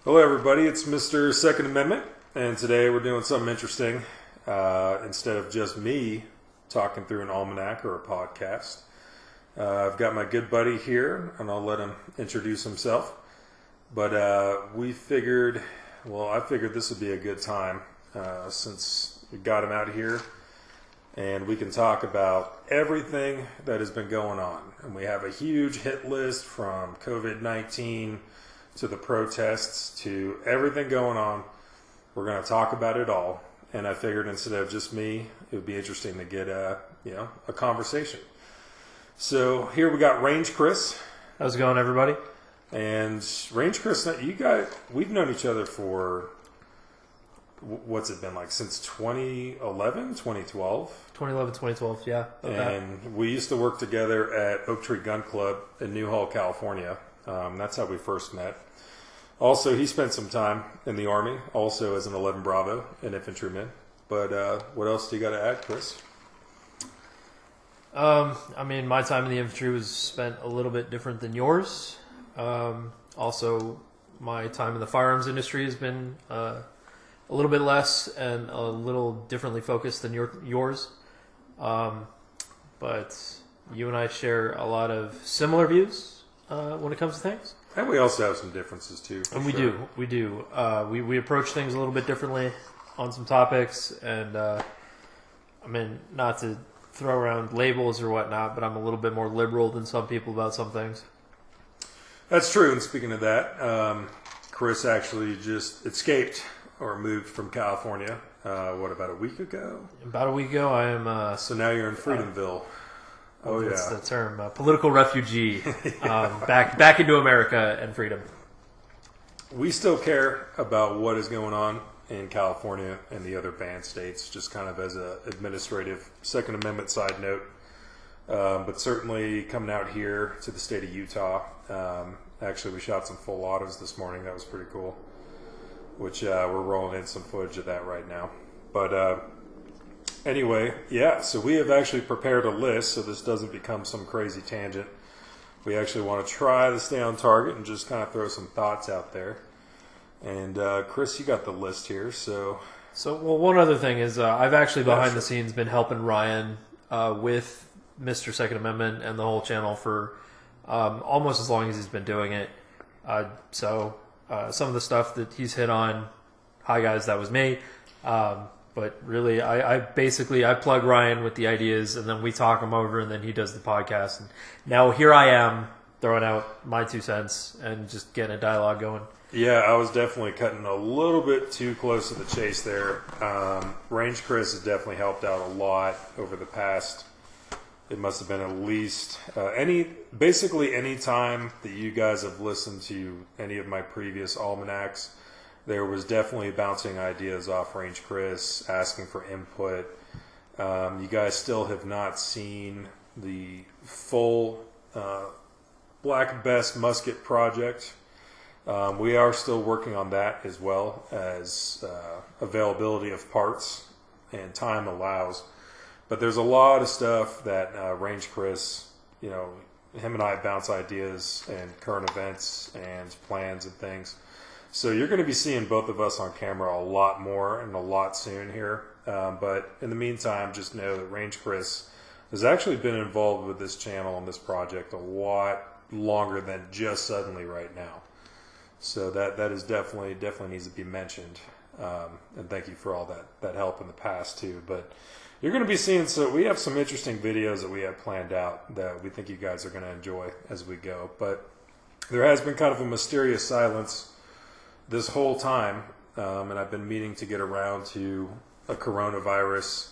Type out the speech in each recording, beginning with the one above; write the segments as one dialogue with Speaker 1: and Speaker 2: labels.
Speaker 1: Hello everybody, it's Mr. Second Amendment, and today we're doing something interesting. Instead of just me talking through an almanac or a podcast, I've got my good buddy here, and I'll let him introduce himself. But I figured this would be a good time since we got him out here, and we can talk about everything that has been going on. And we have a huge hit list from COVID-19 to the protests to everything going on. We're going to talk about it all. And I figured instead of just me, it would be interesting to get a conversation. So here we got Range Chris.
Speaker 2: How's it going, everybody?
Speaker 1: And Range Chris, we've known each other for, what's it been like, since 2011, 2012?
Speaker 2: 2011, 2012, yeah.
Speaker 1: And we used to work together at Oak Tree Gun Club in Newhall, California. That's how we first met. Also, he spent some time in the Army, also as an 11 Bravo, an infantryman. But what else do you got to add, Chris?
Speaker 2: My time in the infantry was spent a little bit different than yours. Also, my time in the firearms industry has been a little bit less and a little differently focused than yours. But you and I share a lot of similar views when it comes to things.
Speaker 1: And we also have some differences too.
Speaker 2: And we do. We approach things a little bit differently on some topics, and not to throw around labels or whatnot, but I'm a little bit more liberal than some people about some things.
Speaker 1: That's true. And speaking of that, Chris actually just escaped or moved from California. About a week ago?
Speaker 2: About a week ago, I am.
Speaker 1: So now you're in Freedomville.
Speaker 2: That's the term. Political refugee. Back into America and freedom.
Speaker 1: We still care about what is going on in California and the other banned states, just kind of as an administrative Second Amendment side note. But certainly coming out here to the state of Utah. Actually, we shot some full autos this morning. That was pretty cool. Which we're rolling in some footage of that right now. But anyway, so we have actually prepared a list so this doesn't become some crazy tangent. We actually want to try to stay on target and just kind of throw some thoughts out there. And Chris, you got the list here, so
Speaker 2: one other thing is I've actually behind the scenes been helping Ryan with Mr. Second Amendment and the whole channel for almost as long as he's been doing it. Some of the stuff that he's hit on, hi guys, that was me. But really, I plug Ryan with the ideas, and then we talk them over, and then he does the podcast. And now here I am throwing out my 2 cents and just getting a dialogue going.
Speaker 1: Yeah, I was definitely cutting a little bit too close to the chase there. Range Chris has definitely helped out a lot over the past. It must have been at least any time that you guys have listened to any of my previous almanacs, there was definitely bouncing ideas off Range Chris, asking for input. You guys still have not seen the full Black Best Musket project. We are still working on that as well as availability of parts and time allows. But there's a lot of stuff that Range Chris, him and I bounce ideas and current events and plans and things. So you're going to be seeing both of us on camera a lot more and a lot soon here. But in the meantime, just know that Range Chris has actually been involved with this channel and this project a lot longer than just suddenly right now. So that is definitely needs to be mentioned. And thank you for all that help in the past too. But you're going to be seeing, so we have some interesting videos that we have planned out that we think you guys are going to enjoy as we go. But there has been kind of a mysterious silence this whole time, and I've been meaning to get around to a coronavirus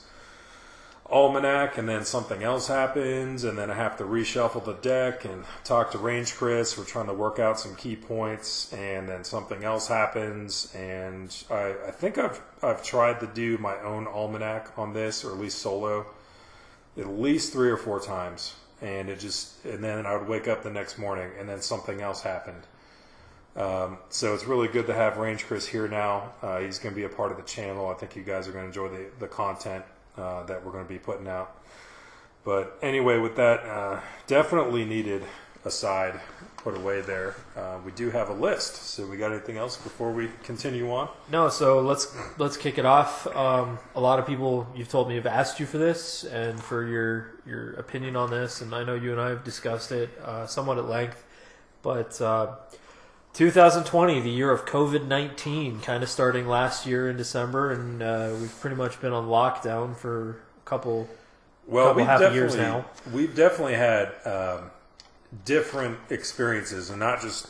Speaker 1: almanac, and then something else happens, and then I have to reshuffle the deck and talk to Range Chris. We're trying to work out some key points, and then something else happens, and I think I've tried to do my own almanac on this, or at least solo, at least 3 or 4 times, and then I would wake up the next morning, and then something else happened. So it's really good to have Range Chris here now. He's going to be a part of the channel. I think you guys are going to enjoy the content that we're going to be putting out. But anyway, with that, definitely needed aside, put away there. We do have a list. So we got anything else before we continue on?
Speaker 2: No, so let's kick it off. A lot of people you've told me have asked you for this and for your opinion on this, and I know you and I have discussed it somewhat at length. But 2020, the year of COVID-19, kind of starting last year in December, and we've pretty much been on lockdown for a couple half years now.
Speaker 1: We've definitely had different experiences, and not just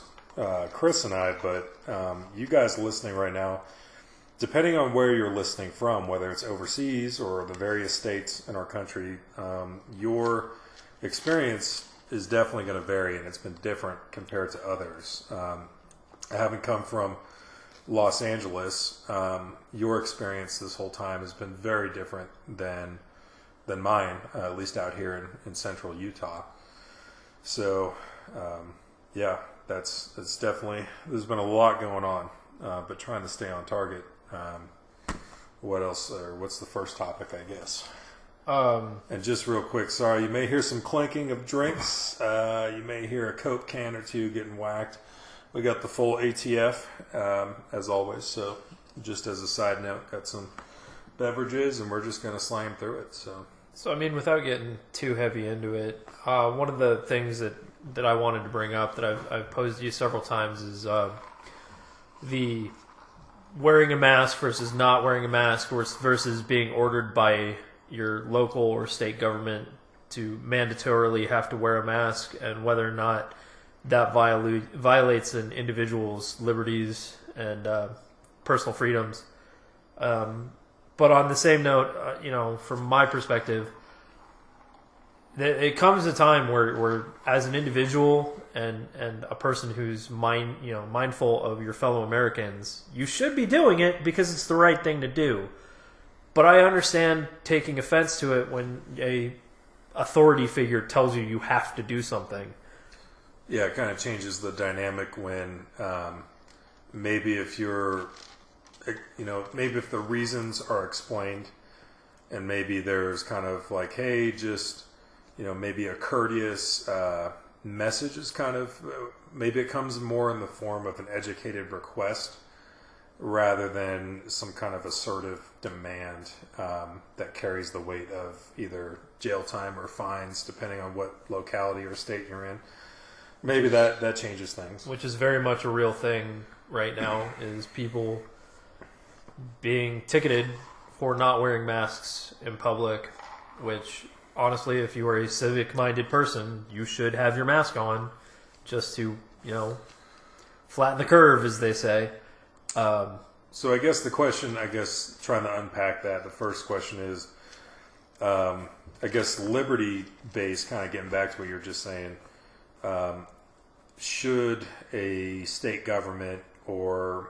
Speaker 1: Chris and I, but you guys listening right now, depending on where you're listening from, whether it's overseas or the various states in our country, your experience is definitely going to vary, and it's been different compared to others. Having come from Los Angeles, your experience this whole time has been very different than mine, at least out here in central Utah. So, that's definitely, there's been a lot going on, but trying to stay on target. What else, or what's the first topic, I guess? And just real quick, sorry, you may hear some clinking of drinks. You may hear a Coke can or two getting whacked. We got the full ATF, as always. So just as a side note, got some beverages, and we're just going to slam through it. So
Speaker 2: I mean, without getting too heavy into it, one of the things that I wanted to bring up that I've posed to you several times is the wearing a mask versus not wearing a mask versus being ordered by your local or state government to mandatorily have to wear a mask, and whether or not that violates an individual's liberties and personal freedoms. But on the same note, from my perspective, it comes a time where as an individual and a person who's mindful of your fellow Americans, you should be doing it because it's the right thing to do. But I understand taking offense to it when a authority figure tells you have to do something.
Speaker 1: Yeah, it kind of changes the dynamic when maybe if you're, maybe if the reasons are explained, and maybe there's kind of like, hey, just, maybe a courteous message is kind of, maybe it comes more in the form of an educated request rather than some kind of assertive demand that carries the weight of either jail time or fines, depending on what locality or state you're in. Maybe that changes things.
Speaker 2: Which is very much a real thing right now, is people being ticketed for not wearing masks in public, which, honestly, if you are a civic-minded person, you should have your mask on just to, flatten the curve, as they say.
Speaker 1: So I guess the question, trying to unpack that, the first question is, I guess liberty-based, kind of getting back to what you were just saying, should a state government or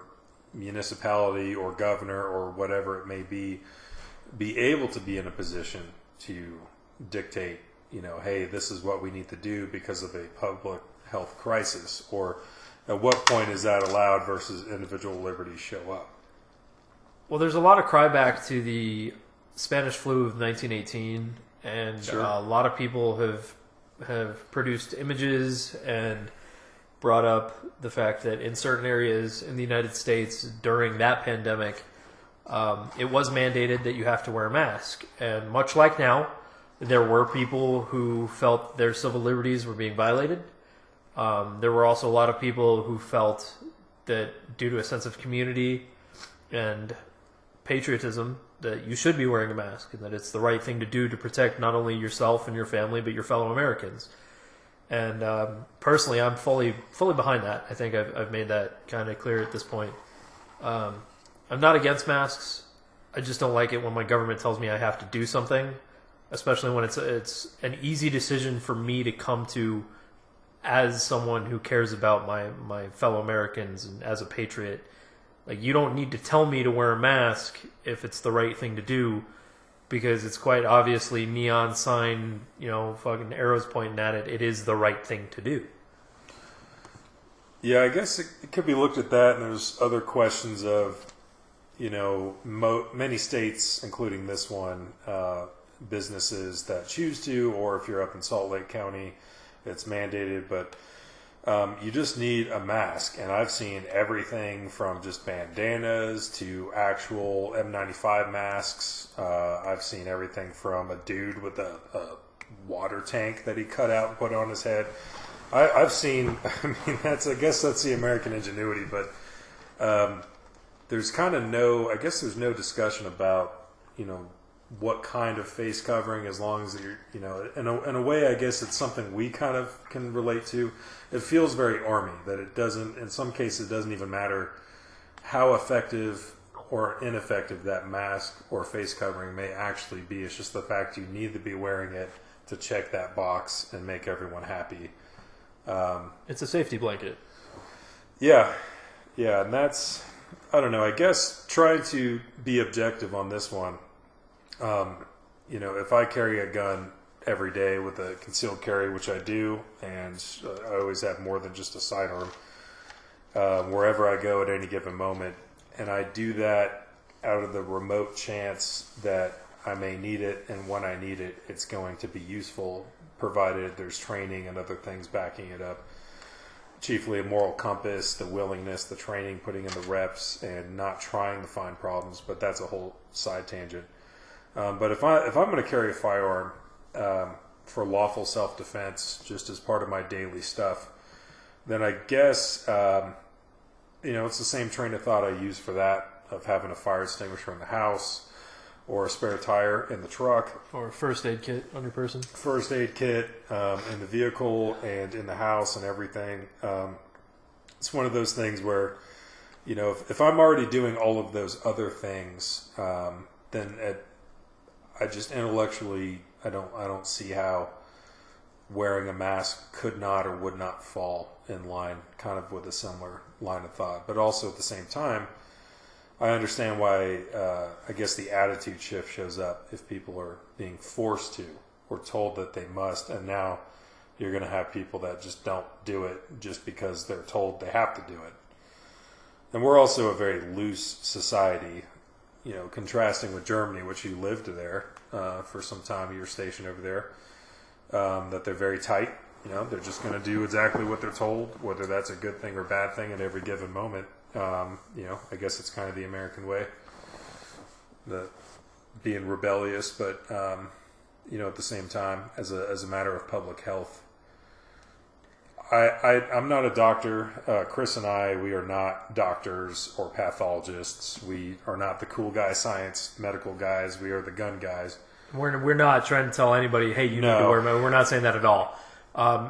Speaker 1: municipality or governor or whatever it may be able to be in a position to dictate, hey, this is what we need to do because of a public health crisis? Or at what point is that allowed versus individual liberties show up?
Speaker 2: Well, there's a lot of cry back to the Spanish flu of 1918, and
Speaker 1: Sure.
Speaker 2: A lot of people have produced images and brought up the fact that in certain areas in the United States during that pandemic, it was mandated that you have to wear a mask. And much like now, there were people who felt their civil liberties were being violated. There were also a lot of people who felt that due to a sense of community and patriotism, that you should be wearing a mask and that it's the right thing to do to protect not only yourself and your family, but your fellow Americans. And personally, I'm fully behind that. I think I've made that kind of clear at this point. I'm not against masks. I just don't like it when my government tells me I have to do something, especially when it's an easy decision for me to come to as someone who cares about my fellow Americans and as a patriot. Like, you don't need to tell me to wear a mask if it's the right thing to do, because it's quite obviously neon sign, fucking arrows pointing at it. It is the right thing to do.
Speaker 1: Yeah, I guess it could be looked at that, and there's other questions of, many states, including this one, businesses that choose to, or if you're up in Salt Lake County it's mandated, but you just need a mask. And I've seen everything from just bandanas to actual N95 masks. I've seen everything from a dude with a water tank that he cut out and put on his head. I've seen, I mean, I guess that's the American ingenuity, but there's kind of there's no discussion about, what kind of face covering, as long as you're, in a way, I guess it's something we kind of can relate to. It feels very army, that it doesn't, in some cases, it doesn't even matter how effective or ineffective that mask or face covering may actually be. It's just the fact you need to be wearing it to check that box and make everyone happy.
Speaker 2: It's a safety blanket.
Speaker 1: Yeah, and that's, I don't know, I guess trying to be objective on this one. If I carry a gun every day with a concealed carry, which I do, and I always have more than just a sidearm, wherever I go at any given moment, and I do that out of the remote chance that I may need it, and when I need it, it's going to be useful, provided there's training and other things backing it up. Chiefly a moral compass, the willingness, the training, putting in the reps, and not trying to find problems, but that's a whole side tangent. But if I'm going to carry a firearm for lawful self-defense, just as part of my daily stuff, then I guess it's the same train of thought I use for that, of having a fire extinguisher in the house, or a spare tire in the truck,
Speaker 2: or a first aid kit on your person.
Speaker 1: First aid kit in the vehicle and in the house and everything. It's one of those things where, if I'm already doing all of those other things, then I just intellectually, I don't see how wearing a mask could not or would not fall in line, kind of with a similar line of thought. But also at the same time, I understand why, I guess the attitude shift shows up if people are being forced to or told that they must. And now you're going to have people that just don't do it just because they're told they have to do it. And we're also a very loose society, contrasting with Germany, which you lived there for some time, you were stationed over there, that they're very tight. They're just going to do exactly what they're told, whether that's a good thing or bad thing at every given moment. I guess it's kind of the American way, being rebellious, but at the same time, as a matter of public health. I'm not a doctor. Chris and we are not doctors or pathologists. We are not the cool guy science medical guys. We are the gun guys.
Speaker 2: We're not trying to tell anybody, hey, you need to wear. We're not saying that at all.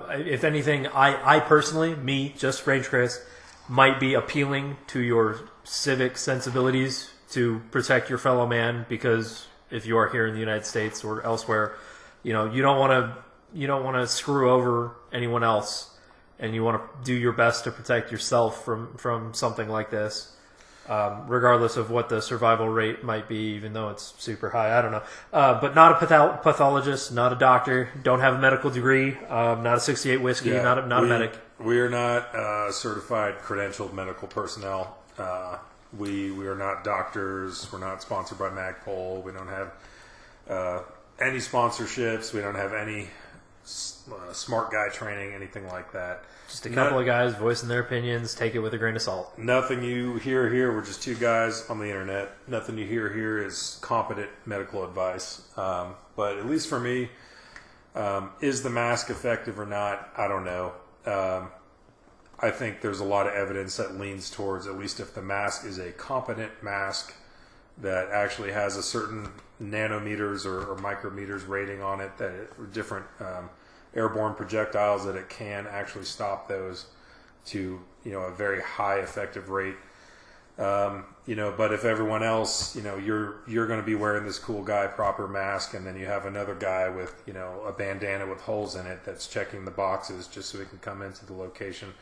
Speaker 2: If anything, I personally, just Range Chris, might be appealing to your civic sensibilities to protect your fellow man, because if you are here in the United States or elsewhere, you don't want to screw over anyone else, and you want to do your best to protect yourself from something like this, regardless of what the survival rate might be, even though it's super high. I don't know, but not a pathologist, not a doctor, don't have a medical degree, not a 68 whiskey, not a medic.
Speaker 1: We are not certified, credentialed medical personnel. We are not doctors. We're not sponsored by Magpul. We don't have any sponsorships. We don't have any smart guy training, anything like that.
Speaker 2: Just a couple of guys voicing their opinions. Take it with a grain of salt.
Speaker 1: Nothing you hear here. We're just two guys on the internet. Nothing you hear here is competent medical advice. But at least for me, is the mask effective or not? I don't know. I think there's a lot of evidence that leans towards, at least if the mask is a competent mask that actually has a certain nanometers or micrometers rating on it, that different airborne projectiles, that it can actually stop those to a very high effective rate. But if everyone else, you're going to be wearing this cool guy proper mask, and then you have another guy with a bandana with holes in it that's checking the boxes just so he can come into the location.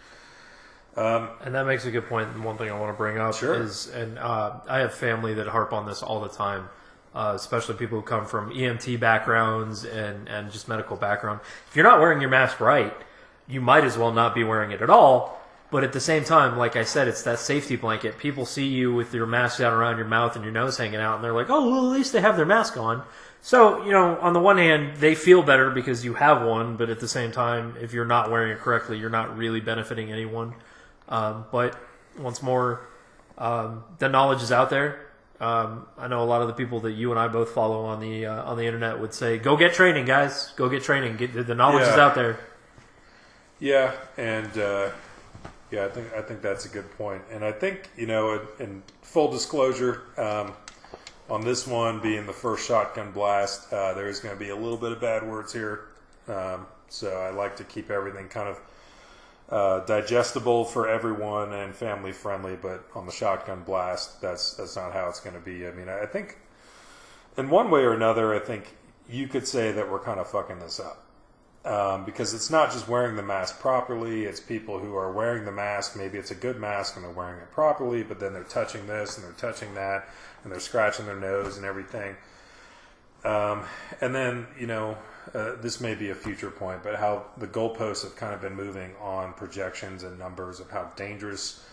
Speaker 2: And that makes a good point. And one thing I want to bring up is, and I have family that harp on this all the time, especially people who come from EMT backgrounds and just medical background. If you're not wearing your mask right, you might as well not be wearing it at all, But at the same time, like I said, it's that safety blanket. People see you with your mask down around your mouth and your nose hanging out, and they're like, oh, well, at least they have their mask on. So, on the one hand, they feel better because you have one, but at the same time, if you're not wearing it correctly, you're not really benefiting anyone. But once more, the knowledge is out there. I know a lot of the people that you and I both follow on the internet would say, "Go get training, guys. Go get training. The knowledge is out there."
Speaker 1: Yeah, and I think that's a good point. And I think in full disclosure, on this one being the first shotgun blast, there's going to be a little bit of bad words here. So I like to keep everything kind of digestible for everyone and family friendly, but on the shotgun blast, that's not how it's going to be. I mean, I think in one way or another, I think you could say that we're kind of fucking this up. Because it's not just wearing the mask properly, it's people who are wearing the mask, maybe it's a good mask and they're wearing it properly, but then they're touching this and they're touching that and they're scratching their nose and everything. And then, this may be a future point, but how the goalposts have kind of been moving on projections and numbers of how dangerous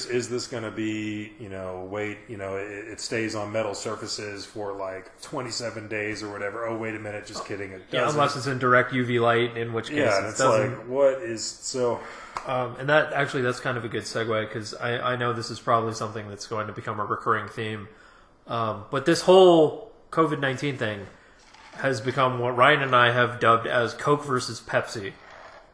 Speaker 1: is this going to be? It stays on metal surfaces for like 27 days or whatever. Oh, wait a minute, just kidding. It doesn't.
Speaker 2: Yeah, unless it's in direct UV light, in which case
Speaker 1: and it's like, what is so?
Speaker 2: And that's kind of a good segue, because I know this is probably something that's going to become a recurring theme. But this whole COVID-19 thing has become what Ryan and I have dubbed as Coke versus Pepsi,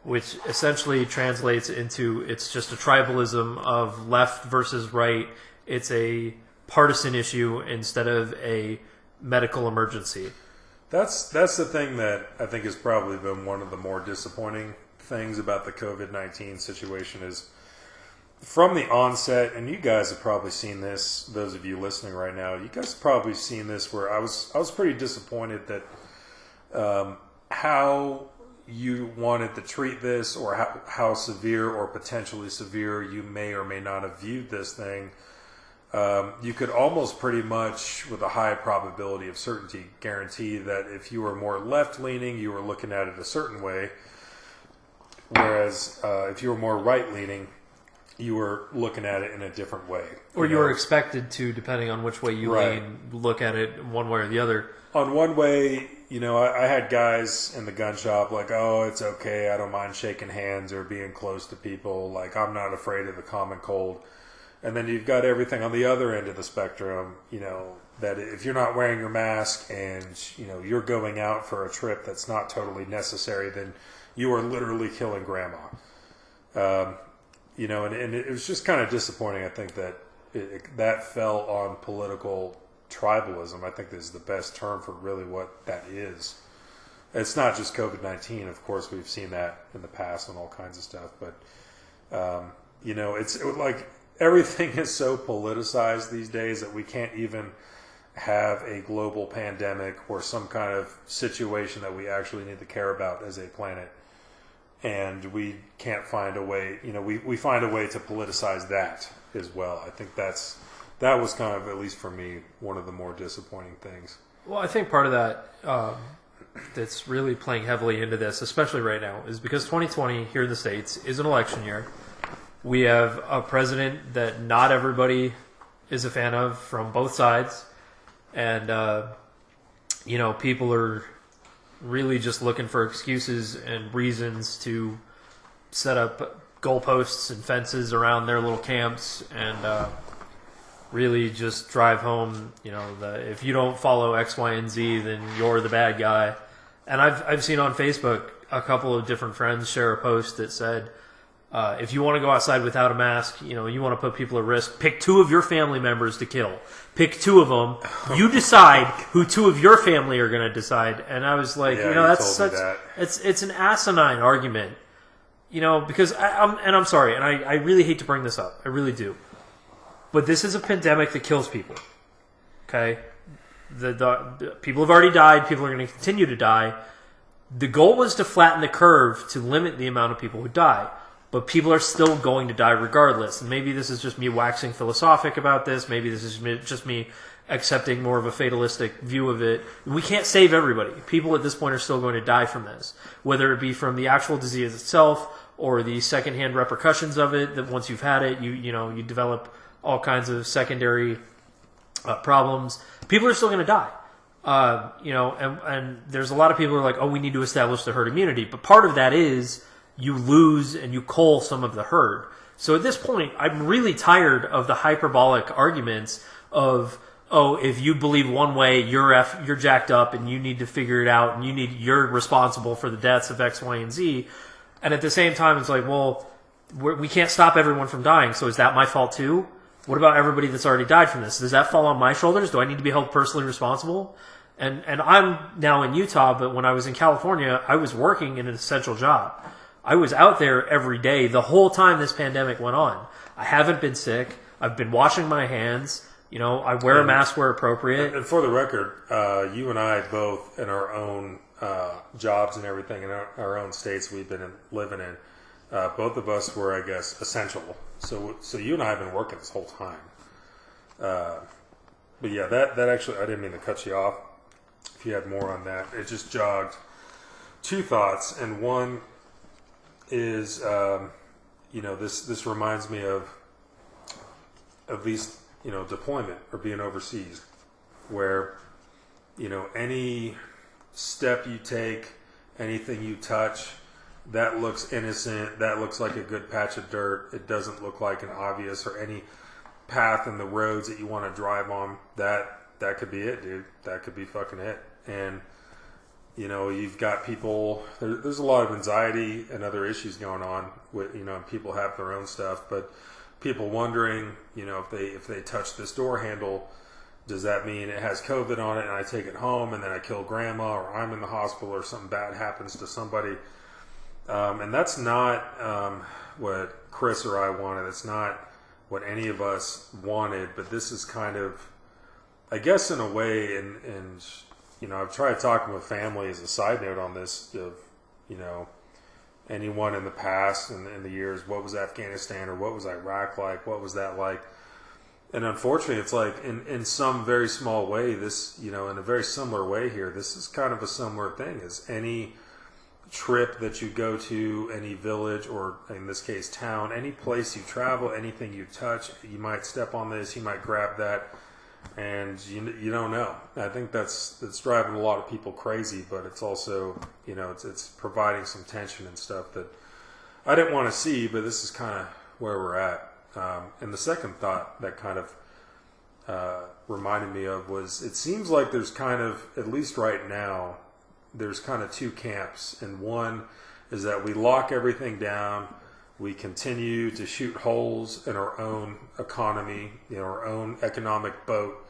Speaker 2: which essentially translates into it's just a tribalism of left versus right. It's a partisan issue instead of a medical emergency.
Speaker 1: That's the thing that I think has probably been one of the more disappointing things about the COVID-19 situation is from the onset, and you guys have probably seen this, those of you listening right now, you guys have probably seen this where I was pretty disappointed that how you wanted to treat this, or how severe or potentially severe you may or may not have viewed this thing. You could almost pretty much, with a high probability of certainty, guarantee that if you were more left-leaning, you were looking at it a certain way, whereas if you were more right-leaning, you were looking at it in a different way.
Speaker 2: Or you were expected to, depending on which way you lean, look at it one way or the other.
Speaker 1: On one way, I had guys in the gun shop like, oh, it's okay, I don't mind shaking hands or being close to people, like, I'm not afraid of the common cold. And then you've got everything on the other end of the spectrum, that if you're not wearing your mask and, you're going out for a trip that's not totally necessary, then you are literally killing grandma. And it was just kind of disappointing, I think, that that fell on political tribalism. I think this is the best term for really what that is. It's not just COVID-19. Of course, we've seen that in the past and all kinds of stuff. But, it's like everything is so politicized these days that we can't even have a global pandemic or some kind of situation that we actually need to care about as a planet. And we can't find a way, we find a way to politicize that as well. I think that was kind of, at least for me, one of the more disappointing things.
Speaker 2: Well, I think part of that that's really playing heavily into this, especially right now, is because 2020 here in the States is an election year. We have a president that not everybody is a fan of from both sides. And, people are really just looking for excuses and reasons to set up goalposts and fences around their little camps and really just drive home, if you don't follow X, Y, and Z, then you're the bad guy. And I've seen on Facebook a couple of different friends share a post that said, if you want to go outside without a mask, you want to put people at risk, pick 2 of your family members to kill. Pick 2 of them. You decide who 2 of your family are going to decide. And I was like, it's an asinine argument, because I'm sorry, and I really hate to bring this up. I really do. But this is a pandemic that kills people. Okay? The people have already died. People are going to continue to die. The goal was to flatten the curve to limit the amount of people who die. But people are still going to die regardless. And maybe this is just me waxing philosophic about this. Maybe this is just me accepting more of a fatalistic view of it. We can't save everybody. People at this point are still going to die from this, whether it be from the actual disease itself or the secondhand repercussions of it. That once you've had it, you develop all kinds of secondary problems. People are still going to die. And there's a lot of people who are like, oh, we need to establish the herd immunity. But part of that is you lose and you cull some of the herd. So at this point, I'm really tired of the hyperbolic arguments of, oh, if you believe one way, you're jacked up and you need to figure it out and you're responsible for the deaths of X, Y, and Z. And at the same time, it's like, well, we can't stop everyone from dying. So is that my fault too? What about everybody that's already died from this? Does that fall on my shoulders? Do I need to be held personally responsible? And I'm now in Utah, but when I was in California, I was working in an essential job. I was out there every day the whole time this pandemic went on. I haven't been sick. I've been washing my hands. I wear a mask where appropriate.
Speaker 1: And for the record, you and I both in our own jobs and everything in our own states we've been living in, both of us were, I guess, essential. So you and I have been working this whole time. But yeah, that actually, I didn't mean to cut you off. If you had more on that, it just jogged two thoughts, and one is, this reminds me of at least, deployment or being overseas, where, any step you take, anything you touch, that looks innocent, that looks like a good patch of dirt, it doesn't look like an obvious or any path in the roads that you want to drive on, that could be it, dude. That could be fucking it. And, you've got people, there's a lot of anxiety and other issues going on with, people have their own stuff, but people wondering, if they touch this door handle, does that mean it has COVID on it and I take it home and then I kill grandma, or I'm in the hospital or something bad happens to somebody? And that's not what Chris or I wanted. It's not what any of us wanted, but this is kind of, I guess in a way, and I've tried talking with family as a side note on this of, anyone in the past and in the years, what was Afghanistan or what was Iraq like? What was that like? And unfortunately, it's like in some very small way, this, in a very similar way here, this is kind of a similar thing as any trip that you go to, any village, or in this case, town, any place you travel, anything you touch, you might step on this, you might grab that, and you don't know. I think that's driving a lot of people crazy, but it's also, it's providing some tension and stuff that I didn't want to see, but this is kind of where we're at. And the second thought that kind of reminded me of was, it seems like there's kind of, at least right now, there's kind of two camps, and one is that we lock everything down, we continue to shoot holes in our own economy, our own economic boat,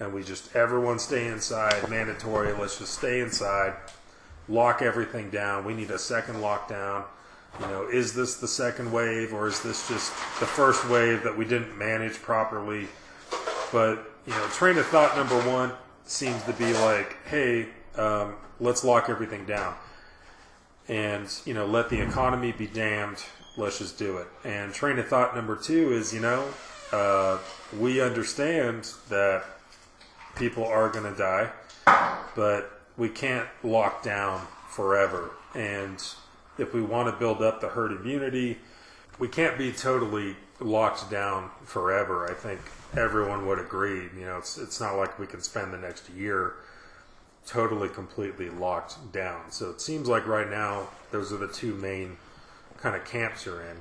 Speaker 1: and everyone stay inside, mandatory, let's just stay inside, lock everything down, we need a second lockdown. Is this the second wave, or is this just the first wave that we didn't manage properly? But, train of thought number one seems to be like, hey, let's lock everything down. And, let the economy be damned. Let's just do it. And train of thought number two is, we understand that people are going to die, but we can't lock down forever. And if we want to build up the herd immunity, we can't be totally locked down forever. I think everyone would agree. It's not like we can spend the next year totally, completely locked down. So it seems like right now, those are the two main kind of camps you're in.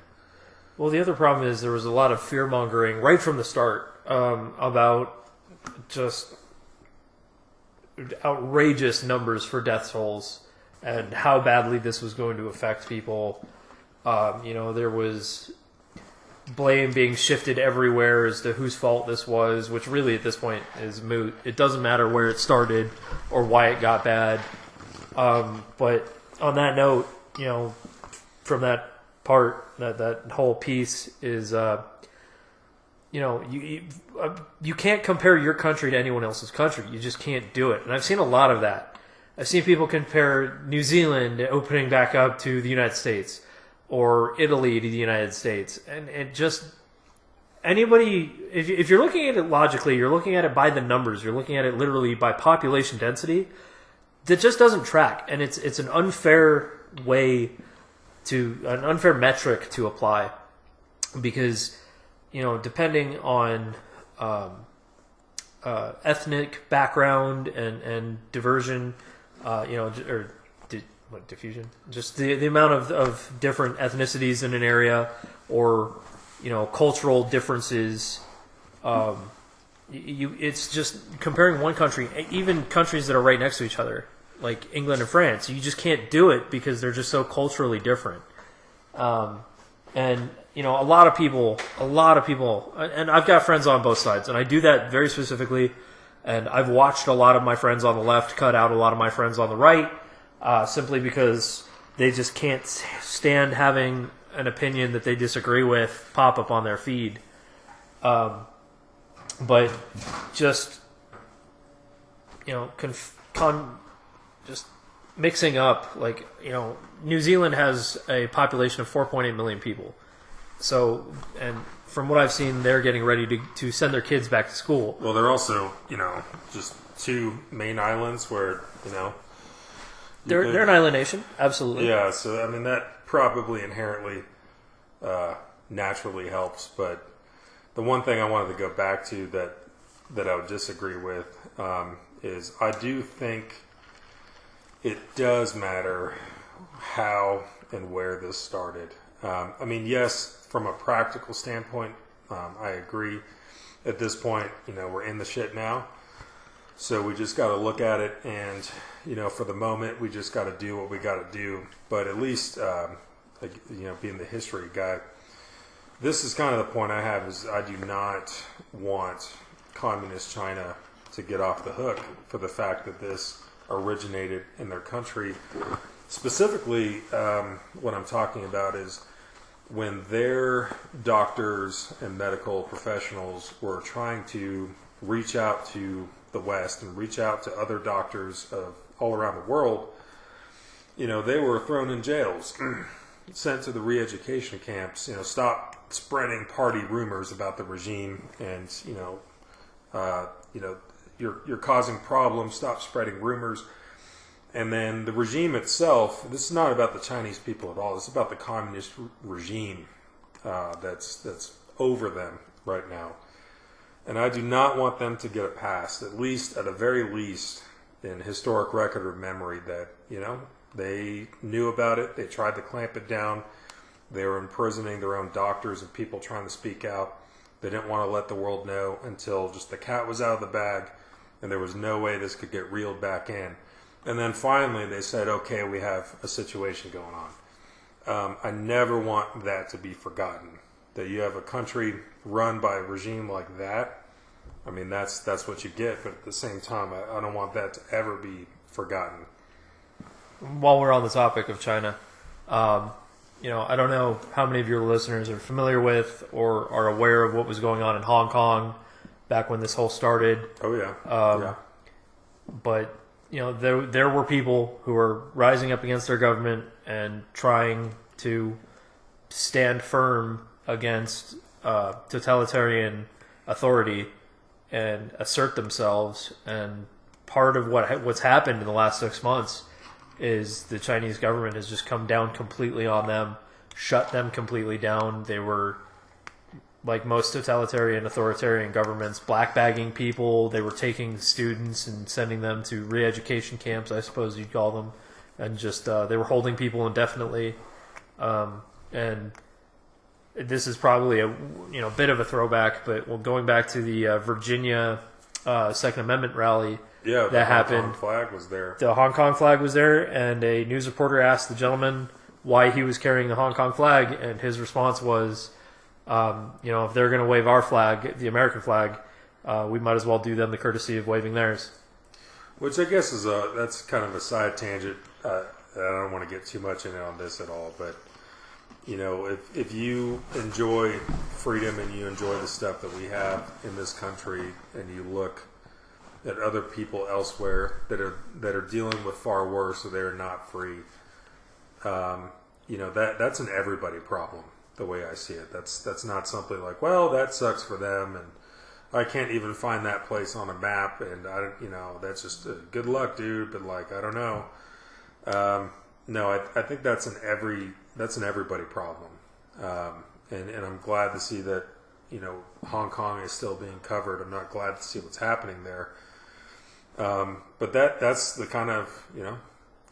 Speaker 2: Well, the other problem is there was a lot of fear-mongering right from the start about just outrageous numbers for death tolls and how badly this was going to affect people. There was blame being shifted everywhere as to whose fault this was, which really at this point is moot. It doesn't matter where it started or why it got bad. But on that note, from that part, that whole piece is, you can't compare your country to anyone else's country. You just can't do it. And I've seen a lot of that. I've seen people compare New Zealand opening back up to the United States or Italy to the United States. And it just, anybody, if you're looking at it logically, you're looking at it by the numbers, you're looking at it literally by population density, that just doesn't track. And it's an unfair way an unfair metric to apply, because depending on ethnic background and diversion, diffusion, just the amount of different ethnicities in an area, or cultural differences. It's just comparing one country, even countries that are right next to each other, like England and France. You just can't do it because they're just so culturally different. And a lot of people, and I've got friends on both sides, and I do that very specifically. And I've watched a lot of my friends on the left cut out a lot of my friends on the right, simply because they just can't stand having an opinion that they disagree with pop up on their feed. But just just mixing up, like New Zealand has a population of 4.8 million people. So, and from what I've seen, they're getting ready to send their kids back to school.
Speaker 1: Well, they're also just two main islands where
Speaker 2: they're an island nation, absolutely.
Speaker 1: Yeah, so I mean that probably inherently naturally helps, but the one thing I wanted to go back to that I would disagree with is I do think it does matter how and where this started. I mean, yes, from a practical standpoint, I agree. At this point, we're in the shit now. So we just got to look at it and, for the moment, we just got to do what we got to do. But at least, being the history guy, this is kind of the point I have is I do not want communist China to get off the hook for the fact that this originated in their country. Specifically, what I'm talking about is when their doctors and medical professionals were trying to reach out to the West and reach out to other doctors of all around the world, they were thrown in jails, sent to the re-education camps. Stop spreading party rumors about the regime, and you're causing problems. Stop spreading rumors. And then the regime itself, this is not about the Chinese people at all. This is about the communist regime that's over them right now. And I do not want them to get a pass, at the very least, in historic record or memory that, they knew about it. They tried to clamp it down. They were imprisoning their own doctors and people trying to speak out. They didn't want to let the world know until just the cat was out of the bag and there was no way this could get reeled back in. And then finally they said, okay, we have a situation going on. I never want that to be forgotten. That you have a country run by a regime like that. I mean, that's what you get. But at the same time, I don't want that to ever be forgotten.
Speaker 2: While we're on the topic of China, I don't know how many of your listeners are familiar with or are aware of what was going on in Hong Kong back when this whole started.
Speaker 1: Oh, yeah. Yeah.
Speaker 2: But, there were people who were rising up against their government and trying to stand firm against totalitarian authority and assert themselves. And part of what's happened in the last 6 months is the Chinese government has just come down completely on them, shut them completely down. They were, like most totalitarian, authoritarian governments, black-bagging people. They were taking students and sending them to re-education camps, I suppose you'd call them, and just they were holding people indefinitely. And this is probably a bit of a throwback, but going back to the Virginia Second Amendment rally.
Speaker 1: Yeah,
Speaker 2: that happened.
Speaker 1: Hong Kong flag was there.
Speaker 2: The Hong Kong flag was there, and a news reporter asked the gentleman why he was carrying the Hong Kong flag, and his response was, if they're going to wave our flag, the American flag, we might as well do them the courtesy of waving theirs.
Speaker 1: Which I guess that's kind of a side tangent. I don't want to get too much in on this at all, but if you enjoy freedom and you enjoy the stuff that we have in this country, and you look at other people elsewhere that are dealing with far worse, or they're not free, that's an everybody problem. The way I see it, that's not something like, well, that sucks for them, and I can't even find that place on a map, and that's just good luck, dude. But I don't know. No, I think that's an everybody problem, and I'm glad to see that Hong Kong is still being covered. I'm not glad to see what's happening there, but that's the kind of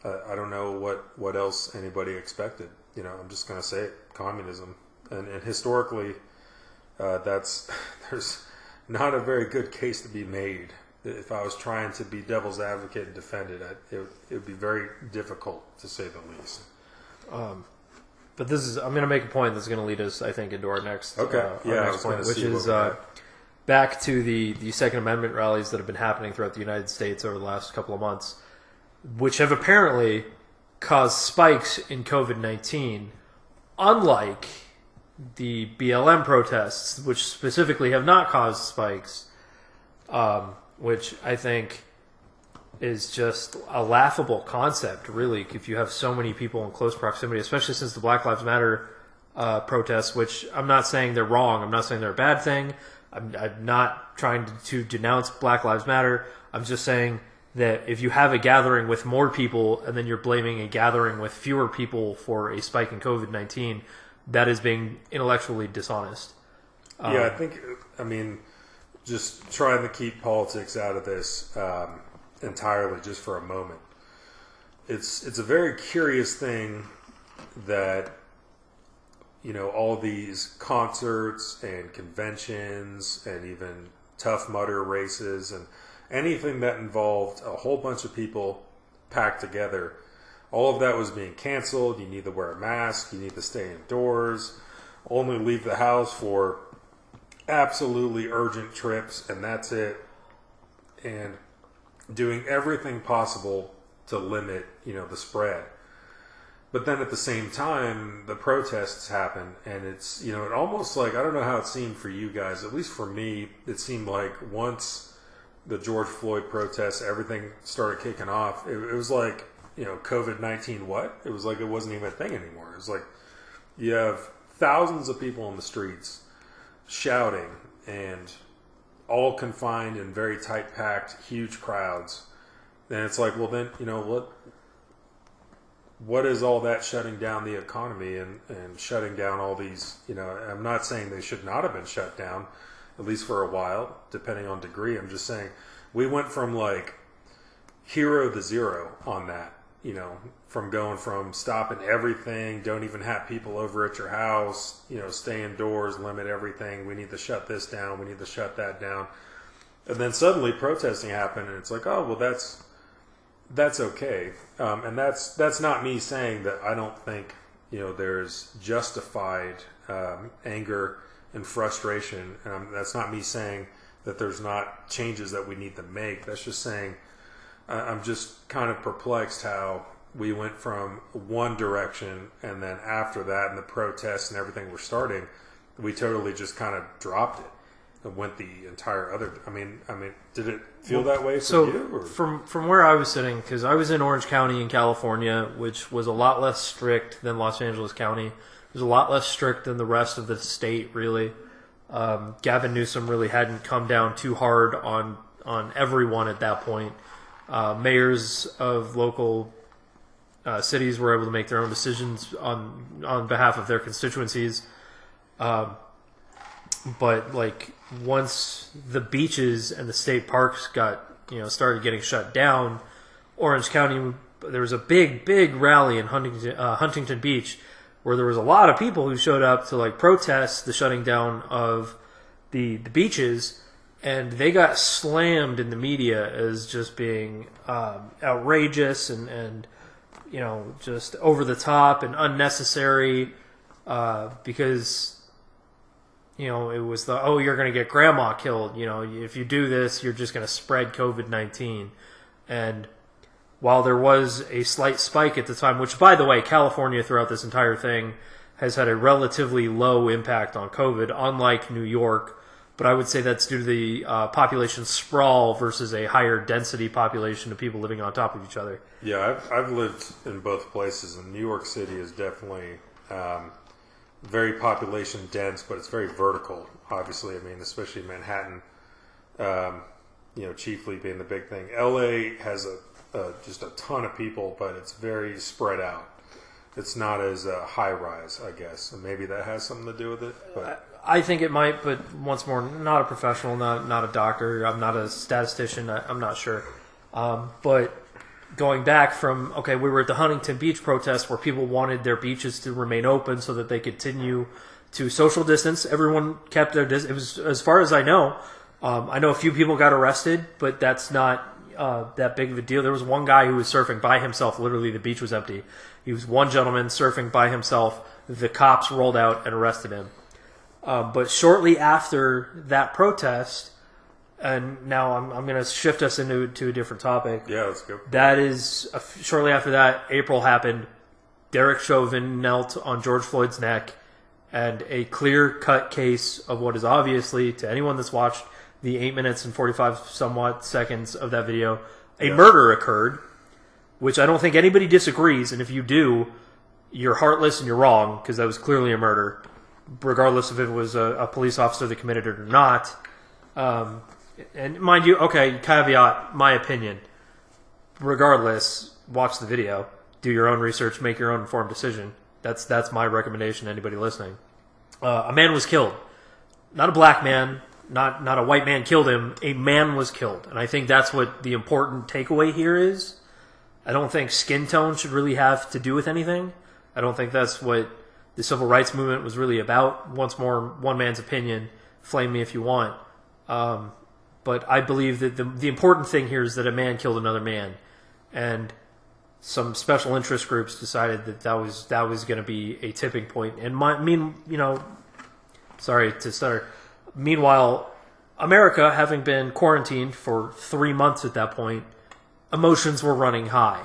Speaker 1: I don't know what else anybody expected. I'm just going to say it, communism, and historically, there's not a very good case to be made. If I was trying to be devil's advocate and defend it, it would be very difficult to say the least.
Speaker 2: But I'm going to make a point that's going to lead us, I think, into our next
Speaker 1: next
Speaker 2: point, which is back to the Second Amendment rallies that have been happening throughout the United States over the last couple of months, which have apparently caused spikes in COVID-19, unlike the BLM protests, which specifically have not caused spikes, which I think is just a laughable concept, really, if you have so many people in close proximity, especially since the Black Lives Matter protests, which I'm not saying they're wrong. I'm not saying they're a bad thing. I'm not trying to denounce Black Lives Matter. I'm just saying that if you have a gathering with more people and then you're blaming a gathering with fewer people for a spike in COVID-19, that is being intellectually dishonest.
Speaker 1: Yeah, I mean, just trying to keep politics out of this entirely just for a moment. It's a very curious thing that all these concerts and conventions and even Tough Mudder races and anything that involved a whole bunch of people packed together, all of that was being canceled. You need to wear a mask, you need to stay indoors, only leave the house for absolutely urgent trips, and that's it. And doing everything possible to limit, the spread. But then at the same time, the protests happen, and it's, it almost like, I don't know how it seemed for you guys, at least for me, it seemed like once the George Floyd protests, everything started kicking off, it was like, COVID-19 what? It was like it wasn't even a thing anymore. It was like you have thousands of people on the streets shouting and all confined in very tight packed, huge crowds. And it's like, well then, what is all that shutting down the economy and shutting down all these, I'm not saying they should not have been shut down, at least for a while, depending on degree. I'm just saying we went from like hero to zero on that, from going from stopping everything, don't even have people over at your house, stay indoors, limit everything, we need to shut this down, we need to shut that down. And then suddenly protesting happened, and it's like, oh, well, that's okay. And that's not me saying that I don't think, there's justified anger and frustration. And that's not me saying that there's not changes that we need to make. That's just saying I'm just kind of perplexed how we went from one direction, and then after that and the protests and everything were starting, we totally just kind of dropped it and went the entire other. I mean, did it feel that way for you? Or?
Speaker 2: From where I was sitting, because I was in Orange County in California, which was a lot less strict than Los Angeles County. It was a lot less strict than the rest of the state, really. Gavin Newsom really hadn't come down too hard on everyone at that point. Mayors of local cities were able to make their own decisions on behalf of their constituencies. But like once the beaches and the state parks got started getting shut down, Orange County, there was a big rally in Huntington Beach, where there was a lot of people who showed up to like protest the shutting down of the beaches, and they got slammed in the media as just being outrageous and just over the top and unnecessary, because it was you're going to get grandma killed. If you do this, you're just going to spread COVID-19. And while there was a slight spike at the time, which, by the way, California throughout this entire thing has had a relatively low impact on COVID, unlike New York. But I would say that's due to the population sprawl versus a higher density population of people living on top of each other.
Speaker 1: Yeah, I've lived in both places, and New York City is definitely very population dense, but it's very vertical, obviously. I mean, especially Manhattan, chiefly being the big thing. LA has a just a ton of people, but it's very spread out. It's not as high rise, I guess, and maybe that has something to do with it. But
Speaker 2: I think it might, but once more, not a professional, not a doctor. I'm not a statistician. I'm not sure. But going back from, we were at the Huntington Beach protest where people wanted their beaches to remain open so that they continue to social distance. Everyone kept their distance. It was, as far as I know a few people got arrested, but that's not that big of a deal. There was one guy who was surfing by himself. Literally, the beach was empty. He was one gentleman surfing by himself. The cops rolled out and arrested him. But shortly after that protest, and now I'm going to shift us into a different topic.
Speaker 1: Yeah, let's go.
Speaker 2: That is, shortly after that, April happened. Derek Chauvin knelt on George Floyd's neck, and a clear-cut case of what is obviously, to anyone that's watched the 8 minutes and 45 somewhat seconds of that video, a murder occurred, which I don't think anybody disagrees, and if you do, you're heartless and you're wrong, because that was clearly a murder, regardless if it was a police officer that committed it or not. And mind you, caveat, my opinion. Regardless, watch the video, do your own research, make your own informed decision. That's my recommendation to anybody listening. A man was killed. Not a black man, not a white man killed him. A man was killed. And I think that's what the important takeaway here is. I don't think skin tone should really have to do with anything. I don't think that's what the civil rights movement was really about. Once more, one man's opinion. Flame me if you want. But I believe that the important thing here is that a man killed another man. And some special interest groups decided that was going to be a tipping point. And sorry to start. Meanwhile, America, having been quarantined for 3 months at that point, emotions were running high.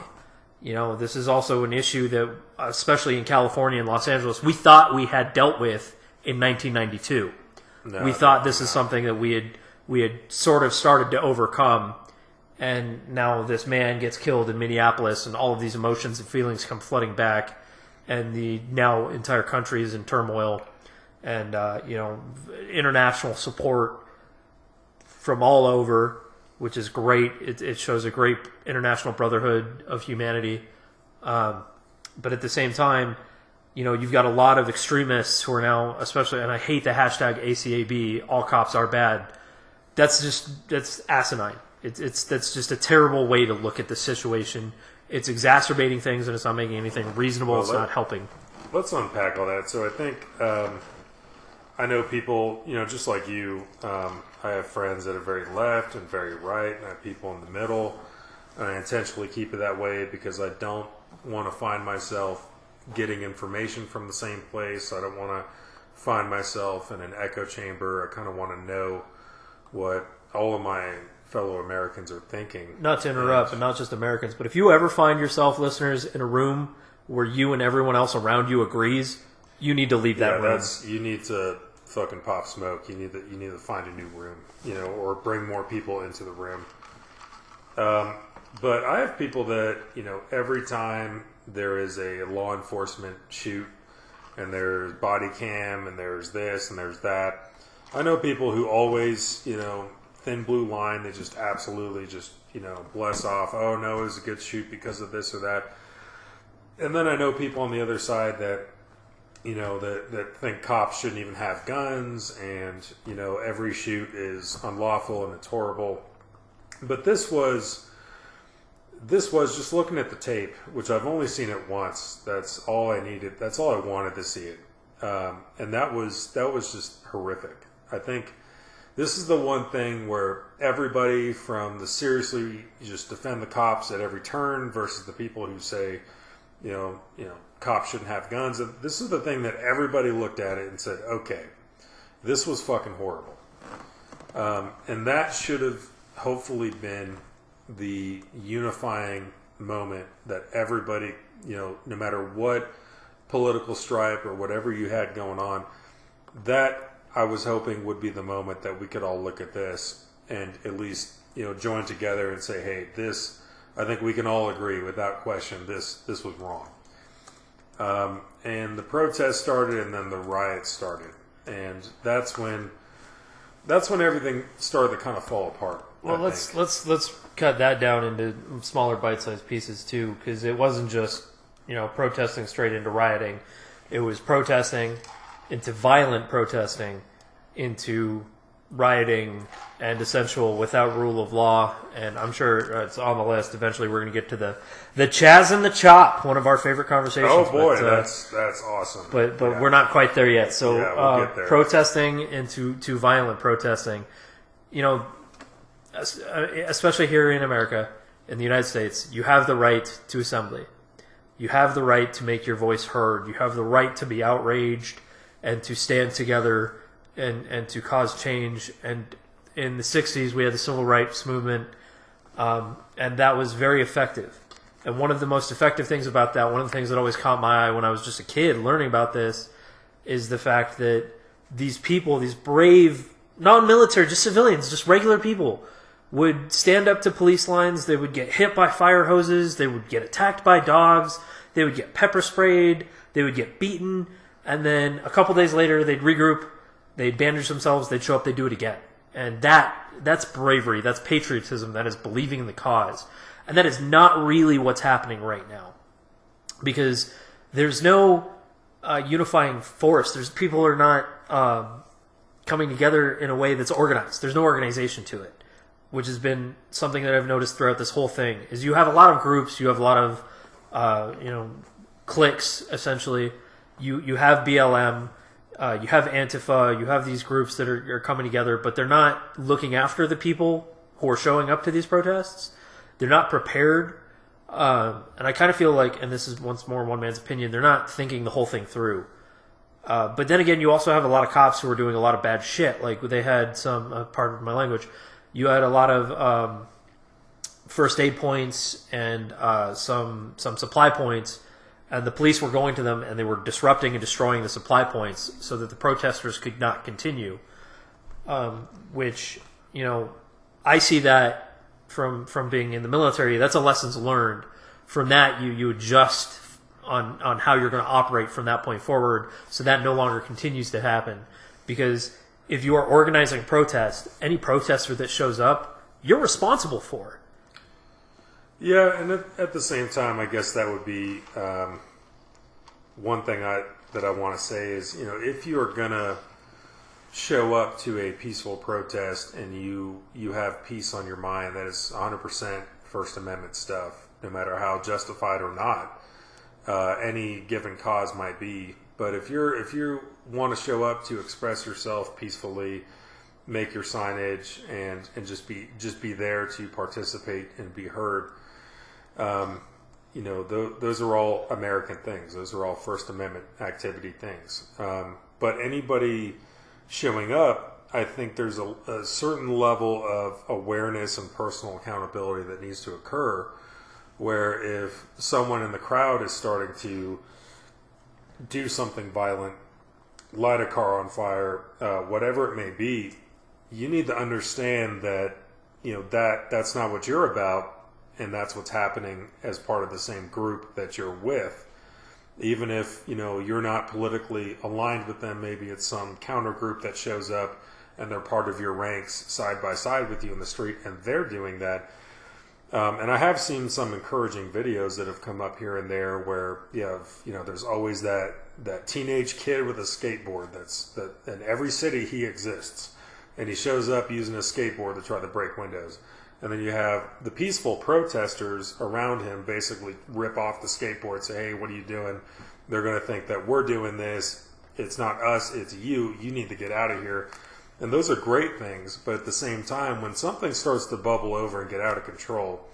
Speaker 2: This is also an issue that, especially in California and Los Angeles, we thought we had dealt with in 1992. No, we thought this is something that we had sort of started to overcome, and now this man gets killed in Minneapolis, and all of these emotions and feelings come flooding back, and the now entire country is in turmoil, and international support from all over, which is great. It shows a great international brotherhood of humanity. But at the same time, you've got a lot of extremists who are now, especially, and I hate the hashtag ACAB, all cops are bad. That's asinine. That's just a terrible way to look at the situation. It's exacerbating things, and it's not making anything reasonable. It's not helping.
Speaker 1: Let's unpack all that. So I think I know people, just like you, I have friends that are very left and very right, and I have people in the middle, and I intentionally keep it that way because I don't want to find myself getting information from the same place. I don't want to find myself in an echo chamber. I kind of want to know what all of my fellow Americans are thinking.
Speaker 2: Not to interrupt, and not just Americans, but if you ever find yourself, listeners, in a room where you and everyone else around you agrees, you need to leave that room.
Speaker 1: You need to fucking pop smoke. You need to find a new room, or bring more people into the room. But I have people that, every time there is a law enforcement shoot and there's body cam and there's this and there's that, I know people who always, thin blue line, they just absolutely just, bless off, oh no, it was a good shoot because of this or that. And then I know people on the other side that, that think cops shouldn't even have guns and, every shoot is unlawful and it's horrible. But this was just looking at the tape, which I've only seen it once. That's all I needed. That's all I wanted to see it. And that was just horrific. I think this is the one thing where everybody from the seriously just defend the cops at every turn versus the people who say, cops shouldn't have guns. And this is the thing that everybody looked at it and said, okay, this was fucking horrible. And that should have hopefully been the unifying moment that everybody, no matter what political stripe or whatever you had going on, that I was hoping would be the moment that we could all look at this and at least, join together and say, hey, this, I think we can all agree without question, this was wrong. And the protest started and then the riot started. And that's when that's when everything started to kind of fall apart.
Speaker 2: Well, let's cut that down into smaller bite-sized pieces too, because it wasn't just protesting straight into rioting. It was protesting into violent protesting, into rioting and essential without rule of law. And I'm sure it's on the list. Eventually, we're going to get to the CHAZ and the CHOP, one of our favorite conversations.
Speaker 1: Oh boy, that's awesome.
Speaker 2: But we're not quite there yet. So
Speaker 1: we'll get there.
Speaker 2: Protesting into violent protesting, especially here in America, in the United States, you have the right to assembly. You have the right to make your voice heard. You have the right to be outraged and to stand together and to cause change. And in the 60s, we had the civil rights movement, and that was very effective. And one of the most effective things about that, one of the things that always caught my eye when I was just a kid learning about this, is the fact that these people, these brave, non-military, just civilians, just regular people, would stand up to police lines. They would get hit by fire hoses. They would get attacked by dogs. They would get pepper sprayed. They would get beaten. And then a couple days later, they'd regroup. They'd bandage themselves. They'd show up. They'd do it again. And that's bravery. That's patriotism. That is believing in the cause. And that is not really what's happening right now. Because there's no unifying force. People are not coming together in a way that's organized. There's no organization to it, which has been something that I've noticed throughout this whole thing. Is you have a lot of groups. You have a lot of cliques, essentially. You have BLM. You have Antifa. You have these groups that are coming together, but they're not looking after the people who are showing up to these protests. They're not prepared. And I kind of feel like, and this is once more one man's opinion, they're not thinking the whole thing through. But then again, you also have a lot of cops who are doing a lot of bad shit. Like they had some, part of my language, you had a lot of first aid points and some supply points, and the police were going to them and they were disrupting and destroying the supply points so that the protesters could not continue. Which, I see that from being in the military. That's a lessons learned. From that, you adjust on how you're going to operate from that point forward, so that no longer continues to happen. Because if you are organizing a protest, any protester that shows up, you're responsible for.
Speaker 1: Yeah, and at the same time, I guess that would be one thing that I want to say is, if you're going to show up to a peaceful protest and you have peace on your mind, that is 100% First Amendment stuff, no matter how justified or not any given cause might be. But if you want to show up to express yourself peacefully, make your signage, and just be there to participate and be heard, those are all American things. Those are all First Amendment activity things. But anybody showing up, I think there's a certain level of awareness and personal accountability that needs to occur, where if someone in the crowd is starting to do something violent, light a car on fire, whatever it may be, you need to understand that that's not what you're about, and that's what's happening as part of the same group that you're with. Even if you're not politically aligned with them, maybe it's some counter group that shows up and they're part of your ranks side by side with you in the street, and they're doing that. And I have seen some encouraging videos that have come up here and there where you have, there's always that teenage kid with a skateboard that in every city he exists, and he shows up using a skateboard to try to break windows. And then you have the peaceful protesters around him basically rip off the skateboard, say, hey, what are you doing? They're going to think that we're doing this. It's not us, it's you. You need to get out of here. And those are great things. But at the same time, when something starts to bubble over and get out of control,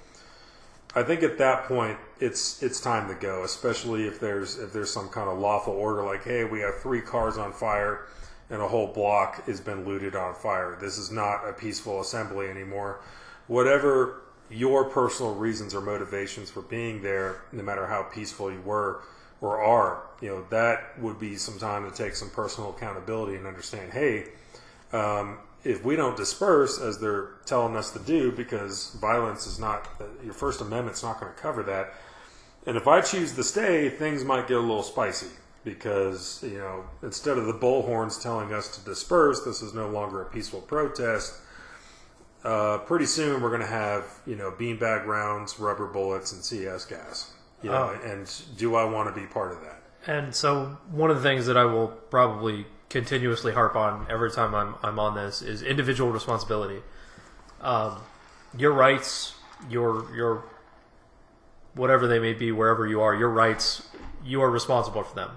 Speaker 1: I think at that point it's time to go, especially if there's some kind of lawful order, like, hey, we have 3 cars on fire and a whole block has been looted on fire. This is not a peaceful assembly anymore. Whatever your personal reasons or motivations for being there, no matter how peaceful you were or are, that would be some time to take some personal accountability and understand, hey, if we don't disperse as they're telling us to do, because violence is not, your First Amendment's not going to cover that. And if I choose to stay, things might get a little spicy. because, instead of the bullhorns telling us to disperse, this is no longer a peaceful protest. Pretty soon we're going to have, beanbag rounds, rubber bullets, and CS gas. And do I want to be part of that?
Speaker 2: And so one of the things that I will probably continuously harp on every time I'm on this is individual responsibility. Your rights, your whatever they may be, wherever you are, your rights, you are responsible for them.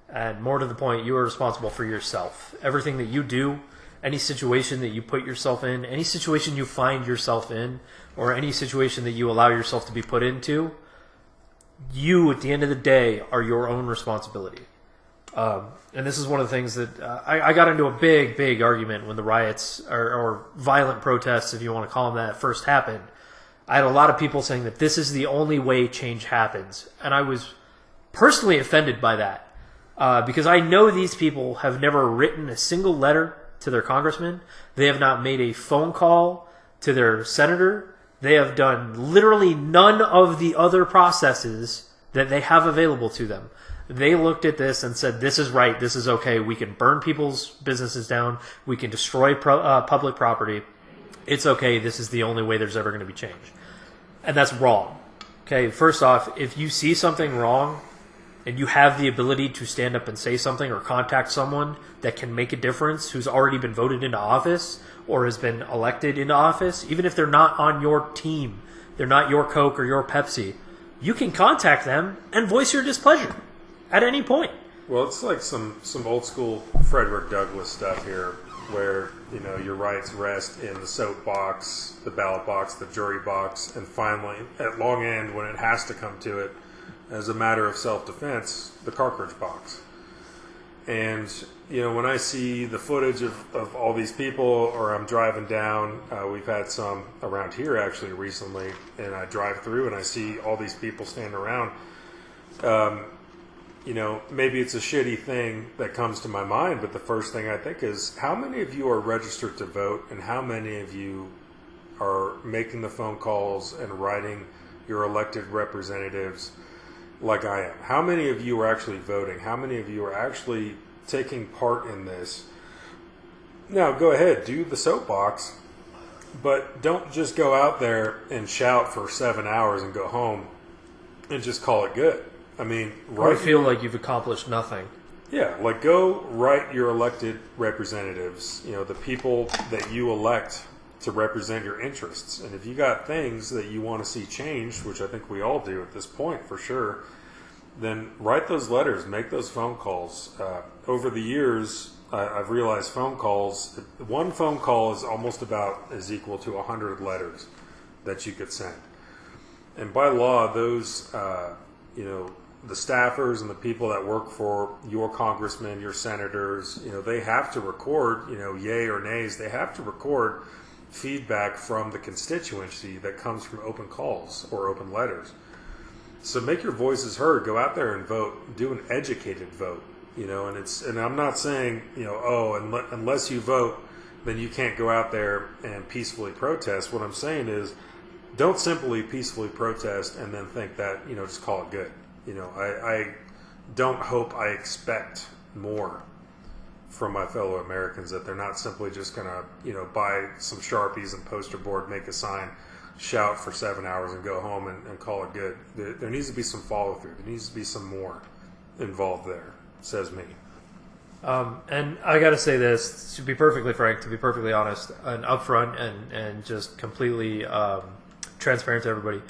Speaker 2: And more to the point, you are responsible for yourself. Everything that you do, any situation that you put yourself in, any situation you find yourself in, or any situation that you allow yourself to be put into, you, at the end of the day, are your own responsibility. And this is one of the things that I got into a big argument when the riots or violent protests, if you want to call them that, first happened. I had a lot of people saying that this is the only way change happens. And I was personally offended by that because I know these people have never written a single letter to their congressman. They have not made a phone call to their senator. They have done literally none of the other processes that they have available to them. They looked at this and said, this is right, this is okay, we can burn people's businesses down, we can destroy public property, it's okay, this is the only way there's ever going to be change. And that's wrong. Okay, first off, if you see something wrong and you have the ability to stand up and say something or contact someone that can make a difference who's already been voted into office or has been elected into office, even if they're not on your team, they're not your Coke or your Pepsi, you can contact them and voice your displeasure at any point.
Speaker 1: Well, it's like some old school Frederick Douglass stuff here, where your rights rest in the soapbox, the ballot box, the jury box, and finally, at long end, when it has to come to it, as a matter of self-defense, the cartridge box. And when I see the footage of all these people, or I'm driving down, we've had some around here actually recently, and I drive through and I see all these people standing around. Maybe it's a shitty thing that comes to my mind, but the first thing I think is, how many of you are registered to vote, and how many of you are making the phone calls and writing your elected representatives like I am? How many of you are actually voting? How many of you are actually taking part in this? Now, go ahead, do the soapbox, but don't just go out there and shout for 7 hours and go home and just call it good. I mean,
Speaker 2: or feel like you've accomplished nothing.
Speaker 1: Yeah, go write your elected representatives, the people that you elect to represent your interests. And if you got things that you want to see changed, which I think we all do at this point for sure, then write those letters, make those phone calls. Over the years, I've realized one phone call is equal to 100 letters that you could send. And by law, those, the staffers and the people that work for your congressmen, your senators, they have to record, yay or nays, they have to record feedback from the constituency that comes from open calls or open letters. So make your voices heard. Go out there and vote. Do an educated vote. And I'm not saying, unless you vote, then you can't go out there and peacefully protest. What I'm saying is, don't simply peacefully protest and then think that, just call it good. I don't hope, I expect more from my fellow Americans, that they're not simply just going to, buy some Sharpies and poster board, make a sign, shout for 7 hours and go home and call it good. There needs to be some follow through. There needs to be some more involved there, says me.
Speaker 2: And I got to say this, to be perfectly frank, to be perfectly honest, and upfront and just completely transparent to everybody.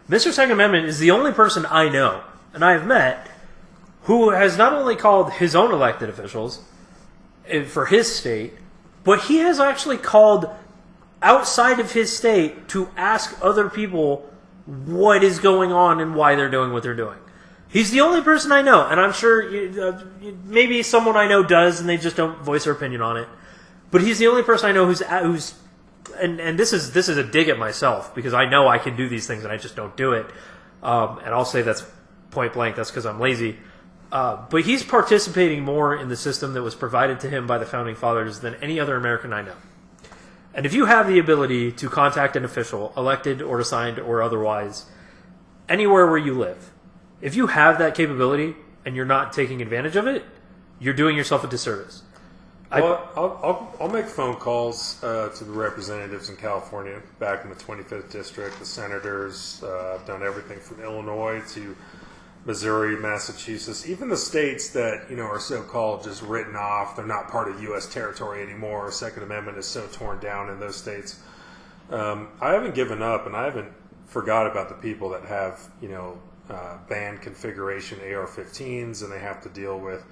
Speaker 2: Mr. Second Amendment is the only person I know, and I have met, who has not only called his own elected officials for his state, but he has actually called outside of his state to ask other people what is going on and why they're doing what they're doing. He's the only person I know, and I'm sure maybe someone I know does, and they just don't voice their opinion on it. But he's the only person I know who's and this is a dig at myself, because I know I can do these things and I just don't do it. And I'll say that's point blank. That's because I'm lazy. But he's participating more in the system that was provided to him by the Founding Fathers than any other American I know. And if you have the ability to contact an official, elected or assigned or otherwise, anywhere where you live, if you have that capability and you're not taking advantage of it, you're doing yourself a disservice.
Speaker 1: Well, I'll make phone calls to the representatives in California, back in the 25th district, the senators. I've done everything from Illinois to Missouri, Massachusetts, even the states that are so-called just written off. They're not part of U.S. territory anymore. Second Amendment is so torn down in those states. I haven't given up, and I haven't forgot about the people that have banned configuration AR-15s, and they have to deal with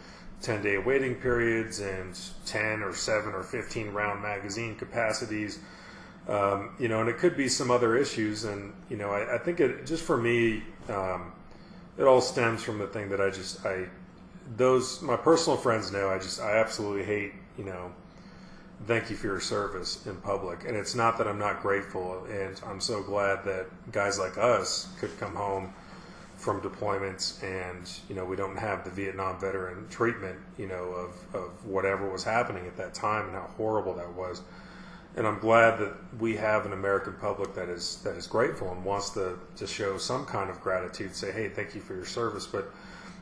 Speaker 1: 10-day waiting periods and 10 or 7 or 15 round magazine capacities, and it could be some other issues. And I think it just, for me, it all stems from the thing that my personal friends know. I absolutely hate thank you for your service in public. And it's not that I'm not grateful, and I'm so glad that guys like us could come home from deployments, and we don't have the Vietnam veteran treatment of whatever was happening at that time and how horrible that was. And I'm glad that we have an American public that is grateful and wants to show some kind of gratitude, say, hey, thank you for your service. But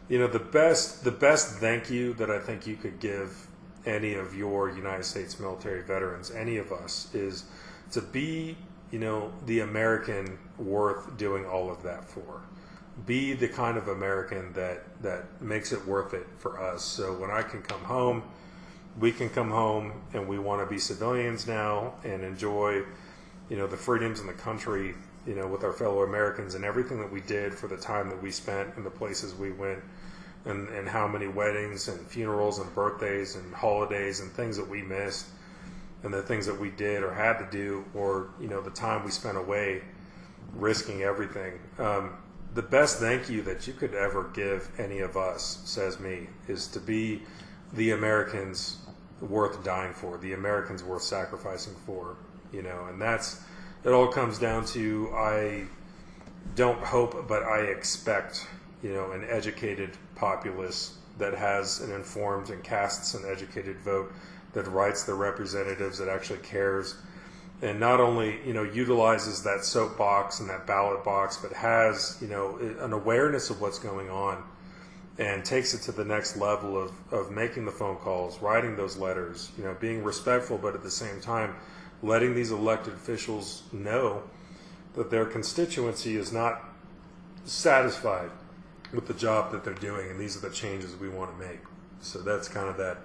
Speaker 1: the best thank you that I think you could give any of your United States military veterans, any of us, is to be the American worth doing all of that for. Be the kind of American that makes it worth it for us. So when I can come home, we can come home, and we want to be civilians now and enjoy, the freedoms in the country, with our fellow Americans, and everything that we did for the time that we spent and the places we went, and how many weddings and funerals and birthdays and holidays and things that we missed, and the things that we did or had to do, or the time we spent away risking everything. The best thank you that you could ever give any of us, says me, is to be the Americans worth dying for, the Americans worth sacrificing for, and it all comes down to, I don't hope, but I expect, an educated populace that has an informed and casts an educated vote, that writes the representatives, that actually cares, and not only utilizes that soapbox and that ballot box, but has an awareness of what's going on, and takes it to the next level of making the phone calls, writing those letters, being respectful, but at the same time letting these elected officials know that their constituency is not satisfied with the job that they're doing, and these are the changes we want to make. So that's kind of that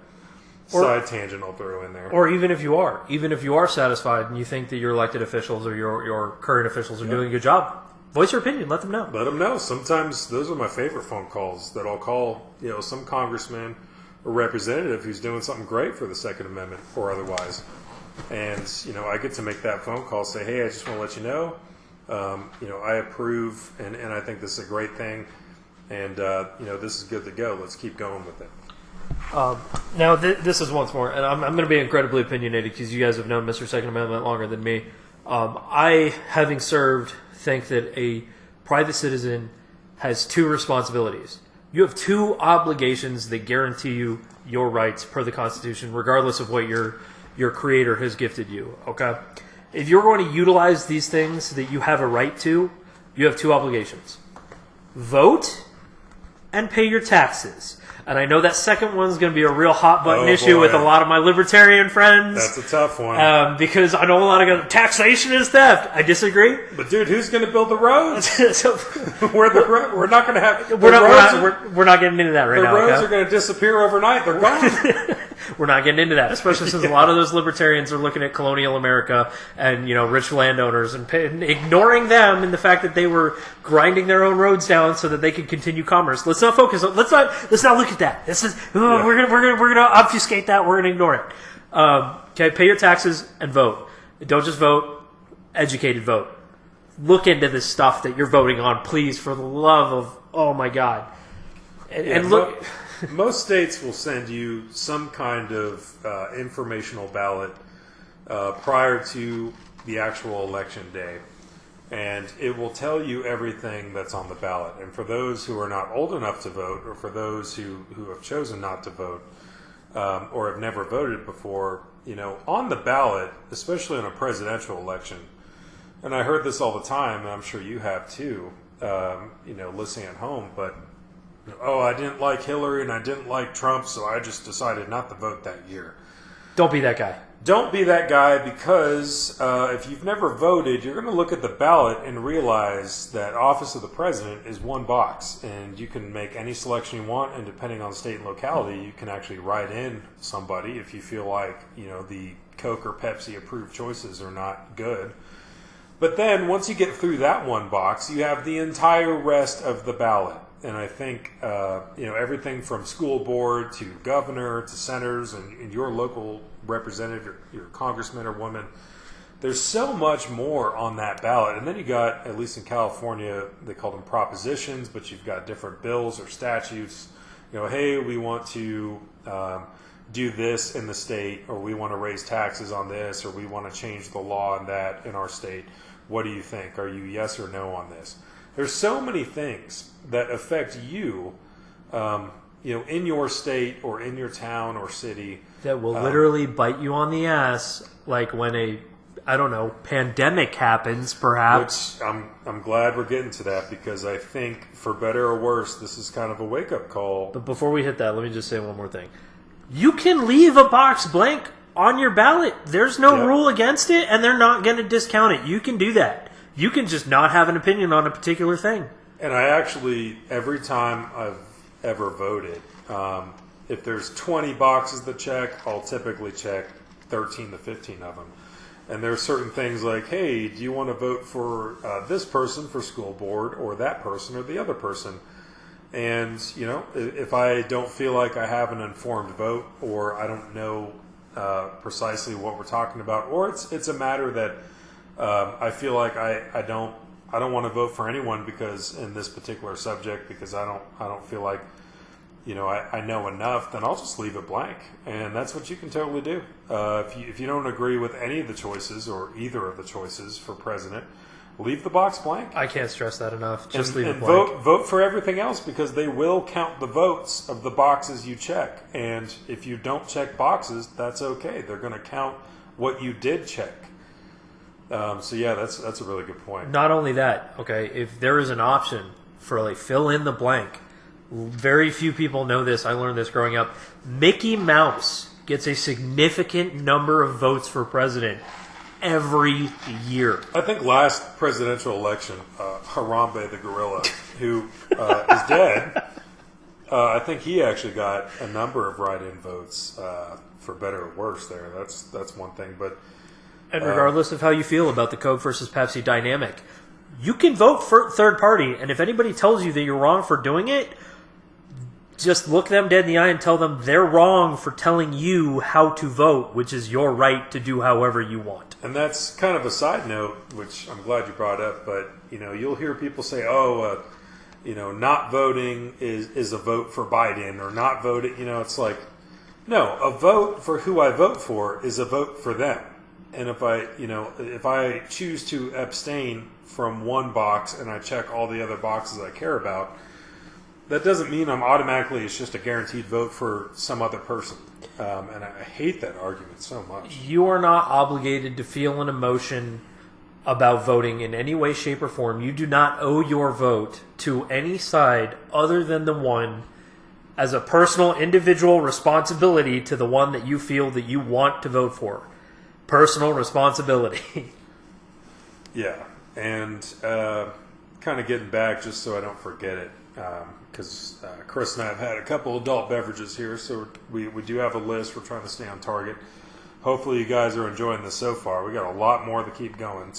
Speaker 1: side tangent I'll throw in there.
Speaker 2: Or even if you are satisfied and you think that your elected officials or your current officials are doing a good job, voice your opinion. Let them know.
Speaker 1: Let them know. Sometimes those are my favorite phone calls, that I'll call some congressman or representative who's doing something great for the Second Amendment or otherwise, and I get to make that phone call, say, hey, I just want to let you know, I approve, and I think this is a great thing, and this is good to go. Let's keep going with it.
Speaker 2: Now, this is once more, and I'm going to be incredibly opinionated because you guys have known Mr. Second Amendment longer than me. I, having served, think that a private citizen has two responsibilities. You have two obligations that guarantee you your rights per the Constitution, regardless of what your creator has gifted you. Okay? If you're going to utilize these things that you have a right to, you have two obligations. Vote and pay your taxes. And I know that second one's going to be a real hot button issue with a lot of my libertarian friends.
Speaker 1: That's a tough one.
Speaker 2: Because I know a lot of guys, taxation is theft. I disagree.
Speaker 1: But dude, who's going to build the roads? We're not going to have.
Speaker 2: We're not getting into that right now.
Speaker 1: The roads are going to disappear overnight. They're gone.
Speaker 2: We're not getting into that, especially since a lot of those libertarians are looking at colonial America and rich landowners and ignoring them in the fact that they were grinding their own roads down so that they could continue commerce. Let's not focus. Let's not look at that. This is we're gonna obfuscate that. We're gonna ignore it. Okay, pay your taxes and vote. Don't just vote. Educated vote. Look into this stuff that you're voting on, please, for the love of oh my God. And look.
Speaker 1: Most states will send you some kind of informational ballot prior to the actual election day, and it will tell you everything that's on the ballot. And for those who are not old enough to vote, or for those who have chosen not to vote or have never voted before, on the ballot, especially in a presidential election, and I heard this all the time, and I'm sure you have too, listening at home, but oh, I didn't like Hillary and I didn't like Trump, so I just decided not to vote that year.
Speaker 2: Don't be that guy.
Speaker 1: Don't be that guy, because if you've never voted, you're going to look at the ballot and realize that office of the president is one box, and you can make any selection you want, and depending on state and locality, you can actually write in somebody if you feel like, the Coke or Pepsi approved choices are not good. But then once you get through that one box, you have the entire rest of the ballot. And I think, everything from school board to governor to senators and your local representative, your congressman or woman, there's so much more on that ballot. And then you got, at least in California, they call them propositions, but you've got different bills or statutes. Hey, we want to do this in the state, or we want to raise taxes on this, or we want to change the law on that in our state. What do you think? Are you yes or no on this? There's so many things that affect you, in your state or in your town or city.
Speaker 2: That will literally bite you on the ass, like when a, pandemic happens, perhaps.
Speaker 1: Which I'm glad we're getting to that, because I think, for better or worse, this is kind of a wake-up call.
Speaker 2: But before we hit that, let me just say one more thing. You can leave a box blank on your ballot. There's no rule against it, and they're not going to discount it. You can do that. You can just not have an opinion on a particular thing.
Speaker 1: And I actually, every time I've ever voted, if there's 20 boxes to check, I'll typically check 13 to 15 of them. And there's certain things like, hey, do you want to vote for this person for school board, or that person or the other person? And, if I don't feel like I have an informed vote, or I don't know precisely what we're talking about, or it's a matter that I feel like I don't want to vote for anyone because in this particular subject, because I don't feel like I know enough, then I'll just leave it blank, and that's what you can totally do. If you don't agree with any of the choices or either of the choices for president, leave the box blank.
Speaker 2: I can't stress that enough. Just leave it
Speaker 1: blank.
Speaker 2: And
Speaker 1: vote for everything else, because they will count the votes of the boxes you check. And if you don't check boxes, that's okay. They're going to count what you did check. That's a really good point.
Speaker 2: Not only that, okay, if there is an option for fill in the blank, very few people know this. I learned this growing up. Mickey Mouse gets a significant number of votes for president every year.
Speaker 1: I think last presidential election, Harambe the gorilla, who is dead, I think he actually got a number of write-in votes, for better or worse there. That's one thing. But
Speaker 2: and regardless of how you feel about the Coke versus Pepsi dynamic, you can vote for third party, and if anybody tells you that you're wrong for doing it, just look them dead in the eye and tell them they're wrong for telling you how to vote, which is your right to do however you want.
Speaker 1: And that's kind of a side note, which I'm glad you brought up, but you'll hear people say, not voting is a vote for Biden, or not voting, it's like, no, a vote for who I vote for is a vote for them. And if I choose to abstain from one box and I check all the other boxes I care about, that doesn't mean it's just a guaranteed vote for some other person. And I hate that argument so much.
Speaker 2: You are not obligated to feel an emotion about voting in any way, shape, or form. You do not owe your vote to any side other than the one as a personal, individual responsibility to the one that you feel that you want to vote for. Personal responsibility.
Speaker 1: Yeah. And kind of getting back, just so I don't forget it, because Chris and I have had a couple adult beverages here, so we do have a list. We're trying to stay on target. Hopefully you guys are enjoying this so far. We got a lot more to keep going.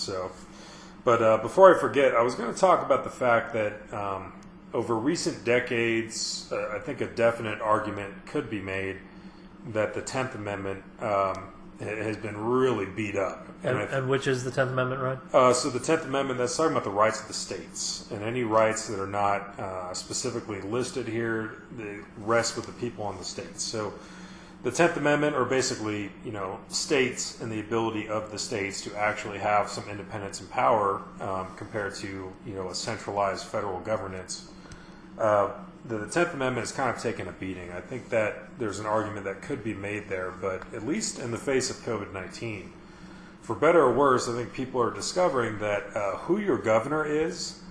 Speaker 1: But before I forget, I was going to talk about the fact that over recent decades, I think a definite argument could be made that the 10th Amendment has been really beat up.
Speaker 2: And which is the 10th Amendment, right?
Speaker 1: So the 10th Amendment, that's talking about the rights of the states. And any rights that are not specifically listed here, they rest with the people on the states. So the 10th Amendment are basically, states and the ability of the states to actually have some independence and power compared to, a centralized federal governance. The 10th Amendment is kind of taking a beating. I think that there's an argument that could be made there, but at least in the face of COVID-19, for better or worse, I think people are discovering that who your governor is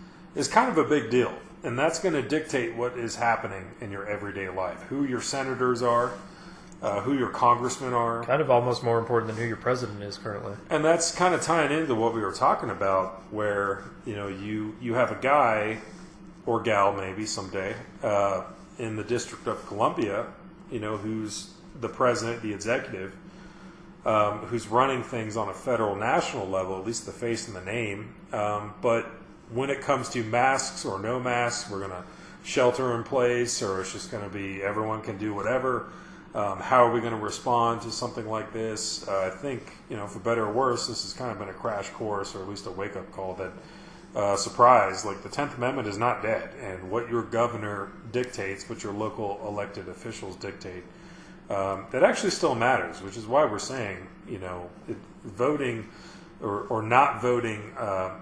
Speaker 1: kind of a big deal. And that's going to dictate what is happening in your everyday life, who your senators are, who your congressmen are.
Speaker 2: Kind of almost more important than who your president is currently.
Speaker 1: And that's kind of tying into what we were talking about, where you have a guy or gal maybe someday in the District of Columbia, who's the president, the executive, who's running things on a federal, national level, at least the face and the name. But when it comes to masks or no masks, we're going to shelter in place, or it's just going to be everyone can do whatever. How are we going to respond to something like this? I think, for better or worse, this has kind of been a crash course, or at least a wake-up call that, surprise, like the 10th Amendment is not dead. And what your governor dictates, what your local elected officials dictate, that actually still matters, which is why we're saying, voting or not voting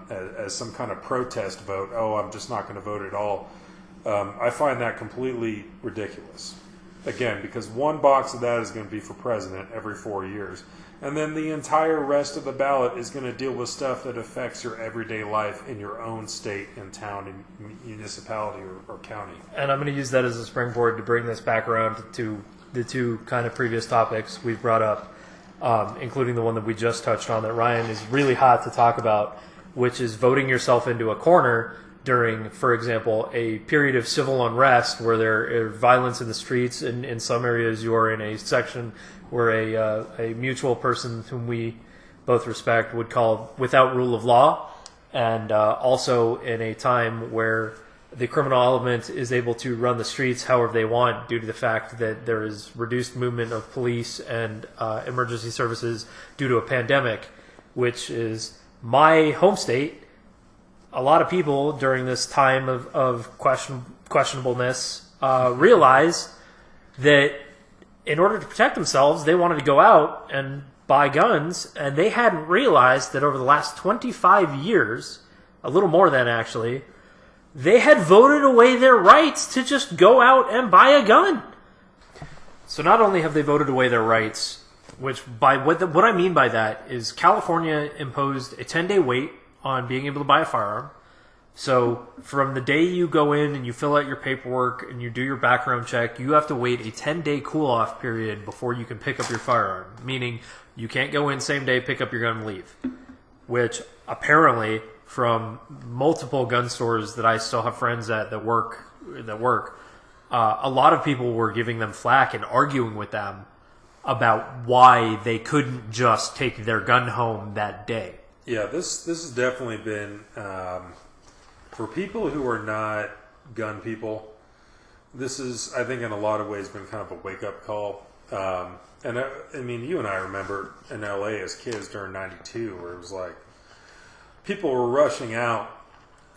Speaker 1: as some kind of protest vote, I'm just not going to vote at all, I find that completely ridiculous. Again, because one box of that is going to be for president every 4 years. And then the entire rest of the ballot is going to deal with stuff that affects your everyday life in your own state and town and municipality or county.
Speaker 2: And I'm going to use that as a springboard to bring this back around to the two kind of previous topics we've brought up, including the one that we just touched on that Ryan is really hot to talk about, which is voting yourself into a corner during, for example, a period of civil unrest where there is violence in the streets. And in some areas you are in a section where a mutual person whom we both respect would call without rule of law, and also in a time where the criminal element is able to run the streets however they want due to the fact that there is reduced movement of police and emergency services due to a pandemic, which is my home state. A lot of people during this time of questionableness realize that in order to protect themselves, they wanted to go out and buy guns, and they hadn't realized that over the last 25 years, a little more than actually, they had voted away their rights to just go out and buy a gun. So not only have they voted away their rights, which by what I mean by that is California imposed a 10-day wait on being able to buy a firearm. So from the day you go in and you fill out your paperwork and you do your background check, you have to wait a 10-day cool-off period before you can pick up your firearm, meaning you can't go in same day, pick up your gun, and leave. Which apparently, from multiple gun stores that I still have friends at that work, a lot of people were giving them flack and arguing with them about why they couldn't just take their gun home that day.
Speaker 1: Yeah, this has definitely been, for people who are not gun people, this is, I think, in a lot of ways been kind of a wake-up call. And I mean, you and I remember in LA as kids during 92, where it was like, people were rushing out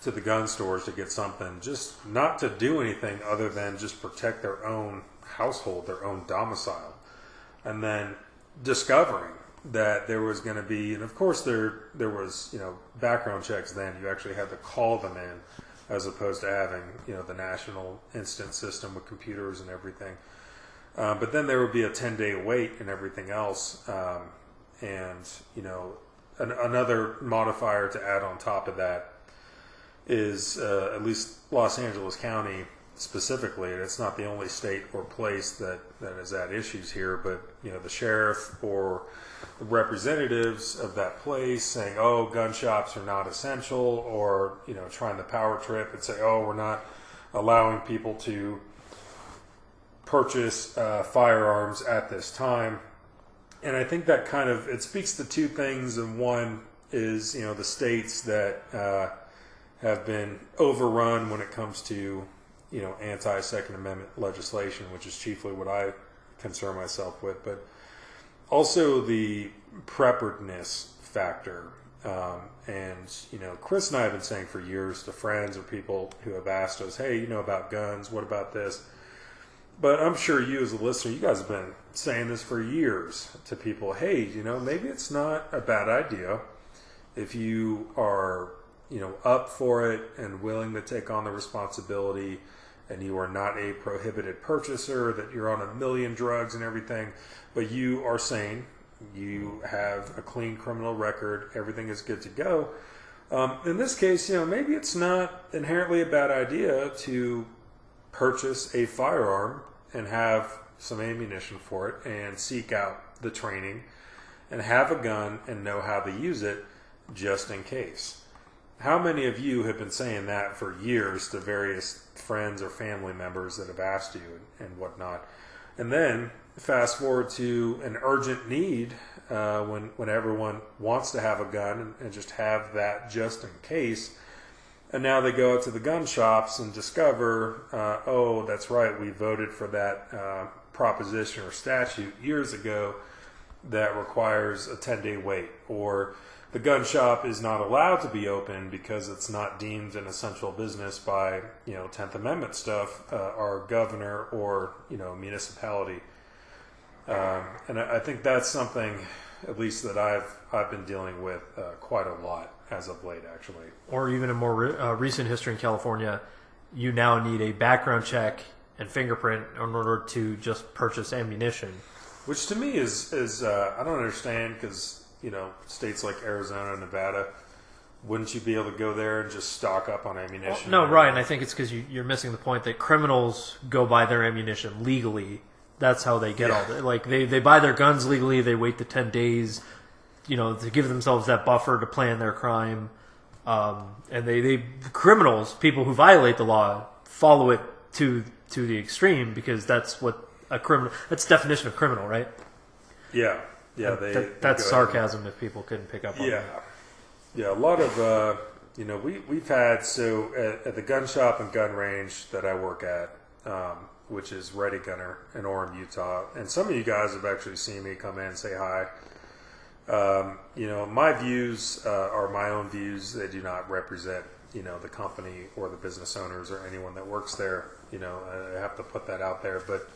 Speaker 1: to the gun stores to get something, just not to do anything other than just protect their own household, their own domicile. And then discovering that there was going to be, and of course there was, background checks then. You actually had to call them in as opposed to having, the national instant system with computers and everything. But then there would be a 10-day wait and everything else. Another modifier to add on top of that is, at least Los Angeles County specifically, and it's not the only state or place that is at issues here, but the sheriff or the representatives of that place saying, gun shops are not essential, or trying the power trip and say, we're not allowing people to purchase firearms at this time. And I think that kind of, it speaks to two things, and one is the states that have been overrun when it comes to anti-Second Amendment legislation, which is chiefly what I concern myself with, but also the preparedness factor. Chris and I have been saying for years to friends or people who have asked us, hey, about guns, what about this? But I'm sure you as a listener, you guys have been saying this for years to people, hey, maybe it's not a bad idea if you are, up for it and willing to take on the responsibility, and you are not a prohibited purchaser, that you're on a million drugs and everything, but you are sane, you have a clean criminal record, everything is good to go. In this case, maybe it's not inherently a bad idea to purchase a firearm and have some ammunition for it and seek out the training and have a gun and know how to use it just in case. How many of you have been saying that for years to various friends or family members that have asked you and whatnot? And then fast forward to an urgent need when everyone wants to have a gun and just have that just in case. And now they go out to the gun shops and discover, oh, that's right, we voted for that proposition or statute years ago that requires a 10-day wait, or the gun shop is not allowed to be open because it's not deemed an essential business by 10th Amendment stuff, our governor or municipality. And I think that's something, at least that I've been dealing with quite a lot as of late, actually.
Speaker 2: Or even in more recent history in California, you now need a background check and fingerprint in order to just purchase ammunition.
Speaker 1: Which to me is I don't understand, because states like Arizona and Nevada, wouldn't you be able to go there and just stock up on ammunition?
Speaker 2: Well, no, right, and I think it's because you're missing the point that criminals go buy their ammunition legally. That's how they get all the, like they buy their guns legally. They wait the 10 days, to give themselves that buffer to plan their crime. And they criminals, people who violate the law, follow it to the extreme, because that's what a criminal. That's the definition of criminal, right?
Speaker 1: Yeah.
Speaker 2: That's sarcasm. If people couldn't pick up on that.
Speaker 1: Yeah. A lot of we've had at the gun shop and gun range that I work at, which is Ready Gunner in Orem, Utah, and some of you guys have actually seen me come in and say hi. My views are my own views. They do not represent the company or the business owners or anyone that works there. I have to put that out there, but.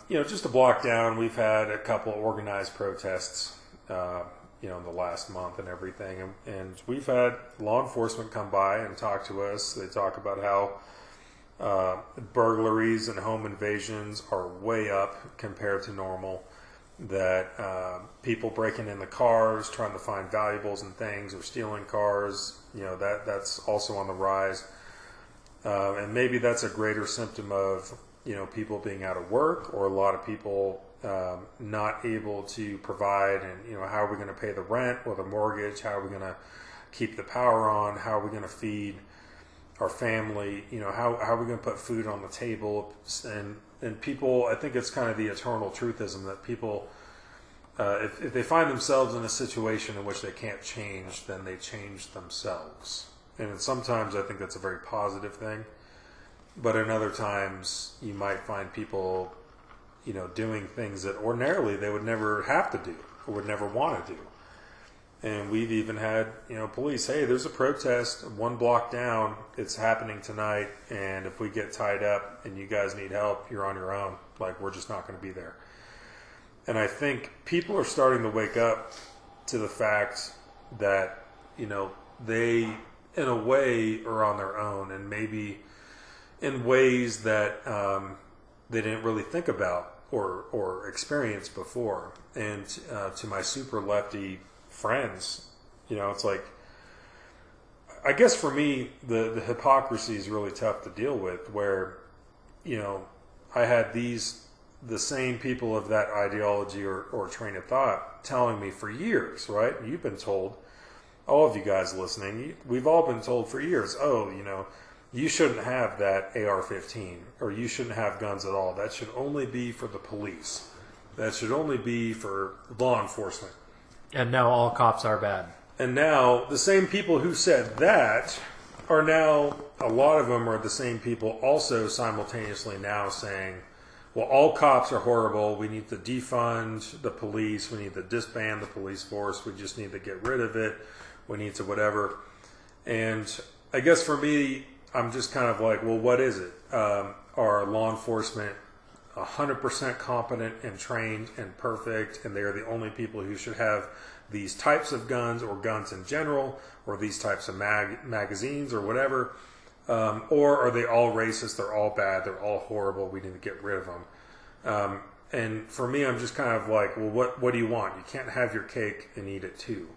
Speaker 1: Just a block down, we've had a couple organized protests, in the last month and everything. And we've had law enforcement come by and talk to us. They talk about how burglaries and home invasions are way up compared to normal. That people breaking in the cars, trying to find valuables and things, or stealing cars, that's also on the rise. And maybe that's a greater symptom of people being out of work, or a lot of people not able to provide, and how are we going to pay the rent or the mortgage? How are we going to keep the power on? How are we going to feed our family? How are we going to put food on the table? And people, I think it's kind of the eternal truthism that people, if they find themselves in a situation in which they can't change, then they change themselves. And sometimes I think that's a very positive thing. But in other times, you might find people, doing things that ordinarily they would never have to do or would never want to do. And we've even had, police, hey, there's a protest 1 block down. It's happening tonight. And if we get tied up and you guys need help, you're on your own. Like, we're just not going to be there. And I think people are starting to wake up to the fact that, they, in a way, are on their own, and maybe in ways that they didn't really think about or experience before. And to my super lefty friends, it's like, I guess for me, the hypocrisy is really tough to deal with, where, I had the same people of that ideology or train of thought telling me for years, right? You've been told, all of you guys listening, we've all been told for years, you shouldn't have that AR-15, or you shouldn't have guns at all. That should only be for the police. That should only be for law enforcement.
Speaker 2: And now all cops are bad.
Speaker 1: And now the same people who said that are now, a lot of them are the same people also simultaneously now saying, well, all cops are horrible. We need to defund the police. We need to disband the police force. We just need to get rid of it. We need to whatever. And I guess for me, I'm just kind of like, well, what is it? Are law enforcement 100% competent and trained and perfect, and they are the only people who should have these types of guns, or guns in general, or these types of magazines or whatever? Or are they all racist? They're all bad. They're all horrible. We need to get rid of them. And for me, I'm just kind of like, well, what do you want? You can't have your cake and eat it too.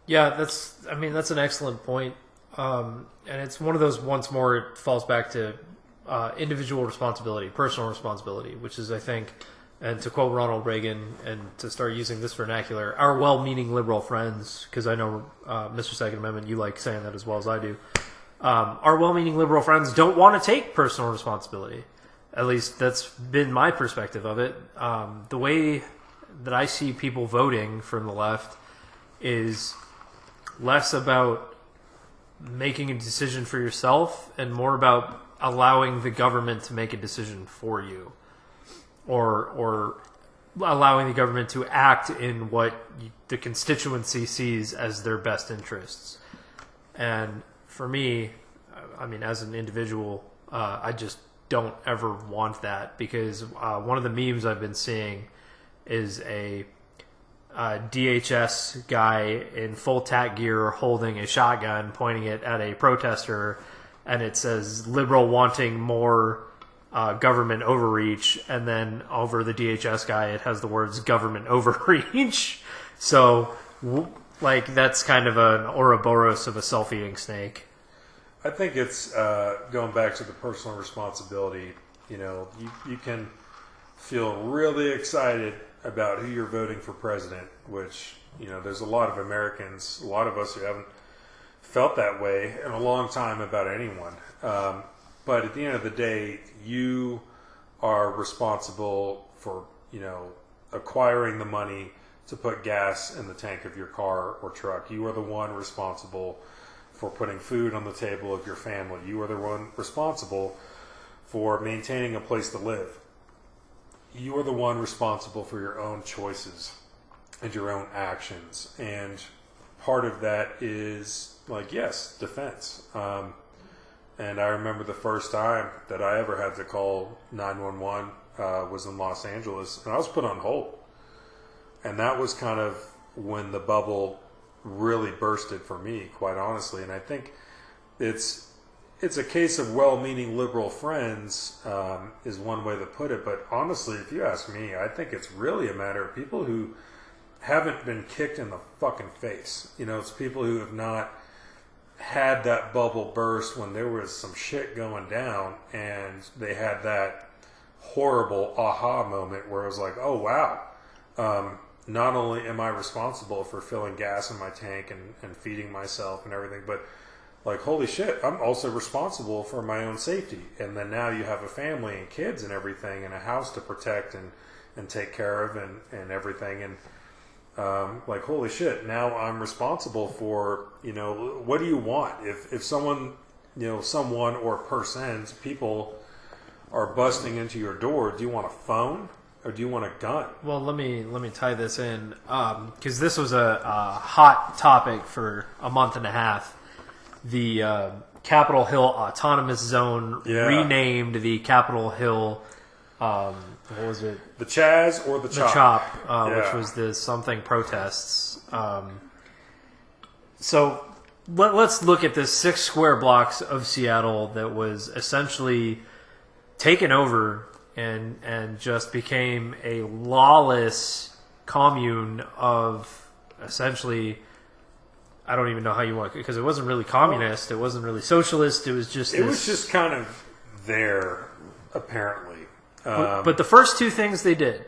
Speaker 2: Yeah, that's an excellent point. And it's one of those, once more, it falls back to individual responsibility, personal responsibility, which is, I think, and to quote Ronald Reagan, and to start using this vernacular, our well-meaning liberal friends, because I know, Mr. Second Amendment, you like saying that as well as I do, our well-meaning liberal friends don't want to take personal responsibility. At least that's been my perspective of it. The way that I see people voting from the left is less about making a decision for yourself and more about allowing the government to make a decision for you, or allowing the government to act in what the constituency sees as their best interests. And for me, I mean, as an individual, I just don't ever want that, because one of the memes I've been seeing is a DHS guy in full tack gear holding a shotgun, pointing it at a protester, and it says "liberal wanting more government overreach," and then over the DHS guy it has the words "government overreach." So, like, that's kind of an Ouroboros of a self-eating snake.
Speaker 1: I think it's going back to the personal responsibility. You know, you can feel really excited about who you're voting for president, which, you know, there's a lot of Americans, a lot of us who haven't felt that way in a long time about anyone. But at the end of the day, you are responsible for, you know, acquiring the money to put gas in the tank of your car or truck. You are the one responsible for putting food on the table of your family. You are the one responsible for maintaining a place to live. You are the one responsible for your own choices and your own actions. And part of that is, like, yes, defense. And I remember the first time that I ever had to call 911 was in Los Angeles, and I was put on hold. And that was kind of when the bubble really bursted for me, quite honestly. And I think it's a case of well-meaning liberal friends, is one way to put it. But honestly, if you ask me, I think it's really a matter of people who haven't been kicked in the fucking face. You know, it's people who have not had that bubble burst when there was some shit going down, and they had that horrible aha moment where it was like, oh wow, not only am I responsible for filling gas in my tank and feeding myself and everything, but like, holy shit, I'm also responsible for my own safety. And then now you have a family and kids and everything, and a house to protect and take care of and everything. And like, holy shit, now I'm responsible for, you know, what do you want? If someone, you know, someone or persons, people are busting into your door, do you want a phone or do you want a gun?
Speaker 2: Well, let me tie this in, because this was a hot topic for a month and a half. The Capitol Hill Autonomous Zone, renamed the Capitol Hill, what was it?
Speaker 1: The CHAZ or the CHOP?
Speaker 2: The CHOP, which was the something protests. So let's look at this 6 square blocks of Seattle that was essentially taken over and just became a lawless commune of essentially, I don't even know how you want it, because it wasn't really communist, it wasn't really socialist, it was just
Speaker 1: was just kind of there, apparently.
Speaker 2: But the first two things they did,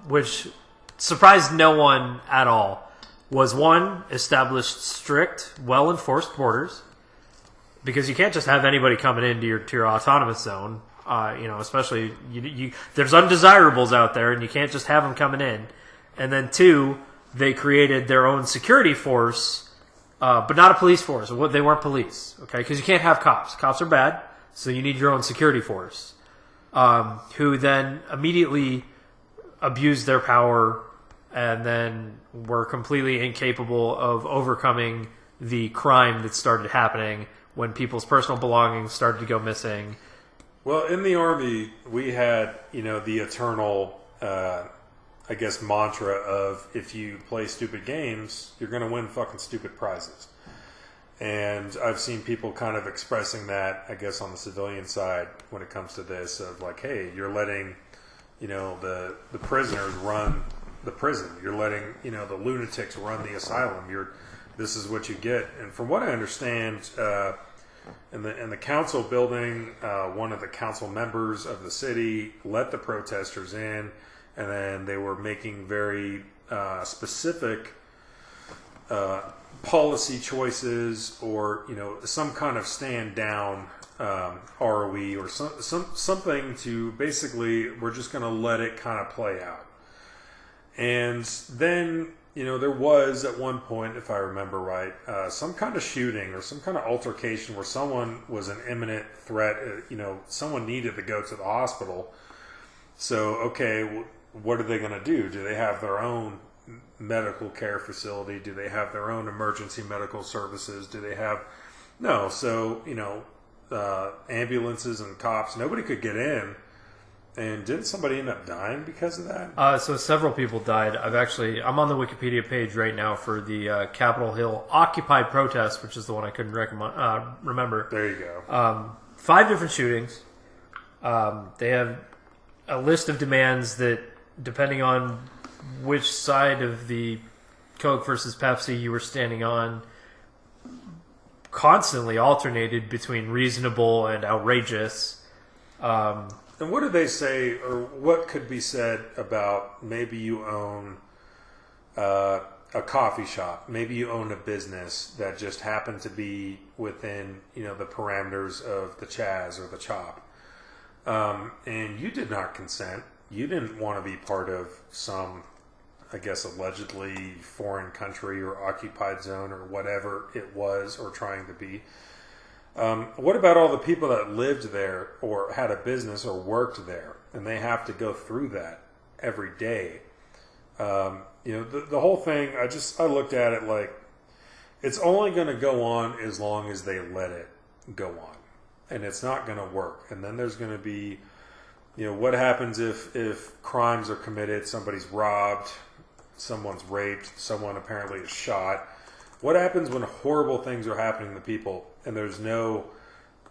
Speaker 2: which surprised no one at all, was one, established strict, well-enforced borders, because you can't just have anybody coming into your autonomous zone. You know, especially there's undesirables out there, and you can't just have them coming in. And then two, they created their own security force, but not a police force. They weren't police, okay? Because you can't have cops. Cops are bad, so you need your own security force, who then immediately abused their power and then were completely incapable of overcoming the crime that started happening when people's personal belongings started to go missing.
Speaker 1: Well, in the Army, we had, you know, the eternal, I guess, mantra of if you play stupid games, you're going to win fucking stupid prizes. And I've seen people kind of expressing that, I guess, on the civilian side when it comes to this, of like, hey, you're letting, you know, the prisoners run the prison. You're letting the lunatics run the asylum. This is what you get. And from what I understand, in the council building, one of the council members of the city let the protesters in, and then they were making very specific policy choices, or some kind of stand down ROE, or something to basically, we're just going to let it kind of play out. And then there was at one point, if I remember right, some kind of shooting or some kind of altercation where someone was an imminent threat. Someone needed to go to the hospital. So okay, what are they going to do? Do they have their own medical care facility? Do they have their own emergency medical services? Do they have no? So ambulances and cops, nobody could get in. And didn't somebody end up dying because of that?
Speaker 2: So several people died. I'm on the Wikipedia page right now for the Capitol Hill Occupy protest, which is the one I couldn't remember.
Speaker 1: There you go.
Speaker 2: 5 different shootings. They have a list of demands that, depending on which side of the Coke versus Pepsi you were standing on, constantly alternated between reasonable and outrageous.
Speaker 1: And what do they say, or what could be said about maybe you own a coffee shop, maybe you own a business that just happened to be within the parameters of the CHAZ or the CHOP, and you did not consent. You didn't want to be part of some, I guess, allegedly foreign country or occupied zone or whatever it was or trying to be. What about all the people that lived there or had a business or worked there, and they have to go through that every day? The whole thing, I looked at it like it's only going to go on as long as they let it go on, and it's not going to work. And then there's going to be, what happens if crimes are committed, somebody's robbed, someone's raped, someone apparently is shot. What happens when horrible things are happening to people and there's no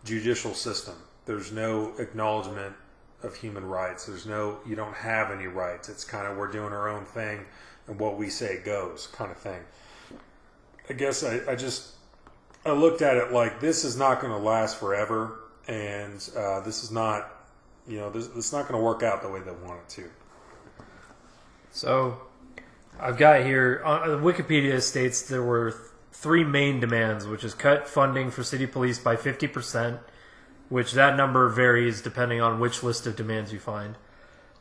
Speaker 1: judicial system? There's no acknowledgement of human rights. You don't have any rights. It's kind of, we're doing our own thing and what we say goes kind of thing. I guess I looked at it like this is not going to last forever, and this is not, it's not going to work out the way they want it to.
Speaker 2: So I've got here, Wikipedia states there were 3 main demands, which is cut funding for city police by 50%, which that number varies depending on which list of demands you find.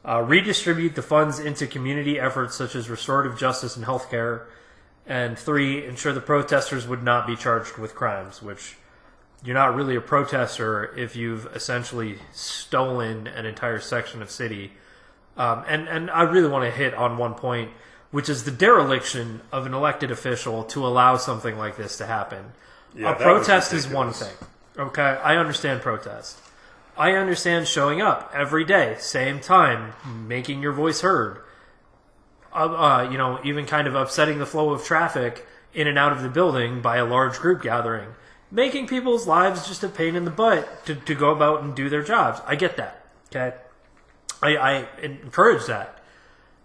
Speaker 2: Redistribute the funds into community efforts such as restorative justice and healthcare. And 3, ensure the protesters would not be charged with crimes, which you're not really a protester if you've essentially stolen an entire section of city. And I really want to hit on one point, which is the dereliction of an elected official to allow something like this to happen.
Speaker 1: Yeah,
Speaker 2: a protest is one thing. Okay, I understand protest. I understand showing up every day, same time, making your voice heard. Even kind of upsetting the flow of traffic in and out of the building by a large group gathering. Making people's lives just a pain in the butt to go about and do their jobs. I get that. Okay, I encourage that.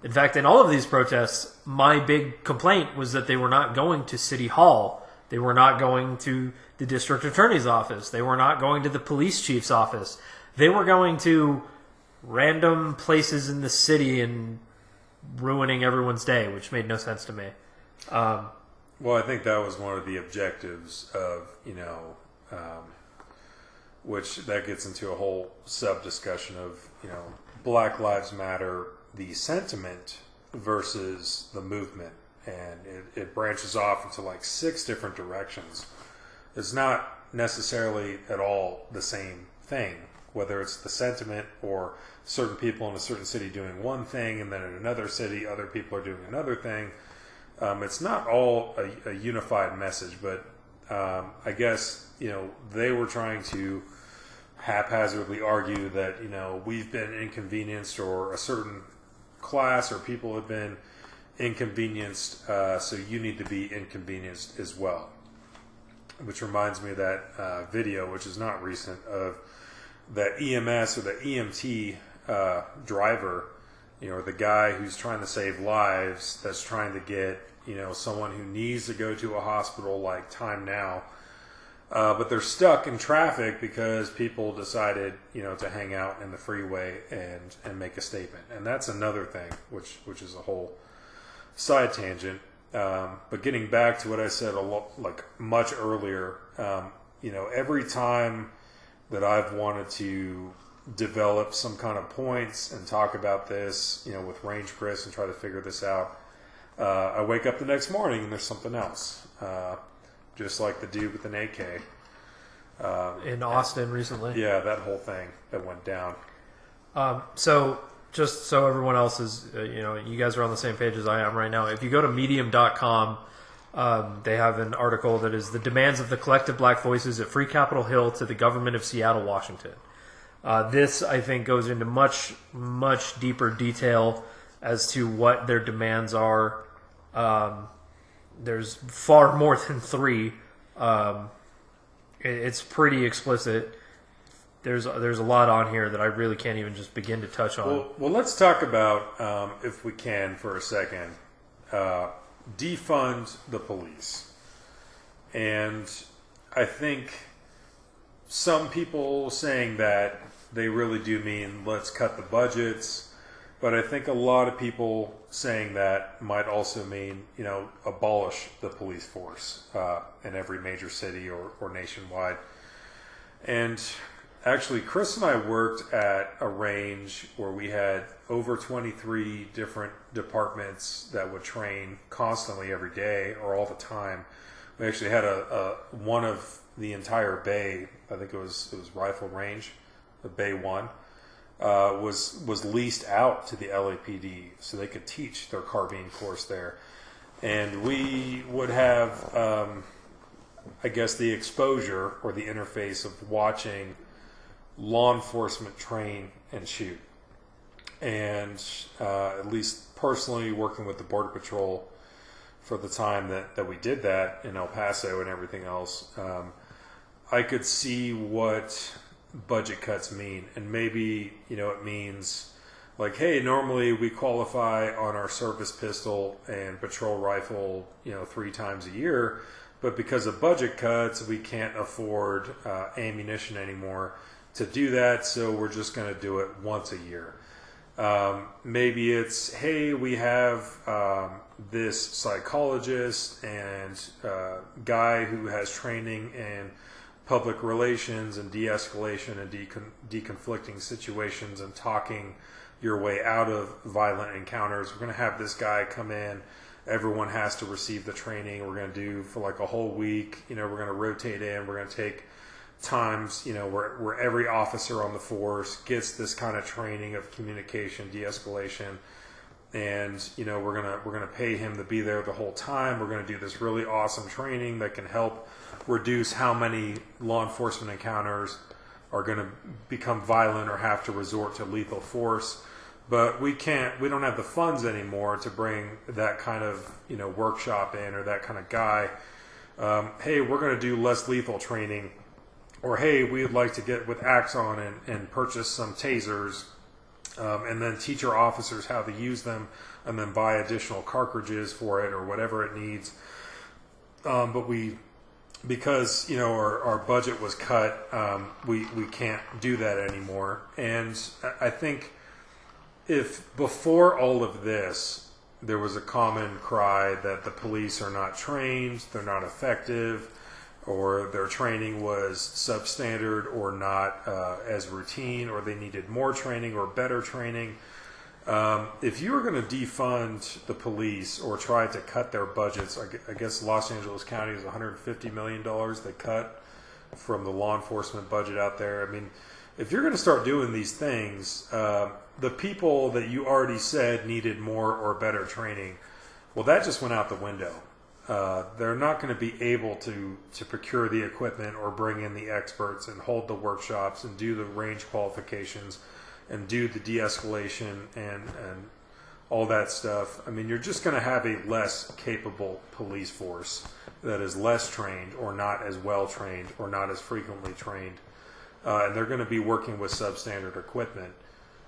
Speaker 2: In fact, in all of these protests, my big complaint was that they were not going to City Hall. They were not going to the district attorney's office. They were not going to the police chief's office. They were going to random places in the city and ruining everyone's day, which made no sense to me.
Speaker 1: Well, I think that was one of the objectives of, which that gets into a whole sub-discussion of, Black Lives Matter, the sentiment versus the movement. And it branches off into like 6 different directions. It's not necessarily at all the same thing, whether it's the sentiment or certain people in a certain city doing one thing and then in another city other people are doing another thing. It's not all a unified message, but I guess they were trying to haphazardly argue that we've been inconvenienced, or a certain class or people have been inconvenienced, so you need to be inconvenienced as well. Which reminds me of that video, which is not recent, of that EMS or the EMT driver or the guy who's trying to save lives, that's trying to get, someone who needs to go to a hospital like time now, but they're stuck in traffic because people decided, to hang out in the freeway and make a statement. And that's another thing, which is a whole side tangent. But getting back to what I said much earlier, every time that I've wanted to develop some kind of points and talk about this, with Range Chris and try to figure this out, I wake up the next morning and there's something else. Just like the dude with an AK.
Speaker 2: In Austin recently.
Speaker 1: Yeah, that whole thing that went down.
Speaker 2: So just so everyone else is, you guys are on the same page as I am right now. If you go to medium.com, they have an article that is the demands of the collective black voices at Free Capitol Hill to the government of Seattle, Washington. This, I think, goes into much, much deeper detail as to what their demands are. There's far more than 3. It's pretty explicit. There's a lot on here that I really can't even just begin to touch on.
Speaker 1: Well, let's talk about, if we can for a second, defund the police. And I think some people saying that they really do mean let's cut the budgets. But I think a lot of people saying that might also mean, abolish the police force in every major city or nationwide. And actually, Chris and I worked at a range where we had over 23 different departments that would train constantly every day or all the time. We actually had one of the entire bay, I think it was Rifle Range, the Bay 1. Was leased out to the LAPD so they could teach their carbine course there. And we would have, I guess, the exposure or the interface of watching law enforcement train and shoot. And at least personally working with the Border Patrol for the time that we did that in El Paso and everything else, I could see what budget cuts mean. And maybe it means like, hey, normally we qualify on our service pistol and patrol rifle 3 times a year, but because of budget cuts we can't afford ammunition anymore to do that, so we're just going to do it once a year. Maybe it's, hey, we have this psychologist and guy who has training in public relations and de-escalation and deconflicting situations and talking your way out of violent encounters. We're going to have this guy come in. Everyone has to receive the training. We're going to do for like a whole week. We're going to rotate in. We're going to take times, where every officer on the force gets this kind of training of communication, de-escalation, and we're gonna pay him to be there the whole time. We're going to do this really awesome training that can help reduce how many law enforcement encounters are going to become violent or have to resort to lethal force. But we don't have the funds anymore to bring that kind of workshop in, or that kind of guy. Hey, we're going to do less lethal training, or hey, we'd like to get with Axon and purchase some tasers, and then teach our officers how to use them, and then buy additional cartridges for it or whatever it needs. But because our budget was cut, we can't do that anymore. And I think if before all of this there was a common cry that the police are not trained, they're not effective, or their training was substandard or not as routine, or they needed more training or better training, if you were going to defund the police or try to cut their budgets, I guess Los Angeles County is $150 million they cut from the law enforcement budget out there. I mean, if you're going to start doing these things, the people that you already said needed more or better training, well, that just went out the window. They're not going to be able to procure the equipment or bring in the experts and hold the workshops and do the range qualifications and do the de-escalation and all that stuff. I mean, you're just going to have a less capable police force that is less trained or not as well trained or not as frequently trained. And they're going to be working with substandard equipment.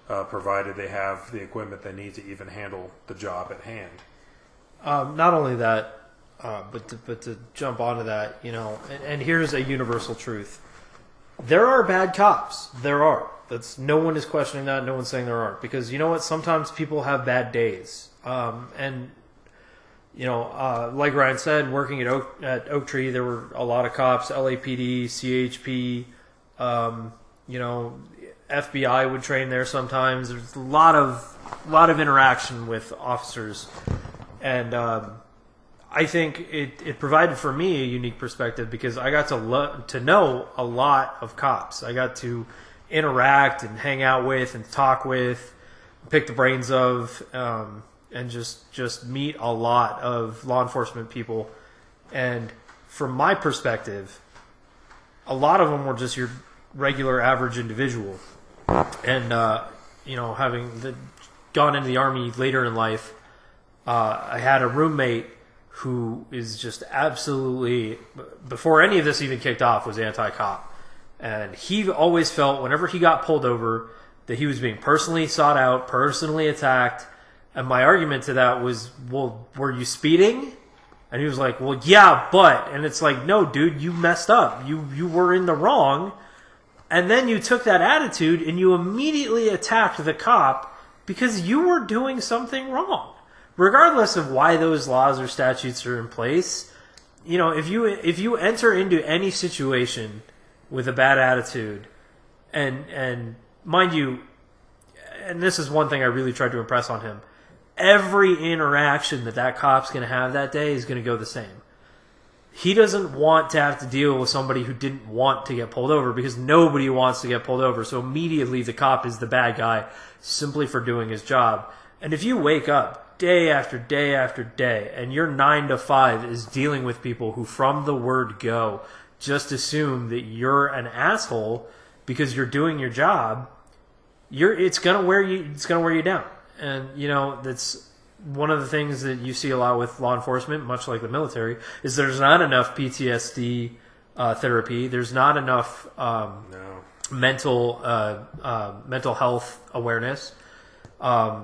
Speaker 1: provided they have the equipment they need to even handle the job at hand.
Speaker 2: Not only that, but to jump onto that, and here's a universal truth: there are bad cops. There are. That's no one is questioning that. No one's saying there aren't, because you know what? Sometimes people have bad days, and like Ryan said, working at Oak Tree, there were a lot of cops, LAPD, CHP, FBI would train there sometimes. There's a lot of interaction with officers, and I think it provided for me a unique perspective, because I got to know a lot of cops. I got to interact and hang out with and talk with, pick the brains of, and just meet a lot of law enforcement people. And from my perspective, a lot of them were just your regular average individual. And, having gone into the Army later in life, I had a roommate who is just absolutely, before any of this even kicked off, was anti-cop. And he always felt, whenever he got pulled over, that he was being personally sought out, personally attacked. And my argument to that was, well, were you speeding? And he was like, well, yeah, but. And it's like, no, dude, you messed up. You were in the wrong. And then you took that attitude and you immediately attacked the cop because you were doing something wrong. Regardless of why those laws or statutes are in place, if you enter into any situation with a bad attitude, and mind you, and this is one thing I really tried to impress on him, every interaction that cop's going to have that day is going to go the same. He doesn't want to have to deal with somebody who didn't want to get pulled over, because nobody wants to get pulled over. So immediately the cop is the bad guy simply for doing his job. And if you wake up day after day after day and your 9 to 5 is dealing with people who from the word go just assume that you're an asshole because you're doing your job, it's gonna wear you down. And that's one of the things that you see a lot with law enforcement, much like the military, is there's not enough PTSD therapy. There's not enough mental health awareness. I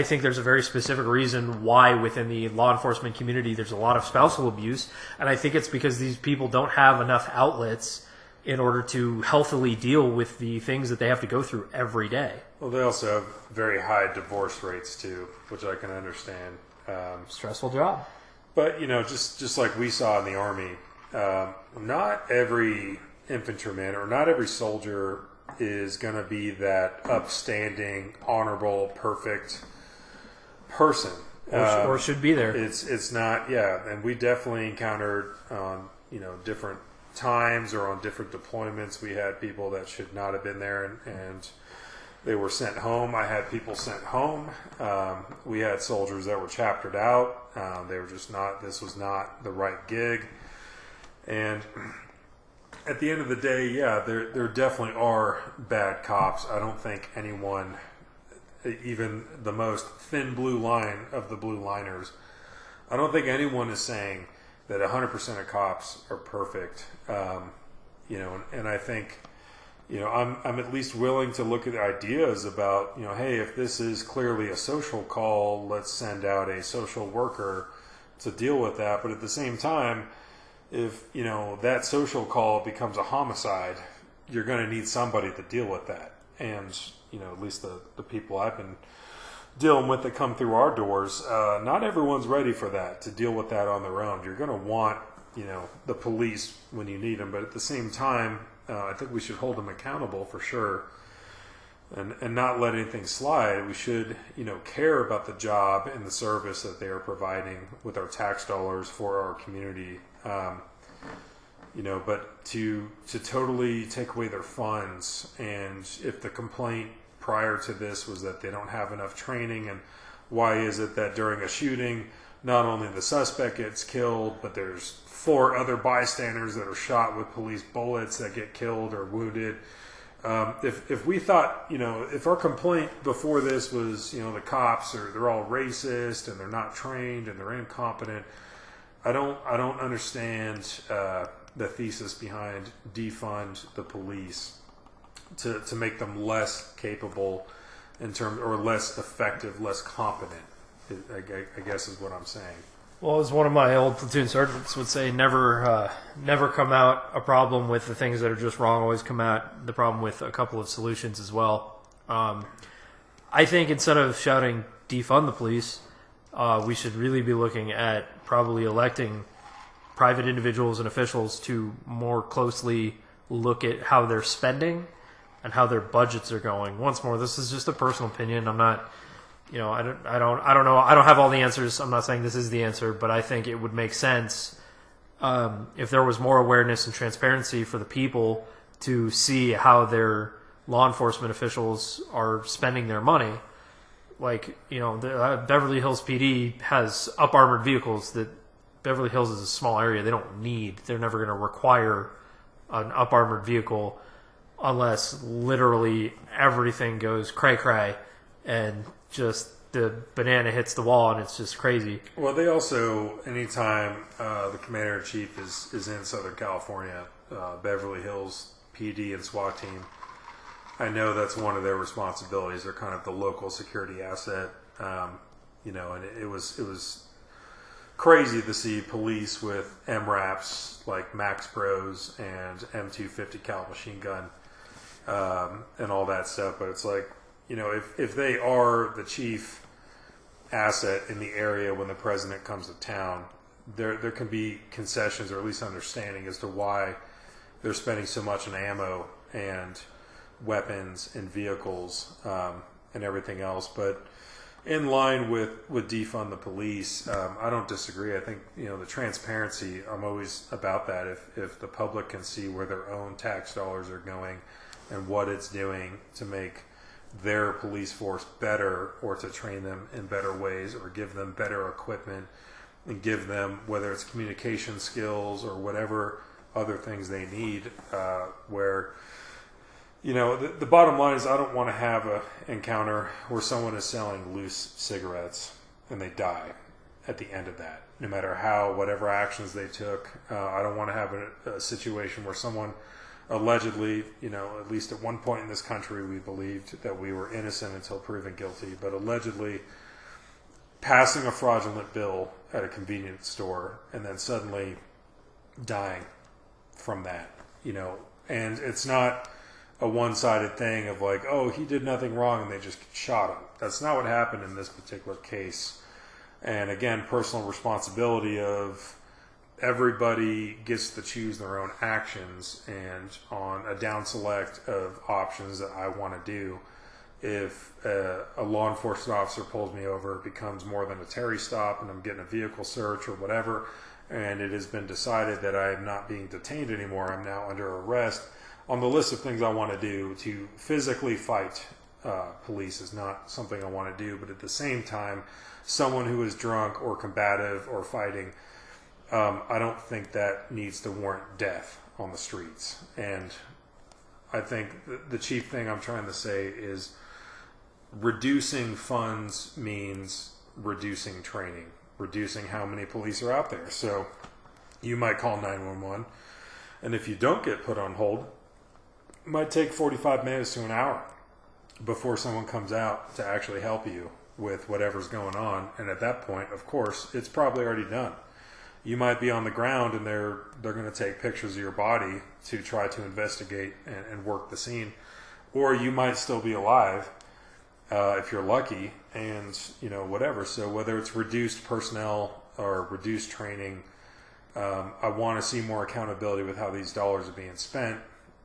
Speaker 2: think there's a very specific reason why within the law enforcement community there's a lot of spousal abuse, and I think it's because these people don't have enough outlets in order to healthily deal with the things that they have to go through every day.
Speaker 1: Well, they also have very high divorce rates too, which I can understand.
Speaker 2: Stressful job.
Speaker 1: But, just like we saw in the Army, not every infantryman or not every soldier is going to be that upstanding, honorable, perfect person.
Speaker 2: Or should be there.
Speaker 1: It's not, yeah. And we definitely encountered on, different times or on different deployments, we had people that should not have been there and they were sent home. I had people sent home. We had soldiers that were chaptered out. They were just this was not the right gig. And at the end of the day, yeah, there definitely are bad cops. I don't think anyone, even the most thin blue line of the blue liners, I don't think anyone is saying that 100% of cops are perfect. And I think, I'm at least willing to look at ideas about, hey, if this is clearly a social call, let's send out a social worker to deal with that. But at the same time, if, that social call becomes a homicide, you're going to need somebody to deal with that. And, at least the people I've been dealing with that come through our doors, not everyone's ready for that, to deal with that on their own. You're going to want, the police when you need them. But at the same time, I think we should hold them accountable for sure, and not let anything slide. We should, care about the job and the service that they are providing with our tax dollars for our community. But to totally take away their funds, and if the complaint prior to this was that they don't have enough training, and why is it that during a shooting, not only the suspect gets killed, but there's 4 other bystanders that are shot with police bullets that get killed or wounded. If we thought, if our complaint before this was, the cops they're all racist and they're not trained and they're incompetent, I don't understand the thesis behind defund the police. to make them less capable in terms, or less effective, less competent. I guess is what I'm saying.
Speaker 2: Well, as one of my old platoon sergeants would say, never come out a problem with the things that are just wrong. Always come out the problem with a couple of solutions as well. I think instead of shouting defund the police, we should really be looking at probably electing private individuals and officials to more closely look at how they're spending and how their budgets are going. Once more, this is just a personal opinion. I'm not, I don't know. I don't have all the answers. I'm not saying this is the answer, but I think it would make sense if there was more awareness and transparency for the people to see how their law enforcement officials are spending their money. Like, the Beverly Hills PD has up armored vehicles that Beverly Hills is a small area. They don't need. They're never going to require an up armored vehicle unless literally everything goes cray-cray and just the banana hits the wall and it's just crazy.
Speaker 1: Well, they also, anytime the commander-in-chief is in Southern California, Beverly Hills PD and SWAT team, I know that's one of their responsibilities. They're kind of the local security asset, and it was crazy to see police with MRAPs like Max Pros and M250 cal machine gun and all that stuff. But it's like, if they are the chief asset in the area when the president comes to town, there can be concessions or at least understanding as to why they're spending so much on ammo and weapons and vehicles and everything else. But in line with defund the police, I don't disagree. I think the transparency, I'm always about that. If the public can see where their own tax dollars are going and what it's doing to make their police force better, or to train them in better ways, or give them better equipment and give them, whether it's communication skills or whatever other things they need, where the bottom line is, I don't want to have an encounter where someone is selling loose cigarettes and they die at the end of that, no matter whatever actions they took. I don't want to have a situation where someone allegedly, at least at one point in this country, we believed that we were innocent until proven guilty, but allegedly passing a fraudulent bill at a convenience store and then suddenly dying from that, and it's not a one-sided thing of like, oh, he did nothing wrong and they just shot him. That's not what happened in this particular case. And again, personal responsibility of everybody gets to choose their own actions, and on a down select of options that I want to do, if a law enforcement officer pulls me over, it becomes more than a Terry stop and I'm getting a vehicle search or whatever, and it has been decided that I am not being detained anymore, I'm now under arrest. On the list of things I want to do, to physically fight police is not something I want to do, but at the same time, someone who is drunk or combative or fighting, I don't think that needs to warrant death on the streets. And I think the chief thing I'm trying to say is reducing funds means reducing training, reducing how many police are out there. So you might call 911, and if you don't get put on hold, it might take 45 minutes to an hour before someone comes out to actually help you with whatever's going on. And at that point, of course, it's probably already done. You might be on the ground and they're going to take pictures of your body to try to investigate and work the scene. Or you might still be alive if you're lucky, and whatever. So whether it's reduced personnel or reduced training, I want to see more accountability with how these dollars are being spent.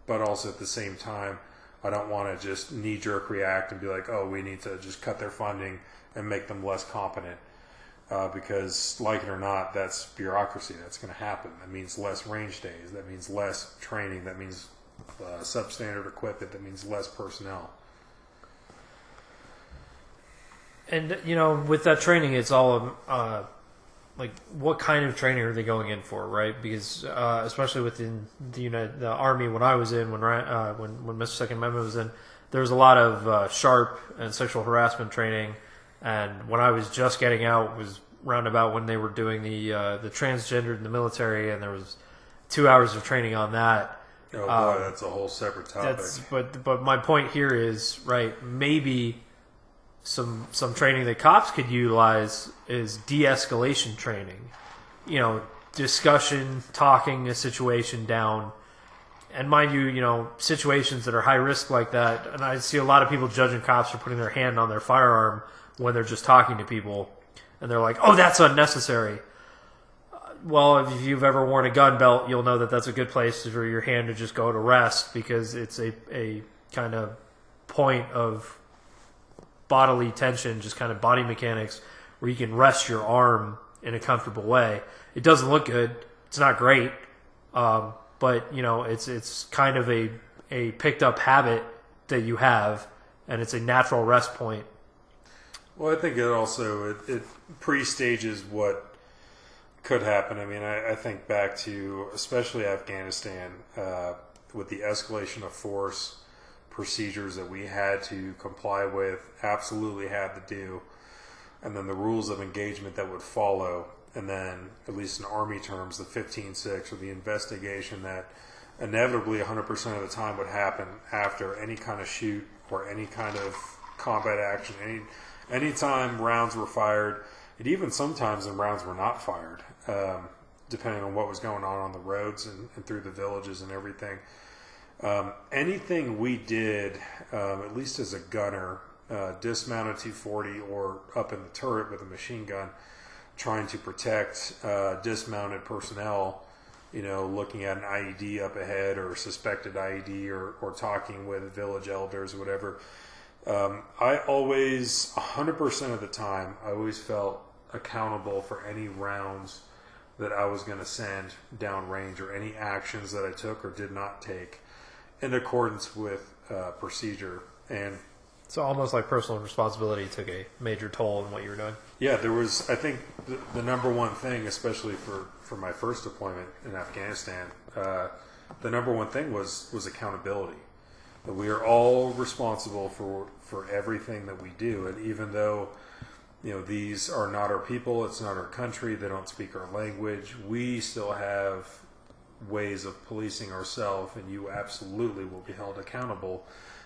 Speaker 1: But also at the same time, I don't want to just knee-jerk react and be like, oh, we need to just cut their funding and make them less competent. Because, like it or not, that's bureaucracy. That's going to happen. That means less range days. That means less training. That means substandard equipment. That means less personnel.
Speaker 2: And, with that training, it's all like, what kind of training are they going in for, right? Because especially within the Army, when I was in, when Mr. Second Amendment was in, there was a lot of sharp and sexual harassment training. And when I was just getting out, was roundabout when they were doing the transgendered in the military, and there was 2 hours of training on that.
Speaker 1: Oh boy, that's a whole separate topic.
Speaker 2: But my point here is, right, maybe some training that cops could utilize is de-escalation training. You know, discussion, talking a situation down. And mind you, you know, situations that are high risk like that, and I see a lot of people judging cops for putting their hand on their firearm when they're just talking to people, and they're like, oh, that's unnecessary. Well, if you've ever worn a gun belt, you'll know that that's a good place for your hand to just go to rest, because it's a kind of point of bodily tension, just kind of body mechanics, where you can rest your arm in a comfortable way. It doesn't look good. It's not great. But, you know, it's kind of a picked up habit that you have, and it's a natural rest point.
Speaker 1: Well, I think it also it pre-stages what could happen. I mean, I think back to especially Afghanistan with the escalation of force procedures that we had to comply with, absolutely had to do, and then the rules of engagement that would follow. And then, at least in Army terms, the 15-6 or the investigation that inevitably 100% of the time would happen after any kind of shoot or any kind of combat action. Any time rounds were fired, and even sometimes when rounds were not fired, depending on what was going on the roads and through the villages and everything. Anything we did, at least as a gunner, dismounted T-40 or up in the turret with a machine gun, trying to protect dismounted personnel, you know, looking at an IED up ahead or suspected IED or talking with village elders or whatever. I always, 100% of the time, I always felt accountable for any rounds that I was going to send downrange or any actions that I took or did not take in accordance with procedure. And
Speaker 2: so almost like personal responsibility took a major toll in what you were doing.
Speaker 1: Yeah, there was, I think, the number one thing, especially for my first deployment in Afghanistan, the number one thing was accountability. That we are all responsible for everything that we do. And even though, you know, these are not our people, it's not our country, they don't speak our language, we still have ways of policing ourselves, and you absolutely will be held accountable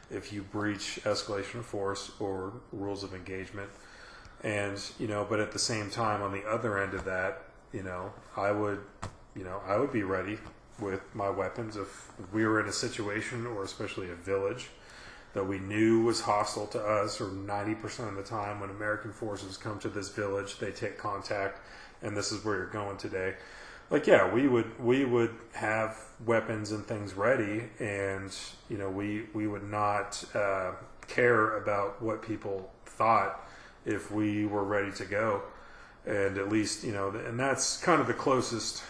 Speaker 1: if you breach escalation of force or rules of engagement. And, you know, but at the same time, on the other end of that, you know, I would be ready with my weapons if we were in a situation, or especially a village, that we knew was hostile to us, or 90% of the time when American forces come to this village, they take contact, and this is where you're going today. Like, yeah, we would have weapons and things ready, and, you know, we would not care about what people thought if we were ready to go. And at least, you know, and that's kind of the closest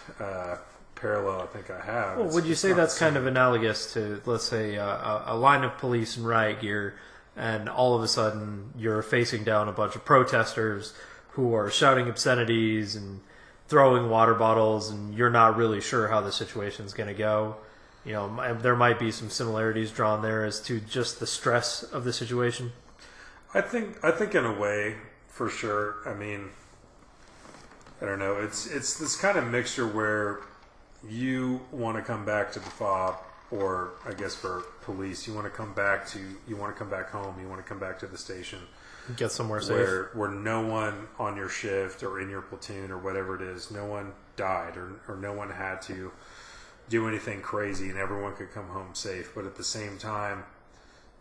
Speaker 1: parallel I think I have.
Speaker 2: Well, would you say that's kind of analogous to, let's say, a line of police in riot gear, and all of a sudden you're facing down a bunch of protesters who are shouting obscenities and throwing water bottles, and you're not really sure how the situation's going to go? You know, there might be some similarities drawn there as to just the stress of the situation.
Speaker 1: I think in a way, for sure. I mean, I don't know. It's this kind of mixture where you want to come back to the fob, or I guess for police, you want to come back home, you want to come back to the station.
Speaker 2: Get somewhere safe.
Speaker 1: Where no one on your shift or in your platoon or whatever it is, no one died or no one had to do anything crazy, and everyone could come home safe. But at the same time,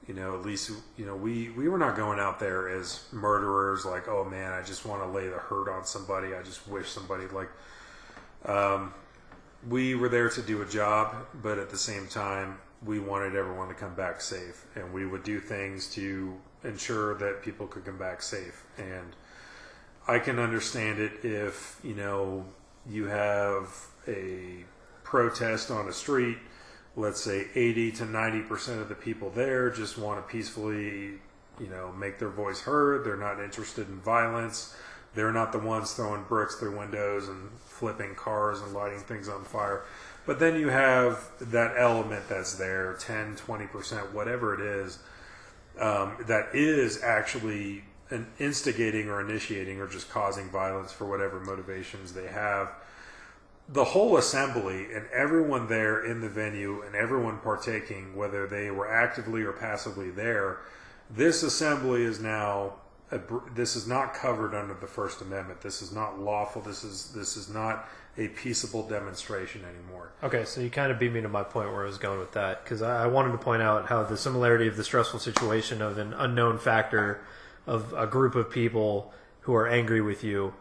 Speaker 1: you know, at least, you know, we were not going out there as murderers, like, oh man, I just want to lay the hurt on somebody, I just wish somebody, like, we were there to do a job, but at the same time, we wanted everyone to come back safe, and we would do things to ensure that people could come back safe. And I can understand it if, you know, you have a protest on a street, let's say 80 to 90% of the people there just want to peacefully, you know, make their voice heard. They're not interested in violence. They're not the ones throwing bricks through windows and flipping cars and lighting things on fire. But then you have that element that's there, 10, 20%, whatever it is, that is actually an instigating or initiating or just causing violence for whatever motivations they have. the whole assembly and everyone there in the venue and everyone partaking, whether they were actively or passively there, this assembly is now this is not covered under the First Amendment. This is not lawful. This is not a peaceable demonstration anymore.
Speaker 2: Okay, so you kind of beat me to my point where I was going with that, because I wanted to point out how the similarity of the stressful situation of an unknown factor of a group of people who are angry with you,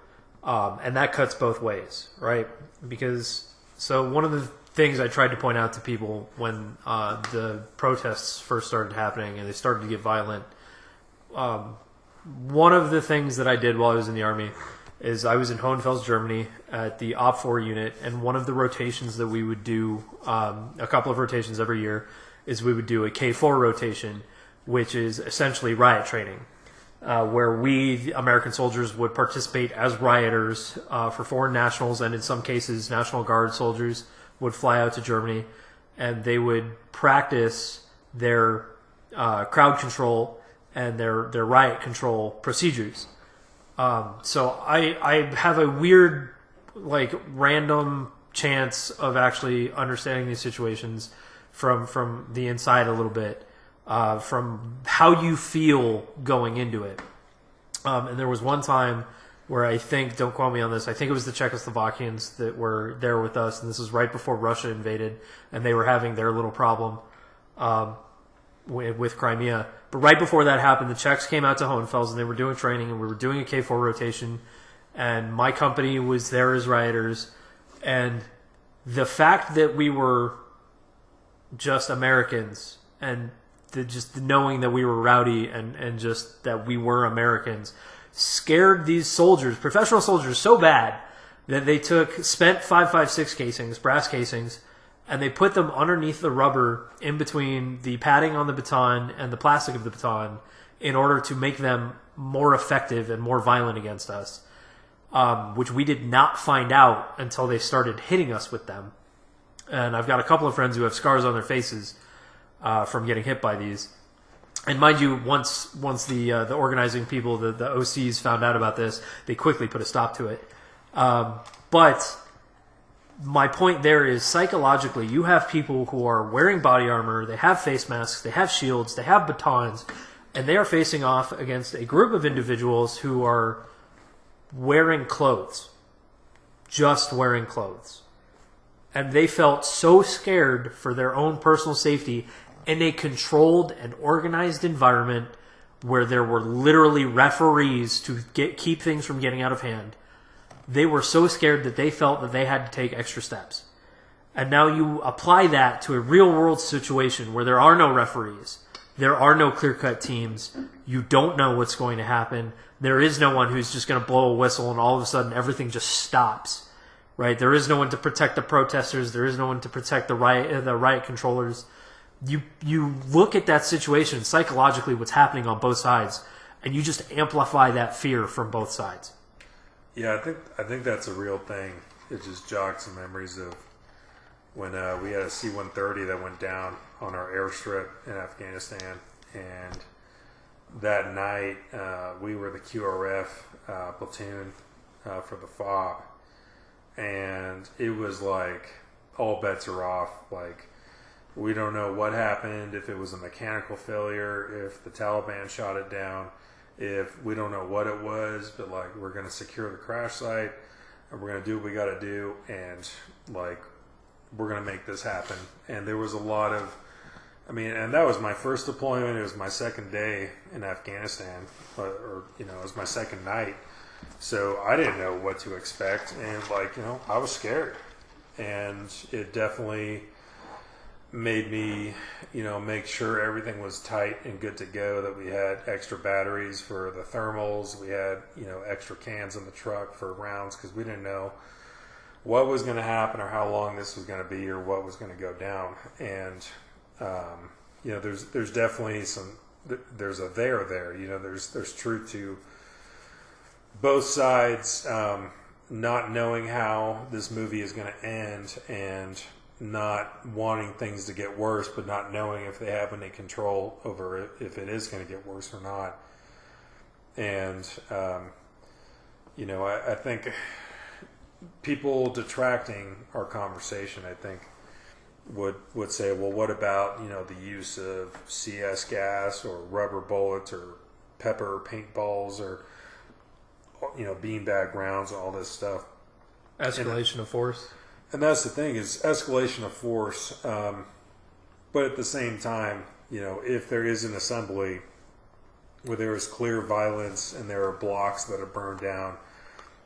Speaker 2: and that cuts both ways, right? Because, so one of the things I tried to point out to people when the protests first started happening and they started to get violent, one of the things that I did while I was in the Army is I was in Hohenfels, Germany at the Op 4 unit, and one of the rotations that we would do, a couple of rotations every year, is we would do a K4 rotation, which is essentially riot training, where we, the American soldiers, would participate as rioters for foreign nationals, and in some cases National Guard soldiers would fly out to Germany, and they would practice their crowd control and their riot control procedures. So I have a weird, like, random chance of actually understanding these situations from the inside a little bit, from how you feel going into it. And there was one time where I think, don't quote me on this, I think it was the Czechoslovakians that were there with us, and this was right before Russia invaded, and they were having their little problem with Crimea. But right before that happened, the Czechs came out to Hohenfels, and they were doing training, and we were doing a K4 rotation, and my company was there as rioters, and the fact that we were just Americans, and just knowing that we were rowdy, and just that we were Americans, scared these soldiers, professional soldiers, so bad that they took spent 5.56 casings, brass casings, and they put them underneath the rubber in between the padding on the baton and the plastic of the baton in order to make them more effective and more violent against us, which we did not find out until they started hitting us with them. And I've got a couple of friends who have scars on their faces from getting hit by these. And mind you, once the organizing people, the OCs, found out about this, they quickly put a stop to it. But my point there is, psychologically, you have people who are wearing body armor, they have face masks, they have shields, they have batons, and they are facing off against a group of individuals who are wearing clothes, just wearing clothes. And they felt so scared for their own personal safety in a controlled and organized environment where there were literally referees to keep things from getting out of hand. They were so scared that they felt that they had to take extra steps. And now you apply that to a real-world situation where there are no referees, there are no clear-cut teams, you don't know what's going to happen, there is no one who's just going to blow a whistle and all of a sudden everything just stops, right? There is no one to protect the protesters, there is no one to protect the riot controllers. You look at that situation, psychologically what's happening on both sides, and you just amplify that fear from both sides.
Speaker 1: Yeah, I think that's a real thing. It just jogs some memories of when we had a C-130 that went down on our airstrip in Afghanistan, and that night we were the QRF platoon for the FOB, and it was like all bets are off. Like, we don't know what happened, if it was a mechanical failure, if the Taliban shot it down. If we don't know what it was, but like, we're going to secure the crash site and we're going to do what we got to do, and like, we're going to make this happen. And there was a lot of, and that was my first deployment. It was my second day in Afghanistan, or it was my second night. So I didn't know what to expect, and I was scared, and it definitely made me, make sure everything was tight and good to go, that we had extra batteries for the thermals, we had, extra cans in the truck for rounds, because we didn't know what was going to happen or how long this was going to be or what was going to go down. And, there's definitely there's a there, there's truth to both sides, not knowing how this movie is going to end, and not wanting things to get worse, but not knowing if they have any control over it, if it is going to get worse or not. And, I think people detracting our conversation, I think, would say, well, what about, the use of CS gas or rubber bullets or pepper paintballs or, beanbag rounds, all this stuff.
Speaker 2: Escalation of force.
Speaker 1: And that's the thing, is escalation of force. But at the same time, if there is an assembly where there is clear violence and there are blocks that are burned down,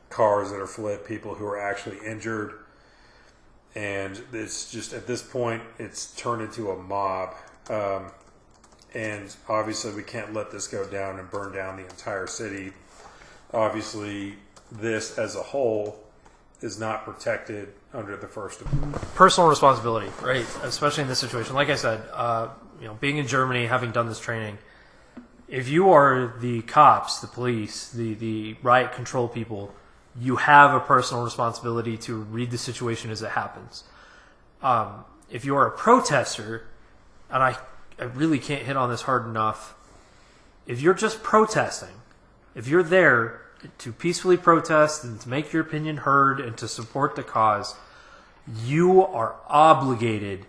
Speaker 1: cars that are flipped, people who are actually injured, and it's just, at this point, it's turned into a mob. And obviously we can't let this go down and burn down the entire city. Obviously, this as a whole is not protected under the First Amendment.
Speaker 2: Personal responsibility, right? Especially in this situation. Like I said, being in Germany, having done this training, if you are the cops, the police, the riot control people, you have a personal responsibility to read the situation as it happens. If you are a protester, and I really can't hit on this hard enough, if you're just protesting, if you're there to peacefully protest and to make your opinion heard and to support the cause, you are obligated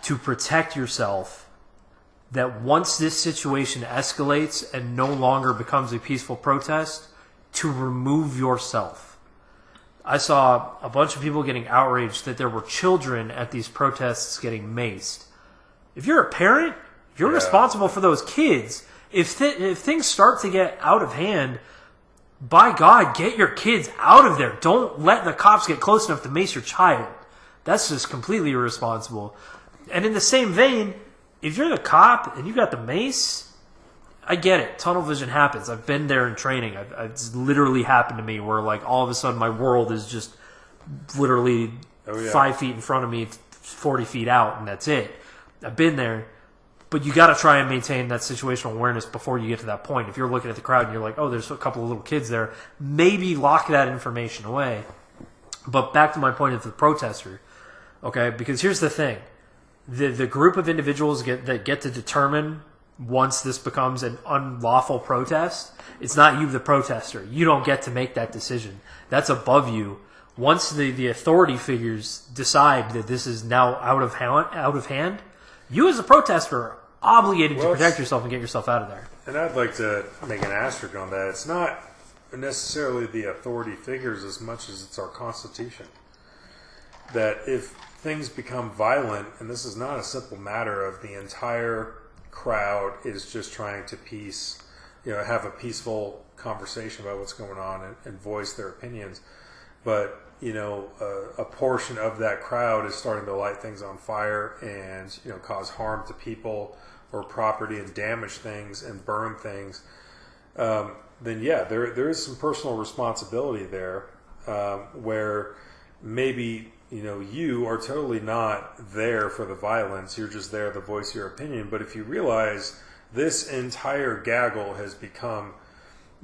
Speaker 2: to protect yourself, that once this situation escalates and no longer becomes a peaceful protest, to remove yourself. I saw a bunch of people getting outraged that there were children at these protests getting maced. If you're a parent, you're responsible for those kids. If things start to get out of hand, by God, get your kids out of there. Don't let the cops get close enough to mace your child. That's just completely irresponsible. And in the same vein, if you're the cop and you got the mace, I get it. Tunnel vision happens. I've been there in training. It's literally happened to me where, like, all of a sudden my world is just literally 5 feet in front of me, 40 feet out, and that's it. I've been there. But you got to try and maintain that situational awareness before you get to that point. If you're looking at the crowd and you're like, oh, there's a couple of little kids there, maybe lock that information away. But back to my point of the protester, okay? Because here's the thing. The group of individuals that get to determine once this becomes an unlawful protest, it's not you, the protester. You don't get to make that decision. That's above you. Once the authority figures decide that this is now out of hand, you as a protester are obligated to protect yourself and get yourself out of there.
Speaker 1: And I'd like to make an asterisk on that. It's not necessarily the authority figures as much as it's our Constitution. That if things become violent, and this is not a simple matter of the entire crowd is just trying to have a peaceful conversation about what's going on and voice their opinions, but a portion of that crowd is starting to light things on fire and cause harm to people or property and damage things and burn things, then there is some personal responsibility there, where maybe you are totally not there for the violence. You're just there to voice your opinion. But if you realize this entire gaggle has become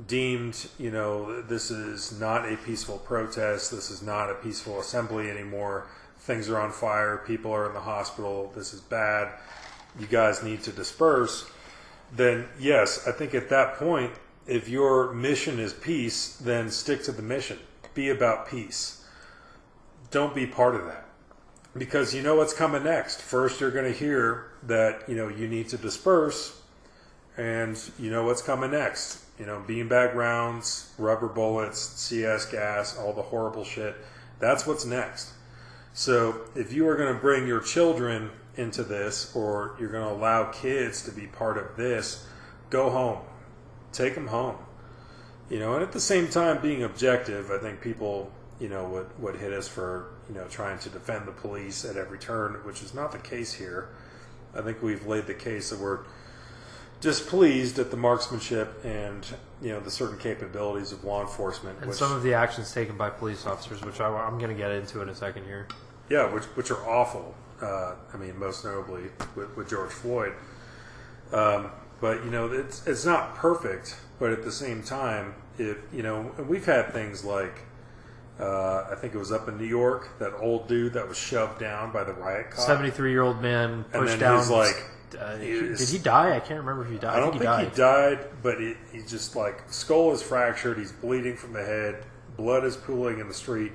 Speaker 1: deemed, this is not a peaceful protest. This is not a peaceful assembly anymore. Things are on fire. People are in the hospital. This is bad. You guys need to disperse. Then yes, I think at that point, if your mission is peace, then stick to the mission. Be about peace. Don't be part of that. Because you know what's coming next. First, you're going to hear that, you need to disperse. And you know what's coming next. Beanbag rounds, rubber bullets, CS gas, all the horrible shit. That's what's next. So if you are going to bring your children into this, or you're going to allow kids to be part of this, go home. Take them home. And at the same time, being objective, I think people, would hit us for, trying to defend the police at every turn, which is not the case here. I think we've laid the case that we're displeased at the marksmanship and the certain capabilities of law enforcement,
Speaker 2: and some of the actions taken by police officers, which I'm going to get into in a second here.
Speaker 1: Yeah, which are awful. Most notably with George Floyd. But it's not perfect. But at the same time, and we've had things like I think it was up in New York, that old dude that was shoved down by the riot cop.
Speaker 2: 73-year-old man pushed
Speaker 1: and then
Speaker 2: down.
Speaker 1: He's like,
Speaker 2: did he die? I can't remember if he died.
Speaker 1: I don't think he died, but he just skull is fractured. He's bleeding from the head, blood is pooling in the street.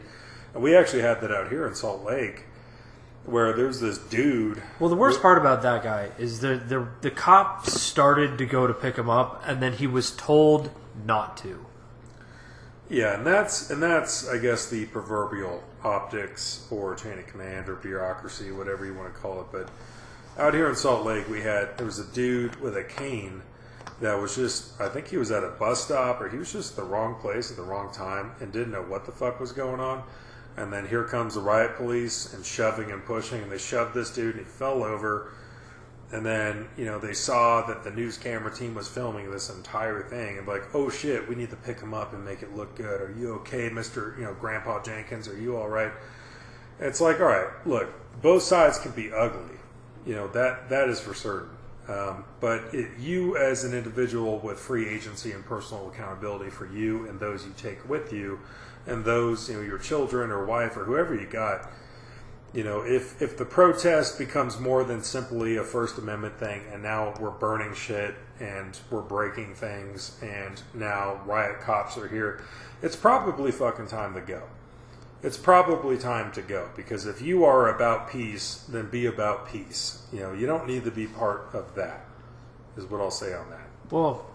Speaker 1: And we actually had that out here in Salt Lake, where there's this dude.
Speaker 2: Well, the worst part about that guy is the cop started to go to pick him up, and then he was told not to.
Speaker 1: Yeah, and that's I guess the proverbial optics or chain of command or bureaucracy, whatever you want to call it. But out here in Salt Lake, there was a dude with a cane that was just, I think he was at a bus stop, or he was just at the wrong place at the wrong time and didn't know what the fuck was going on. And then here comes the riot police and shoving and pushing, and they shoved this dude and he fell over. And then, they saw that the news camera team was filming this entire thing and like, oh shit, we need to pick him up and make it look good. Are you okay, Mr. Grandpa Jenkins? Are you all right? It's like, all right, look, both sides can be ugly. That is for certain. But you as an individual with free agency and personal accountability for you and those you take with you and those, your children or wife or whoever you got, if the protest becomes more than simply a First Amendment thing and now we're burning shit and we're breaking things and now riot cops are here, it's probably fucking time to go. It's probably time to go, because if you are about peace, then be about peace. You don't need to be part of that, is what I'll say on that.
Speaker 2: Well,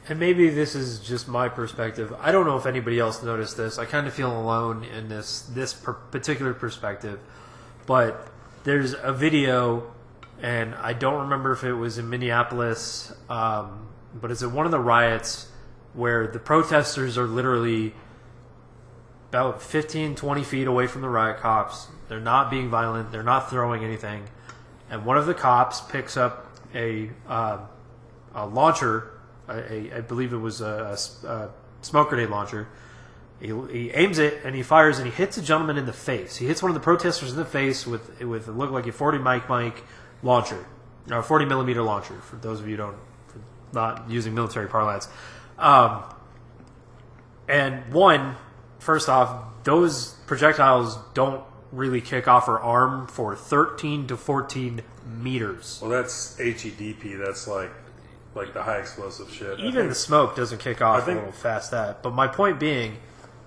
Speaker 2: and maybe this is just my perspective. I don't know if anybody else noticed this. I kind of feel alone in this particular perspective. But there's a video, and I don't remember if it was in Minneapolis, but it's at one of the riots where the protesters are literally about 15, 20 feet away from the riot cops. They're not being violent. They're not throwing anything. And one of the cops picks up a launcher. I believe it was a smoke grenade launcher. He aims it and he fires and he hits a gentleman in the face. He hits one of the protesters in the face with it looked like a 40 mic launcher, or a 40 millimeter launcher. For those of you who not using military parlance. First off, those projectiles don't really kick off or arm for 13 to 14 meters.
Speaker 1: Well, that's HEDP. That's like the high explosive shit.
Speaker 2: Even the smoke doesn't kick off a little fast that. But my point being,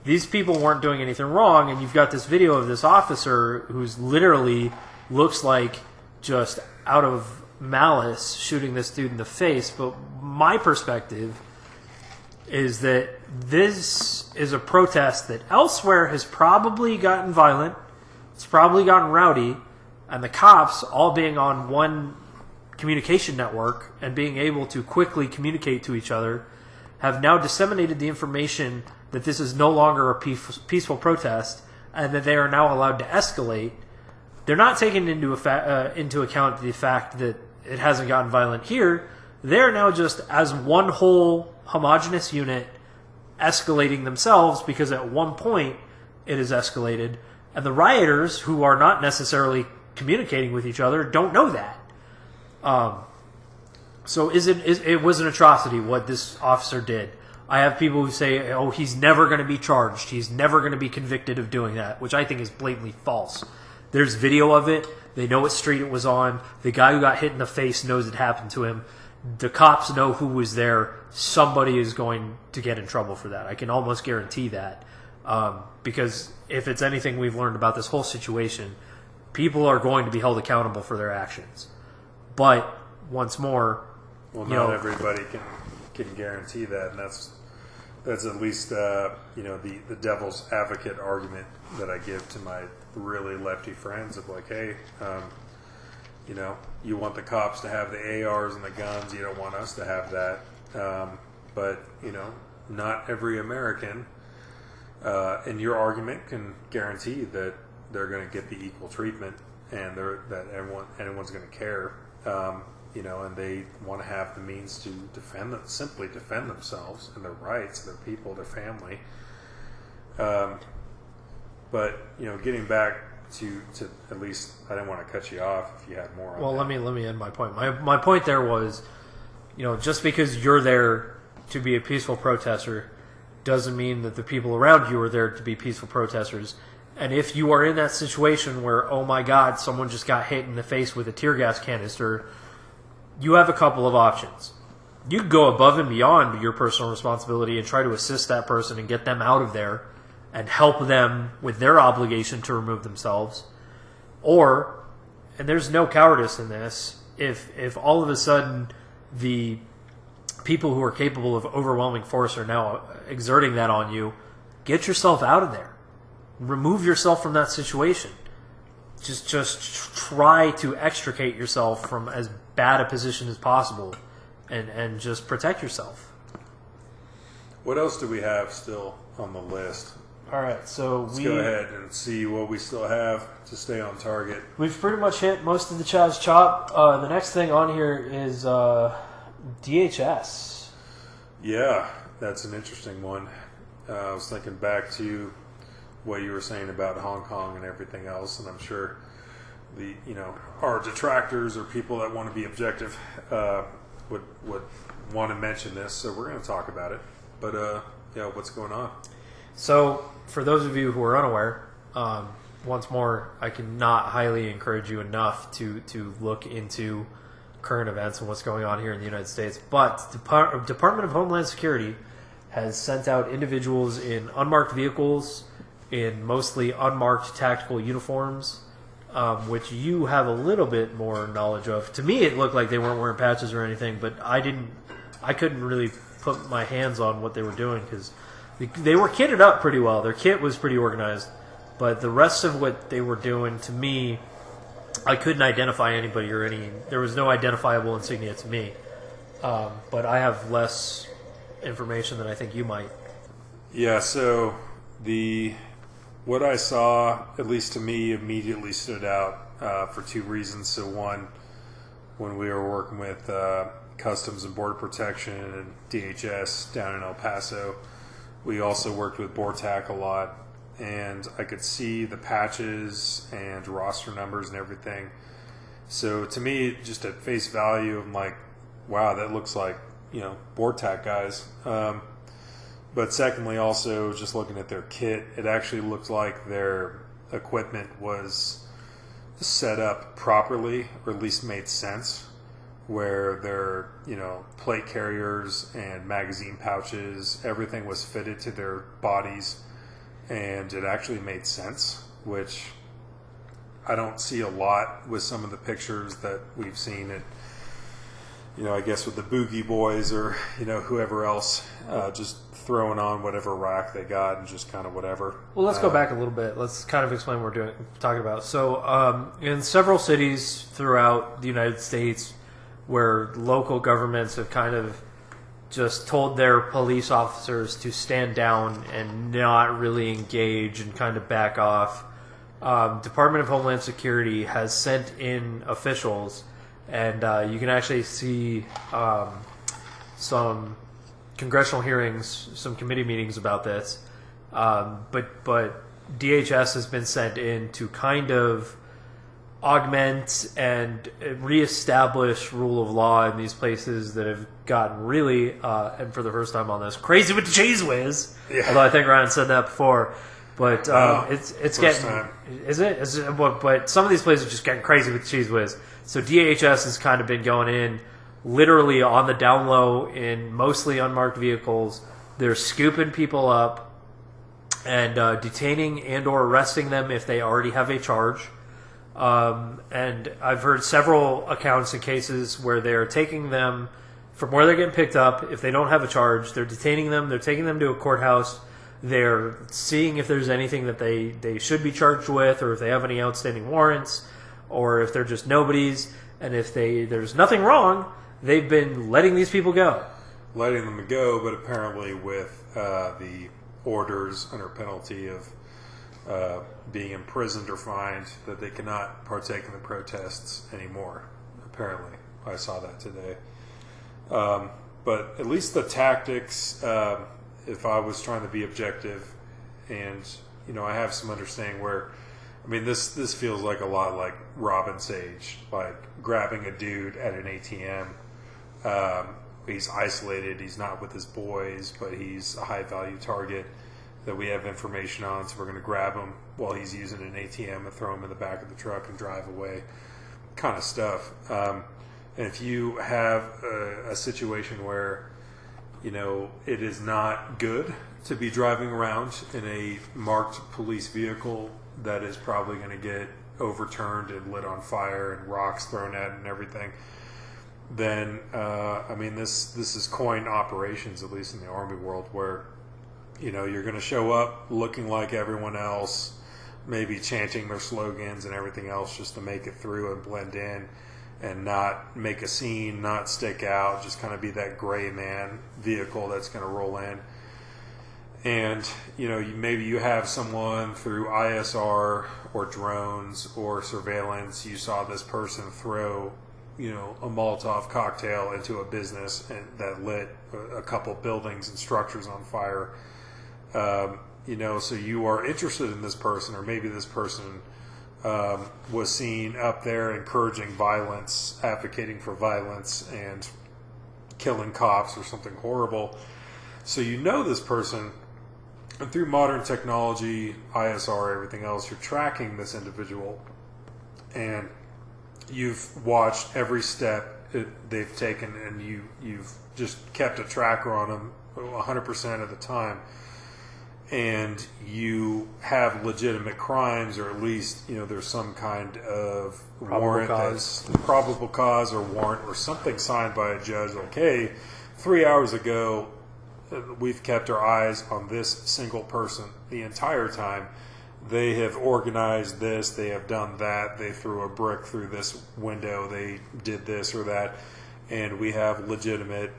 Speaker 2: these people weren't doing anything wrong, and you've got this video of this officer who's literally looks like just out of malice shooting this dude in the face. But my perspective is that this is a protest that elsewhere has probably gotten violent, it's probably gotten rowdy, and the cops, all being on one communication network and being able to quickly communicate to each other, have now disseminated the information that this is no longer a peaceful protest and that they are now allowed to escalate. They're not taking into account the fact that it hasn't gotten violent here. They're now just as one whole homogenous unit escalating themselves, because at one point it is escalated, and the rioters, who are not necessarily communicating with each other, don't know that. So it was an atrocity what this officer did. I have people who say, oh, he's never going to be charged. He's never going to be convicted of doing that, which I think is blatantly false. There's video of it. They know what street it was on. The guy who got hit in the face knows it happened to him. The cops know who was there. Somebody is going to get in trouble for that. I can almost guarantee that. Because if it's anything we've learned about this whole situation, people are going to be held accountable for their actions. But once more,
Speaker 1: not everybody can guarantee that, and that's at least the devil's advocate argument that I give to my really lefty friends of like, hey, you want the cops to have the ARs and the guns, you don't want us to have that, but not every American in your argument can guarantee that they're going to get the equal treatment and that anyone's going to care. And they want to have the means to simply defend themselves and their rights, their people, their family. But getting back to at least, I didn't want to cut you off if you had more on that.
Speaker 2: Let me end my point. My point there was, just because you're there to be a peaceful protester doesn't mean that the people around you are there to be peaceful protesters. And if you are in that situation where, oh my God, someone just got hit in the face with a tear gas canister, you have a couple of options. you can go above and beyond your personal responsibility and try to assist that person and get them out of there and help them with their obligation to remove themselves. Or, and there's no cowardice in this, if all of a sudden the people who are capable of overwhelming force are now exerting that on you, get yourself out of there. Remove yourself from that situation. Just try to extricate yourself from as bad a position as possible and just protect yourself.
Speaker 1: What else do we have still on the list?
Speaker 2: All right, so
Speaker 1: Let's go ahead and see what we still have to stay on target.
Speaker 2: We've pretty much hit most of the CHAZ chop. The next thing on here is DHS.
Speaker 1: Yeah, that's an interesting one. I was thinking back to what you were saying about Hong Kong and everything else, and I'm sure our detractors or people that want to be objective would want to mention this. So we're going to talk about it. But what's going on?
Speaker 2: So for those of you who are unaware, once more, I cannot highly encourage you enough to look into current events and what's going on here in the United States. But the Department of Homeland Security has sent out individuals in unmarked vehicles, in mostly unmarked tactical uniforms, which you have a little bit more knowledge of. To me, it looked like they weren't wearing patches or anything, but I couldn't really put my hands on what they were doing because they were kitted up pretty well. Their kit was pretty organized, but the rest of what they were doing, to me, I couldn't identify anybody or any. There was no identifiable insignia to me, but I have less information than I think you might.
Speaker 1: Yeah. So what I saw, at least to me, immediately stood out for two reasons. So one, when we were working with Customs and Border Protection and DHS down in El Paso, we also worked with BORTAC a lot, and I could see the patches and roster numbers and everything. So to me, just at face value, I'm like, wow, that looks like, BORTAC guys. But secondly, also just looking at their kit, it actually looked like their equipment was set up properly, or at least made sense, where their, plate carriers and magazine pouches, everything was fitted to their bodies, and it actually made sense, which I don't see a lot with some of the pictures that we've seen at, I guess with the Boogie Boys or, whoever else, just throwing on whatever rack they got and just kind of whatever.
Speaker 2: Well, let's go back a little bit. Let's kind of explain what we're talking about. So, in several cities throughout the United States, where local governments have kind of just told their police officers to stand down and not really engage and kind of back off, Department of Homeland Security has sent in officials, and you can actually see some congressional hearings, some committee meetings about this. But DHS has been sent in to kind of augment and reestablish rule of law in these places that have gotten really, and for the first time on this, crazy with the cheese whiz. Yeah. Although I think Ryan said that before, but it's getting time. Is it? But some of these places are just getting crazy with the cheese whiz. So DHS has kind of been going in literally on the down low in mostly unmarked vehicles. They're scooping people up and detaining and or arresting them if they already have a charge. And I've heard several accounts and cases where they're taking them from where they're getting picked up. If they don't have a charge, they're detaining them. They're taking them to a courthouse. They're seeing if there's anything that they should be charged with, or if they have any outstanding warrants, or if they're just nobodies. And if there's nothing wrong, they've been letting these people go.
Speaker 1: Letting them go, but apparently with the orders under penalty of being imprisoned or fined, that they cannot partake in the protests anymore. Apparently, I saw that today. But at least the tactics, if I was trying to be objective, and I have some understanding where, this feels like a lot like Robin Sage, like grabbing a dude at an ATM. He's isolated, he's not with his boys, but he's a high value target that we have information on, so we're going to grab him while he's using an ATM and throw him in the back of the truck and drive away, kind of stuff. And if you have a situation where, it is not good to be driving around in a marked police vehicle that is probably going to get overturned and lit on fire and rocks thrown at it and everything, then, this is coin operations, at least in the Army world, where, you're going to show up looking like everyone else, maybe chanting their slogans and everything else just to make it through and blend in and not make a scene, not stick out, just kind of be that gray man vehicle that's going to roll in. And, maybe you have someone through ISR or drones or surveillance, you saw this person throw, a Molotov cocktail into a business and that lit a couple buildings and structures on fire. So you are interested in this person, or maybe this person was seen up there encouraging violence, advocating for violence, and killing cops or something horrible. So this person, and through modern technology, ISR, everything else, you're tracking this individual, and you've watched every step they've taken, and you've just kept a tracker on them 100% of the time. And you have legitimate crimes, or at least, there's some kind of warrant, probable cause or warrant, or something signed by a judge like, hey, 3 hours ago, we've kept our eyes on this single person the entire time. They have organized this, they have done that, they threw a brick through this window, they did this or that, and we have legitimate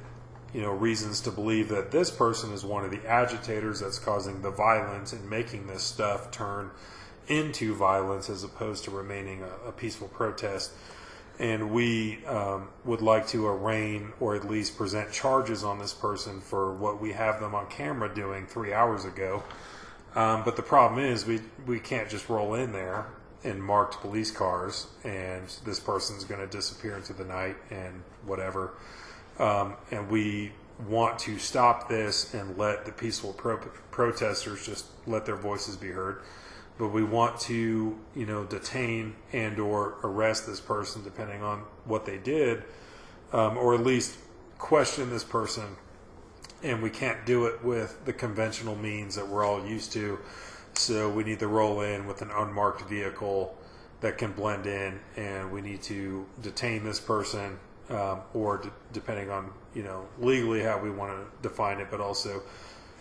Speaker 1: reasons to believe that this person is one of the agitators that's causing the violence and making this stuff turn into violence as opposed to remaining a peaceful protest. And we would like to arraign or at least present charges on this person for what we have them on camera doing 3 hours ago. But the problem is we can't just roll in there in marked police cars and this person's going to disappear into the night and whatever. And we want to stop this and let the peaceful protesters just let their voices be heard. But we want to, detain and or arrest this person depending on what they did, or at least question this person. And we can't do it with the conventional means that we're all used to. So we need to roll in with an unmarked vehicle that can blend in, and we need to detain this person. Or depending on, legally how we want to define it, but also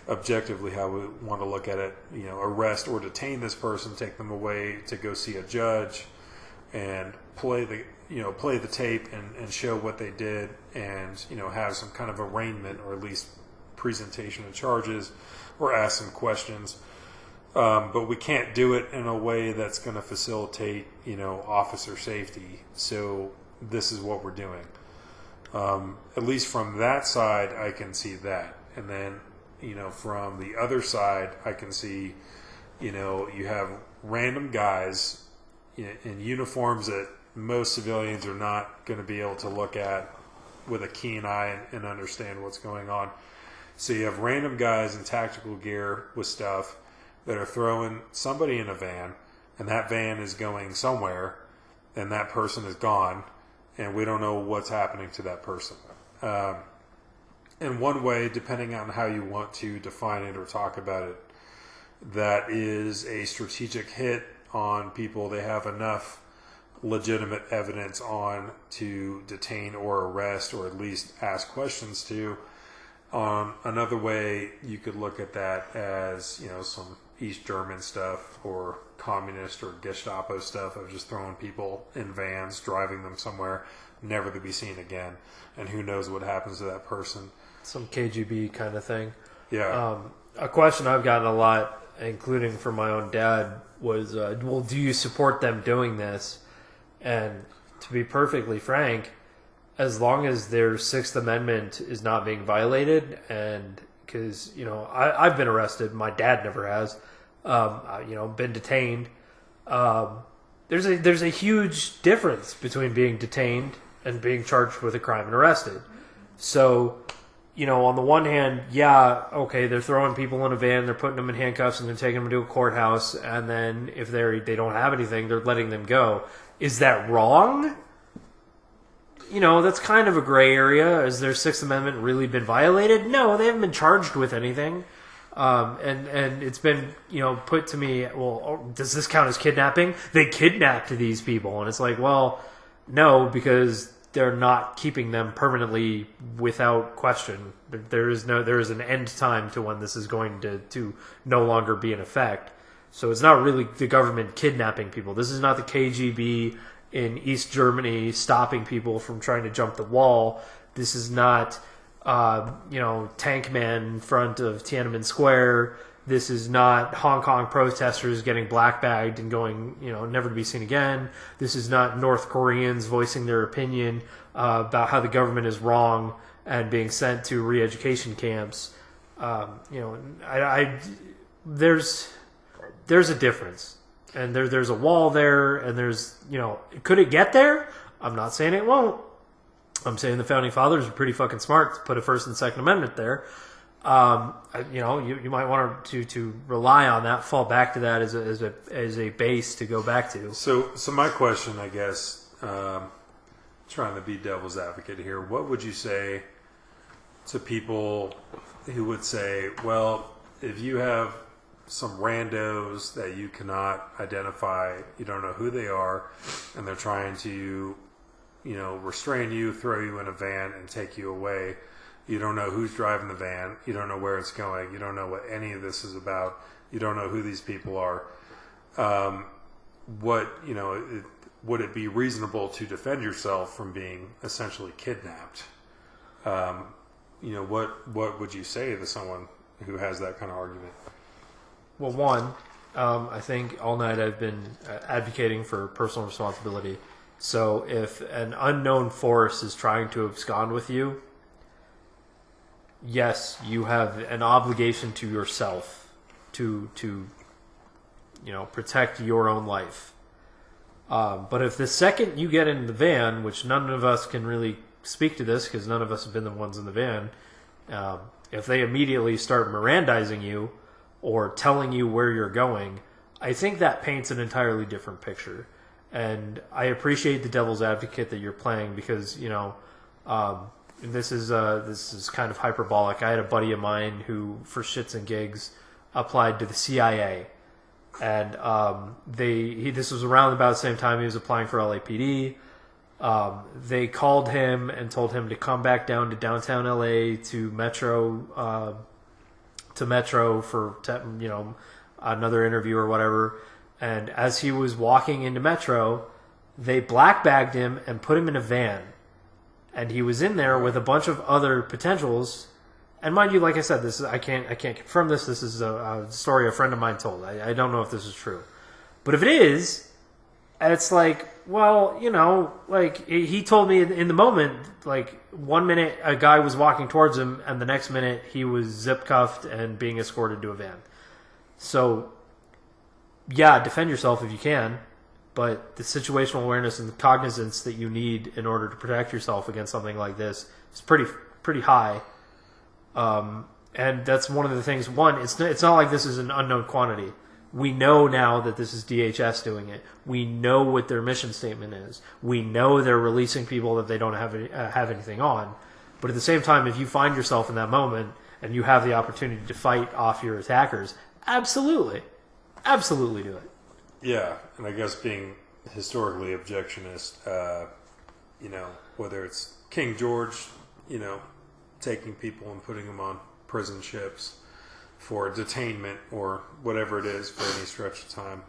Speaker 1: objectively how we want to look at it, arrest or detain this person, take them away to go see a judge and play the tape and show what they did and, have some kind of arraignment or at least presentation of charges or ask some questions. But we can't do it in a way that's going to facilitate, officer safety. So this is what we're doing. At least from that side, I can see that. And then, from the other side, I can see, you have random guys in uniforms that most civilians are not going to be able to look at with a keen eye and understand what's going on. So you have random guys in tactical gear with stuff that are throwing somebody in a van, and that van is going somewhere, and that person is gone, and we don't know what's happening to that person. And one way, depending on how you want to define it or talk about it, that is a strategic hit on people they have enough legitimate evidence on to detain or arrest or at least ask questions to. Another way you could look at that as, some East German stuff or communist or Gestapo stuff of just throwing people in vans, driving them somewhere, never to be seen again. And who knows what happens to that person.
Speaker 2: Some KGB kind of thing.
Speaker 1: Yeah.
Speaker 2: A question I've gotten a lot, including from my own dad, was, well, do you support them doing this? And to be perfectly frank, as long as their Sixth Amendment is not being violated, and because, I've been arrested, my dad never has, been detained. There's a huge difference between being detained and being charged with a crime and arrested. So, on the one hand, yeah, okay, they're throwing people in a van, they're putting them in handcuffs, and they're taking them to a courthouse, and then if they don't have anything, they're letting them go. Is that wrong? that's kind of a gray area. Has their Sixth Amendment really been violated? No, they haven't been charged with anything. And it's been, put to me, well, does this count as kidnapping? They kidnapped these people. And it's like, well, no, because they're not keeping them permanently without question. There is an end time to when this is going to no longer be in effect. So it's not really the government kidnapping people. This is not the KGB in East Germany stopping people from trying to jump the wall. This is not, Tank Man in front of Tiananmen Square. This is not Hong Kong protesters getting black bagged and going, never to be seen again. This is not North Koreans voicing their opinion about how the government is wrong and being sent to re-education camps. There's a difference, and there's a wall there, and there's, could it get there? I'm not saying it won't. I'm saying the founding fathers are pretty fucking smart to put a First and Second Amendment there. You might want to rely on that, fall back to that as a base to go back to.
Speaker 1: So my question, I guess, trying to be devil's advocate here, what would you say to people who would say, well, if you have some randos that you cannot identify, you don't know who they are, and they're trying to, restrain you, throw you in a van, and take you away. You don't know who's driving the van. You don't know where it's going. You don't know what any of this is about. You don't know who these people are. Would it be reasonable to defend yourself from being essentially kidnapped? What would you say to someone who has that kind of argument?
Speaker 2: Well, one, I think all night I've been advocating for personal responsibility. So if an unknown force is trying to abscond with you, yes, you have an obligation to yourself to protect your own life. But if the second you get in the van, which none of us can really speak to this because none of us have been the ones in the van, if they immediately start Mirandizing you or telling you where you're going, I think that paints an entirely different picture. And I appreciate the devil's advocate that you're playing because, this is kind of hyperbolic. I had a buddy of mine who, for shits and gigs, applied to the CIA. And this was around about the same time he was applying for LAPD. They called him and told him to come back down to downtown LA to Metro for another interview or whatever. And as he was walking into Metro, they black bagged him and put him in a van. And he was in there with a bunch of other potentials. And mind you, like I said, I can't confirm this. This is a story a friend of mine told. I don't know if this is true. But if it is, it's like, well, he told me in the moment, like 1 minute a guy was walking towards him and the next minute he was zip cuffed and being escorted to a van. So, yeah, defend yourself if you can. But the situational awareness and the cognizance that you need in order to protect yourself against something like this is pretty high. And that's one of the things. One, it's not like this is an unknown quantity. We know now that this is DHS doing it. We know what their mission statement is. We know they're releasing people that they don't have anything on. But at the same time, if you find yourself in that moment and you have the opportunity to fight off your attackers, absolutely do it.
Speaker 1: Yeah, and I guess being historically objectionist, whether it's King George, taking people and putting them on prison ships for detainment or whatever it is for any stretch of time,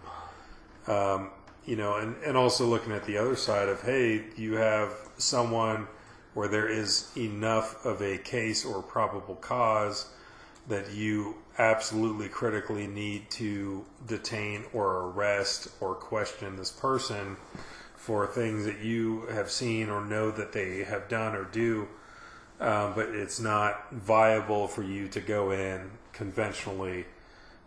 Speaker 1: and also looking at the other side of, hey, you have someone where there is enough of a case or probable cause that you absolutely critically need to detain or arrest or question this person for things that you have seen or know that they have done or do, but it's not viable for you to go in conventionally.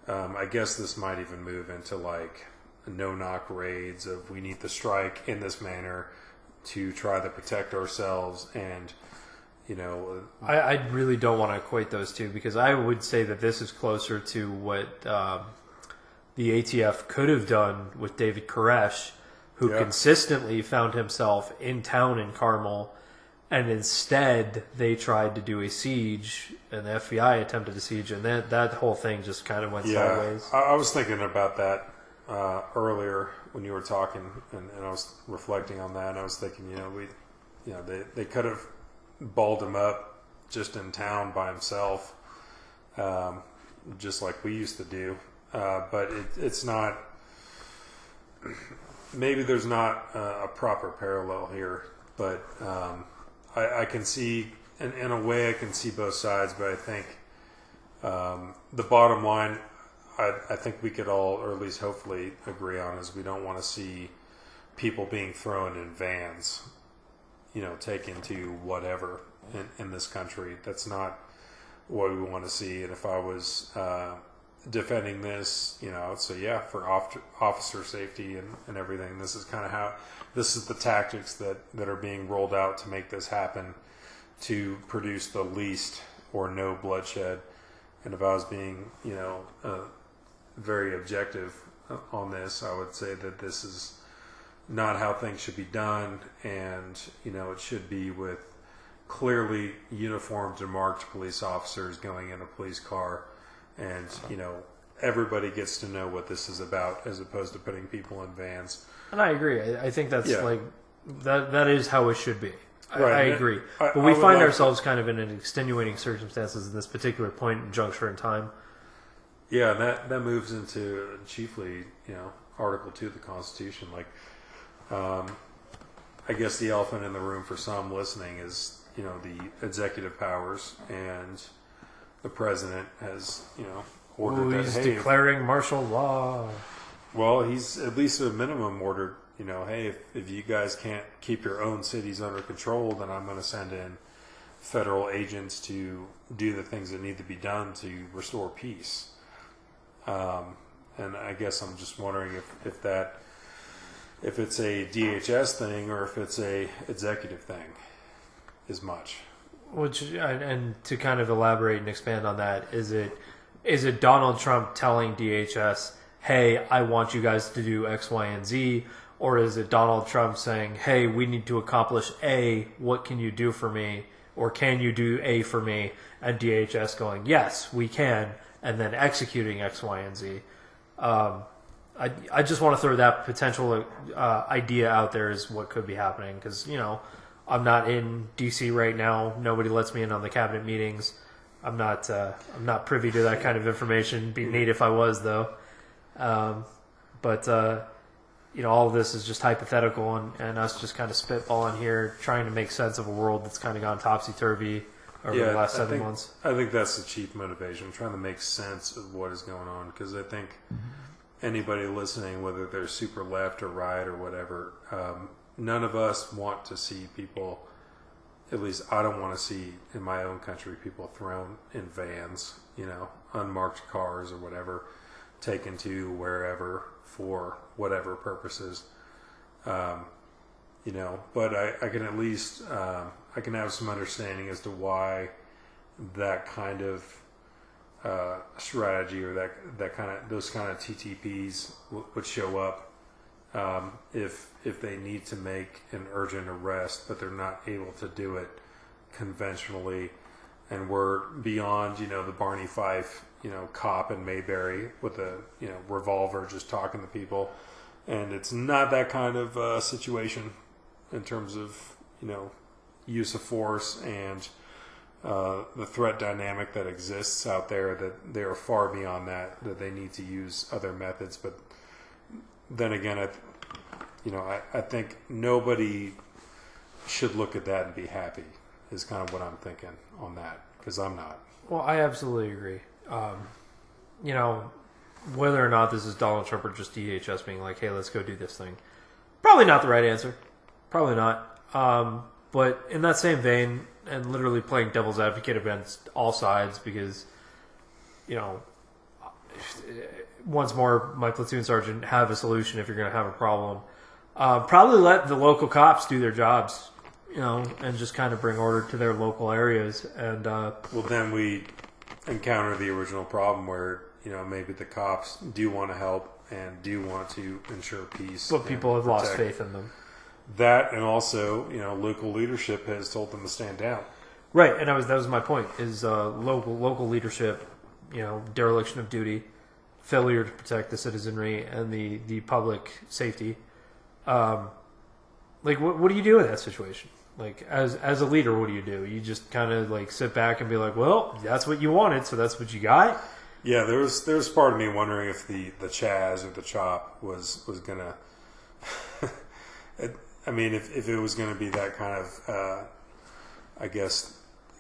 Speaker 1: I guess this might even move into like no-knock raids of we need to strike in this manner to try to protect ourselves. And I really don't want to equate those two because I would say that this is closer to what the ATF could have done with David Koresh, who consistently found himself in town in Carmel
Speaker 2: And instead, they tried to do a siege, and the FBI attempted a siege, and that whole thing just kind of went sideways.
Speaker 1: I was thinking about that earlier when you were talking, and I was reflecting on that, and I was thinking, they could have balled him up just in town by himself, just like we used to do. But it's not. Maybe there's not a proper parallel here, but I can see, in a way, I can see both sides. But I think the bottom line, I think we could all, or at least hopefully, agree on is we don't want to see people being thrown in vans, taken to whatever in this country. That's not what we want to see. And if I was defending this, so yeah, for officer safety and everything, this is kind of this is the tactics that are being rolled out to make this happen, to produce the least or no bloodshed. And if I was being, very objective on this, I would say that this is not how things should be done, and it should be with clearly uniformed and marked police officers going in a police car, and everybody gets to know what this is about, as opposed to putting people in vans.
Speaker 2: And I agree. I think that's that is how it should be.
Speaker 1: Right.
Speaker 2: I agree. But we find ourselves kind of in an extenuating circumstances in this particular point and juncture in time.
Speaker 1: Yeah, and that moves into chiefly, Article 2 of the Constitution. Like, I guess the elephant in the room for some listening is, the executive powers, and the president has, ordered that.
Speaker 2: He's declaring martial law.
Speaker 1: Well, he's at least at a minimum ordered, hey, if you guys can't keep your own cities under control, then I'm going to send in federal agents to do the things that need to be done to restore peace. And I guess I'm just wondering if it's a DHS thing or if it's a executive thing as much.
Speaker 2: Which, and to kind of elaborate and expand on that, is it Donald Trump telling DHS, hey, I want you guys to do X, Y, and Z? Or is it Donald Trump saying, hey, we need to accomplish A, what can you do for me? Or can you do A for me? And DHS going, yes, we can, and then executing X, Y, and Z. I just want to throw that potential idea out there as what could be happening, because, I'm not in DC right now. Nobody lets me in on the cabinet meetings. I'm not privy to that kind of information. Be neat if I was, though. But all of this is just hypothetical, and us just kind of spitballing here, trying to make sense of a world that's kind of gone topsy-turvy over the last 7 months.
Speaker 1: I think that's the chief motivation, trying to make sense of what is going on, because I think anybody listening, whether they're super left or right or whatever, none of us want to see people, at least I don't want to see in my own country, people thrown in vans, unmarked cars or whatever, taken to wherever for whatever purposes. But I can at least I can have some understanding as to why that kind of strategy or those kind of TTPs would show up if they need to make an urgent arrest, but they're not able to do it conventionally, and we're beyond the Barney Fife cop in Mayberry with a revolver just talking to people, and it's not that kind of situation in terms of use of force and the threat dynamic that exists out there, that they are far beyond that they need to use other methods. But then again, I think nobody should look at that and be happy, is kind of what I'm thinking on that, because I'm not.
Speaker 2: Well, I absolutely agree. Whether or not this is Donald Trump or just DHS being like, hey, let's go do this thing, probably not the right answer. Probably not. But in that same vein, and literally playing devil's advocate against all sides, because, once more, my platoon sergeant, have a solution if you're going to have a problem. Probably let the local cops do their jobs, and just kind of bring order to their local areas. And
Speaker 1: well, then we encounter the original problem where, maybe the cops do want to help and do want to ensure peace.
Speaker 2: But people have lost faith in them.
Speaker 1: that, and also, local leadership has told them to stand down.
Speaker 2: Right, and that was my point, is local leadership, dereliction of duty, failure to protect the citizenry and the public safety. What do you do in that situation? Like, as a leader, what do? You just kind of sit back and be like, well, that's what you wanted, so that's what you got?
Speaker 1: Yeah, there's part of me wondering if the CHAZ or the CHOP was gonna. I mean, if it was gonna be that kind of, I guess,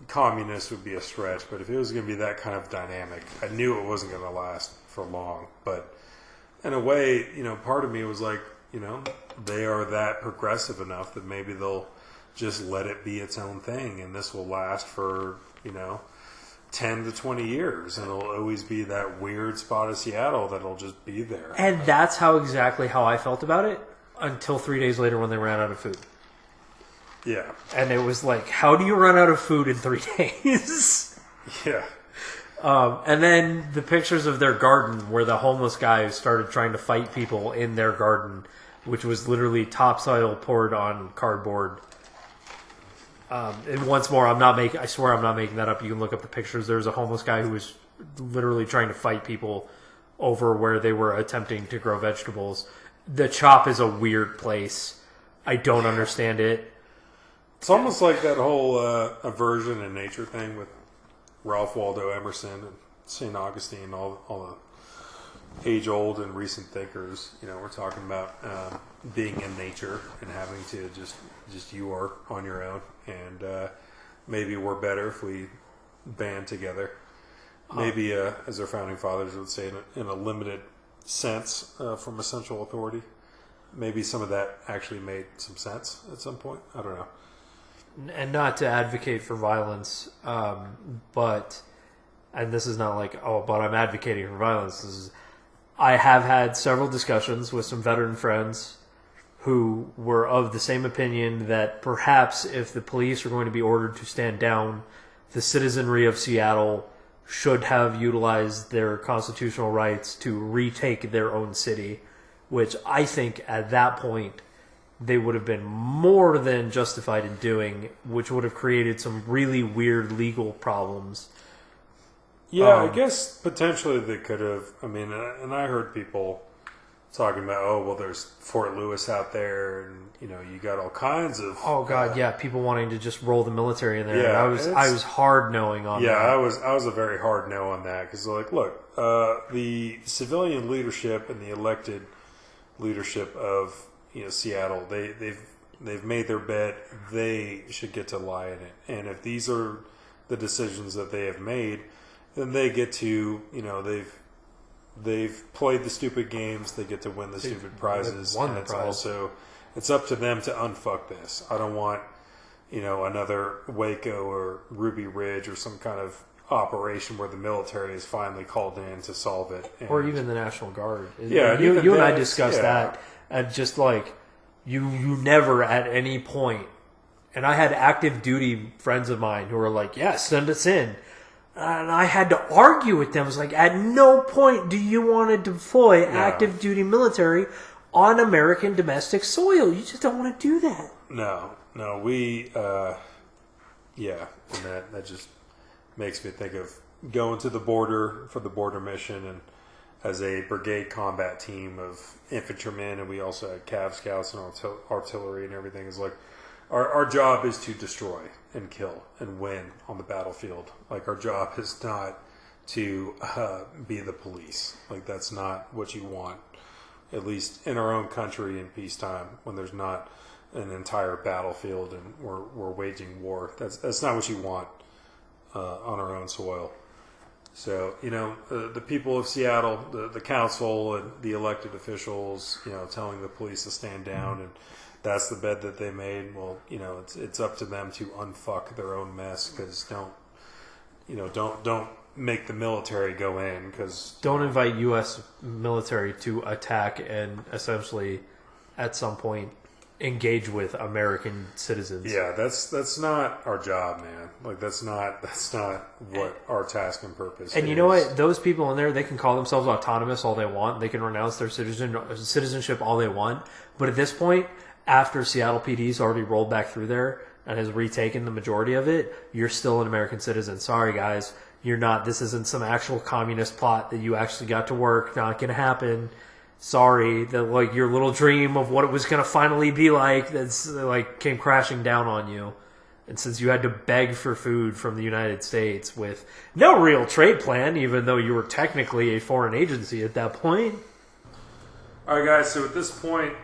Speaker 1: communist would be a stretch, but if it was gonna be that kind of dynamic, I knew it wasn't gonna last for long. But in a way, part of me was like, they are that progressive enough that maybe they'll just let it be its own thing, and this will last for 10 to 20 years, and it'll always be that weird spot of Seattle that'll just be there.
Speaker 2: And that's exactly how I felt about it until 3 days later when they ran out of food.
Speaker 1: Yeah.
Speaker 2: And it was like, how do you run out of food in 3 days?
Speaker 1: Yeah.
Speaker 2: And then the pictures of their garden where the homeless guy started trying to fight people in their garden, which was literally topsoil poured on cardboard. And once more, I swear I'm not making that up. You can look up the pictures. There was a homeless guy who was literally trying to fight people over where they were attempting to grow vegetables. The CHOP is a weird place. I don't understand it.
Speaker 1: It's almost like that whole aversion in nature thing with Ralph Waldo Emerson and St. Augustine, all the age-old and recent thinkers. We're talking about being in nature and having to just you are on your own, and maybe we're better if we band together. Maybe, as our founding fathers would say, in a limited sense from a central authority. Maybe some of that actually made some sense at some point. I don't know.
Speaker 2: And not to advocate for violence, but this is not like, but I'm advocating for violence. I have had several discussions with some veteran friends who were of the same opinion that perhaps if the police are going to be ordered to stand down, the citizenry of Seattle should have utilized their constitutional rights to retake their own city, which I think at that point they would have been more than justified in doing, which would have created some really weird legal problems.
Speaker 1: Yeah, I guess potentially they could have. I mean, and I heard people talking about, there's Fort Lewis out there, and you got all kinds of.
Speaker 2: Oh God, yeah, people wanting to just roll the military in there.
Speaker 1: Yeah,
Speaker 2: and I was hard knowing on that.
Speaker 1: Yeah, I was a very hard no on that, because look, the civilian leadership and the elected leadership of Seattle, they've made their bed. They should get to lie in it, and if these are the decisions that they have made, then they get to they've played the stupid games. They get to win the stupid prizes, and it's up to them to unfuck this. I don't want another Waco or Ruby Ridge or some kind of operation where the military is finally called in to solve it,
Speaker 2: or even the National Guard.
Speaker 1: Yeah,
Speaker 2: you and I discussed that, and just like you never at any point. And I had active duty friends of mine who were like, "Yeah, send us in." And I had to argue with them. It was like, at no point do you want to deploy active duty military on American domestic soil. You just don't want to do that.
Speaker 1: No, we, and that just makes me think of going to the border for the border mission, and as a brigade combat team of infantrymen, and we also had Cav Scouts and artillery and everything. Is like, our job is to destroy and kill and win on the battlefield. Like, our job is not to be the police. Like, that's not what you want, at least in our own country in peacetime, when there's not an entire battlefield and we're waging war. That's not what you want on our own soil. So, the people of Seattle, the council and the elected officials, telling the police to stand down, and that's the bed that they made. Well, it's up to them to unfuck their own mess, because don't make the military go in, because
Speaker 2: don't invite U.S. military to attack and essentially at some point engage with American citizens.
Speaker 1: Yeah, that's not our job, man. Like, that's not what our task and purpose is.
Speaker 2: And you know what? Those people in there, they can call themselves autonomous all they want. They can renounce their citizenship all they want. But at this point, after Seattle PD's already rolled back through there and has retaken the majority of it, you're still an American citizen. Sorry, guys. You're not. This isn't some actual communist plot that you actually got to work. Not going to happen. Sorry that like your little dream of what it was going to finally be like that's like came crashing down on you. And since you had to beg for food from the United States with no real trade plan, even though you were technically a foreign agency at that point.
Speaker 1: All right, guys. So at this point,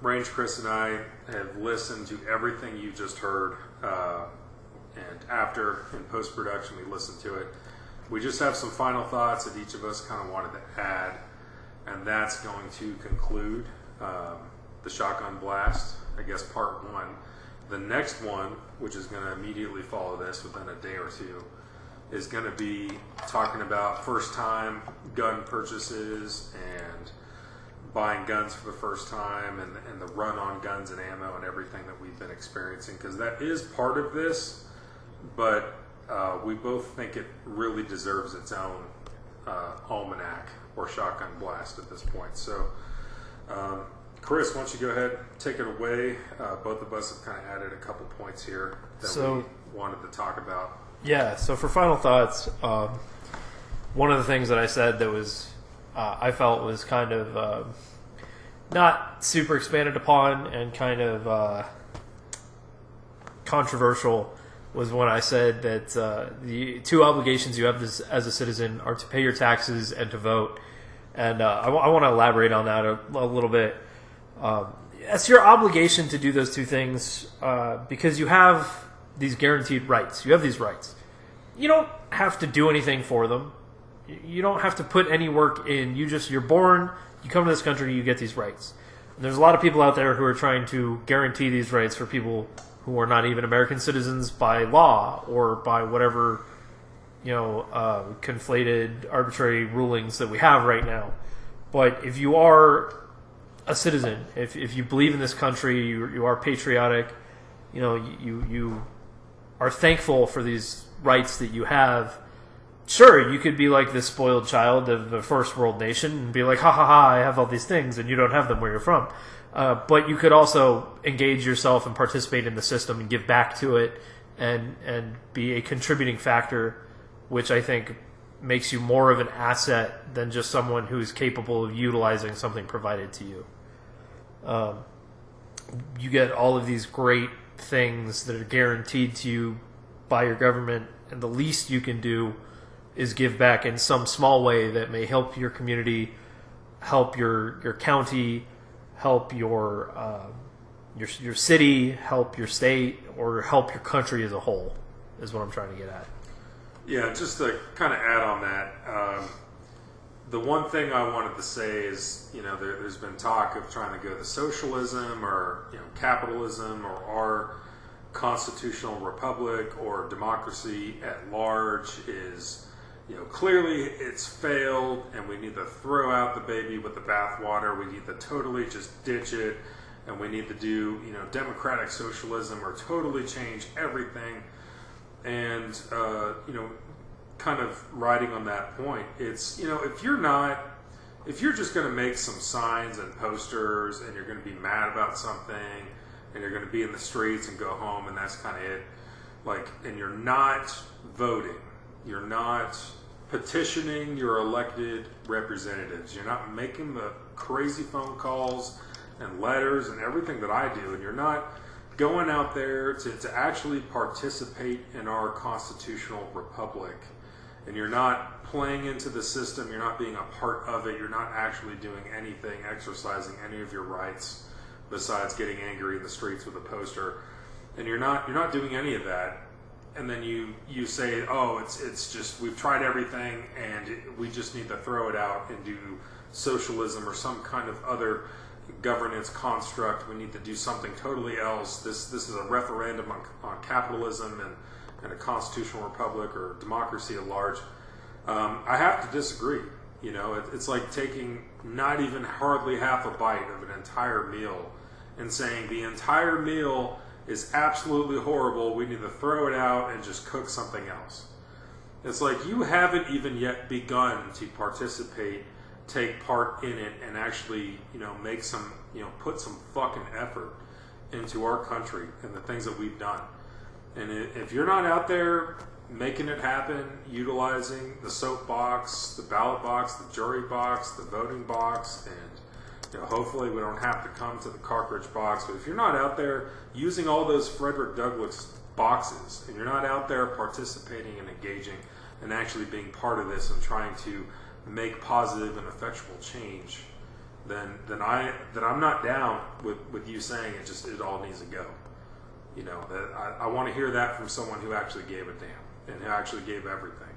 Speaker 1: Range Chris and I have listened to everything you just heard. And after, in post-production, we listened to it. We just have some final thoughts that each of us kind of wanted to add. And that's going to conclude the Shotgun Blast, I guess, part 1. The next one, which is going to immediately follow this within a day or two, is going to be talking about first-time gun purchases and buying guns for the first time and the run on guns and ammo and everything that we've been experiencing, because that is part of this, but we both think it really deserves its own almanac or Shotgun Blast at this point. So Chris, why don't you go ahead, take it away. Both of us have kind of added a couple points here that we wanted to talk about.
Speaker 2: Yeah, so for final thoughts, one of the things that I said that was I felt was kind of not super expanded upon and kind of controversial was when I said that the two obligations you have as a citizen are to pay your taxes and to vote. And I want to elaborate on that a little bit. It's your obligation to do those two things because you have these guaranteed rights. You have these rights. You don't have to do anything for them. You don't have to put any work in. You're born, you come to this country, you get these rights. And there's a lot of people out there who are trying to guarantee these rights for people who are not even American citizens by law or by whatever, conflated arbitrary rulings that we have right now. But if you are a citizen, if you believe in this country, you are patriotic, you are thankful for these rights that you have. Sure, you could be like this spoiled child of a first world nation and be like, ha ha ha, I have all these things, and you don't have them where you're from. But you could also engage yourself and participate in the system and give back to it and be a contributing factor, which I think makes you more of an asset than just someone who is capable of utilizing something provided to you. You get all of these great things that are guaranteed to you by your government, and the least you can do is give back in some small way that may help your community, help your county, help your city, help your state, or help your country as a whole, is what I'm trying to get at.
Speaker 1: Yeah, just to kind of add on that, the one thing I wanted to say is, there's been talk of trying to go to socialism or capitalism or our constitutional republic or democracy at large is, clearly it's failed and we need to throw out the baby with the bathwater. We need to totally just ditch it and we need to do, democratic socialism or totally change everything. And, kind of riding on that point, it's, if you're just going to make some signs and posters and you're going to be mad about something and you're going to be in the streets and go home and that's kind of it, and you're not voting, you're not petitioning your elected representatives, you're not making the crazy phone calls and letters and everything that I do, and you're not going out there to actually participate in our constitutional republic, and you're not playing into the system, you're not being a part of it, you're not actually doing anything, exercising any of your rights besides getting angry in the streets with a poster, and you're not doing any of that, and then you say, oh, it's just we've tried everything and we just need to throw it out and do socialism or some kind of other governance construct. We need to do something totally else. This is a referendum on capitalism and a constitutional republic or democracy at large. I have to disagree. It's like taking not even hardly half a bite of an entire meal and saying the entire meal is absolutely horrible. We need to throw it out and just cook something else. It's like you haven't even yet begun to participate take part in it and actually, make some, put some fucking effort into our country and the things that we've done. And if you're not out there making it happen, utilizing the soapbox, the ballot box, the jury box, the voting box, and hopefully we don't have to come to the cartridge box. But if you're not out there using all those Frederick Douglass boxes, and you're not out there participating and engaging and actually being part of this and trying to make positive and effectual change, then I'm not down with you saying it all needs to go. I want to hear that from someone who actually gave a damn and who actually gave everything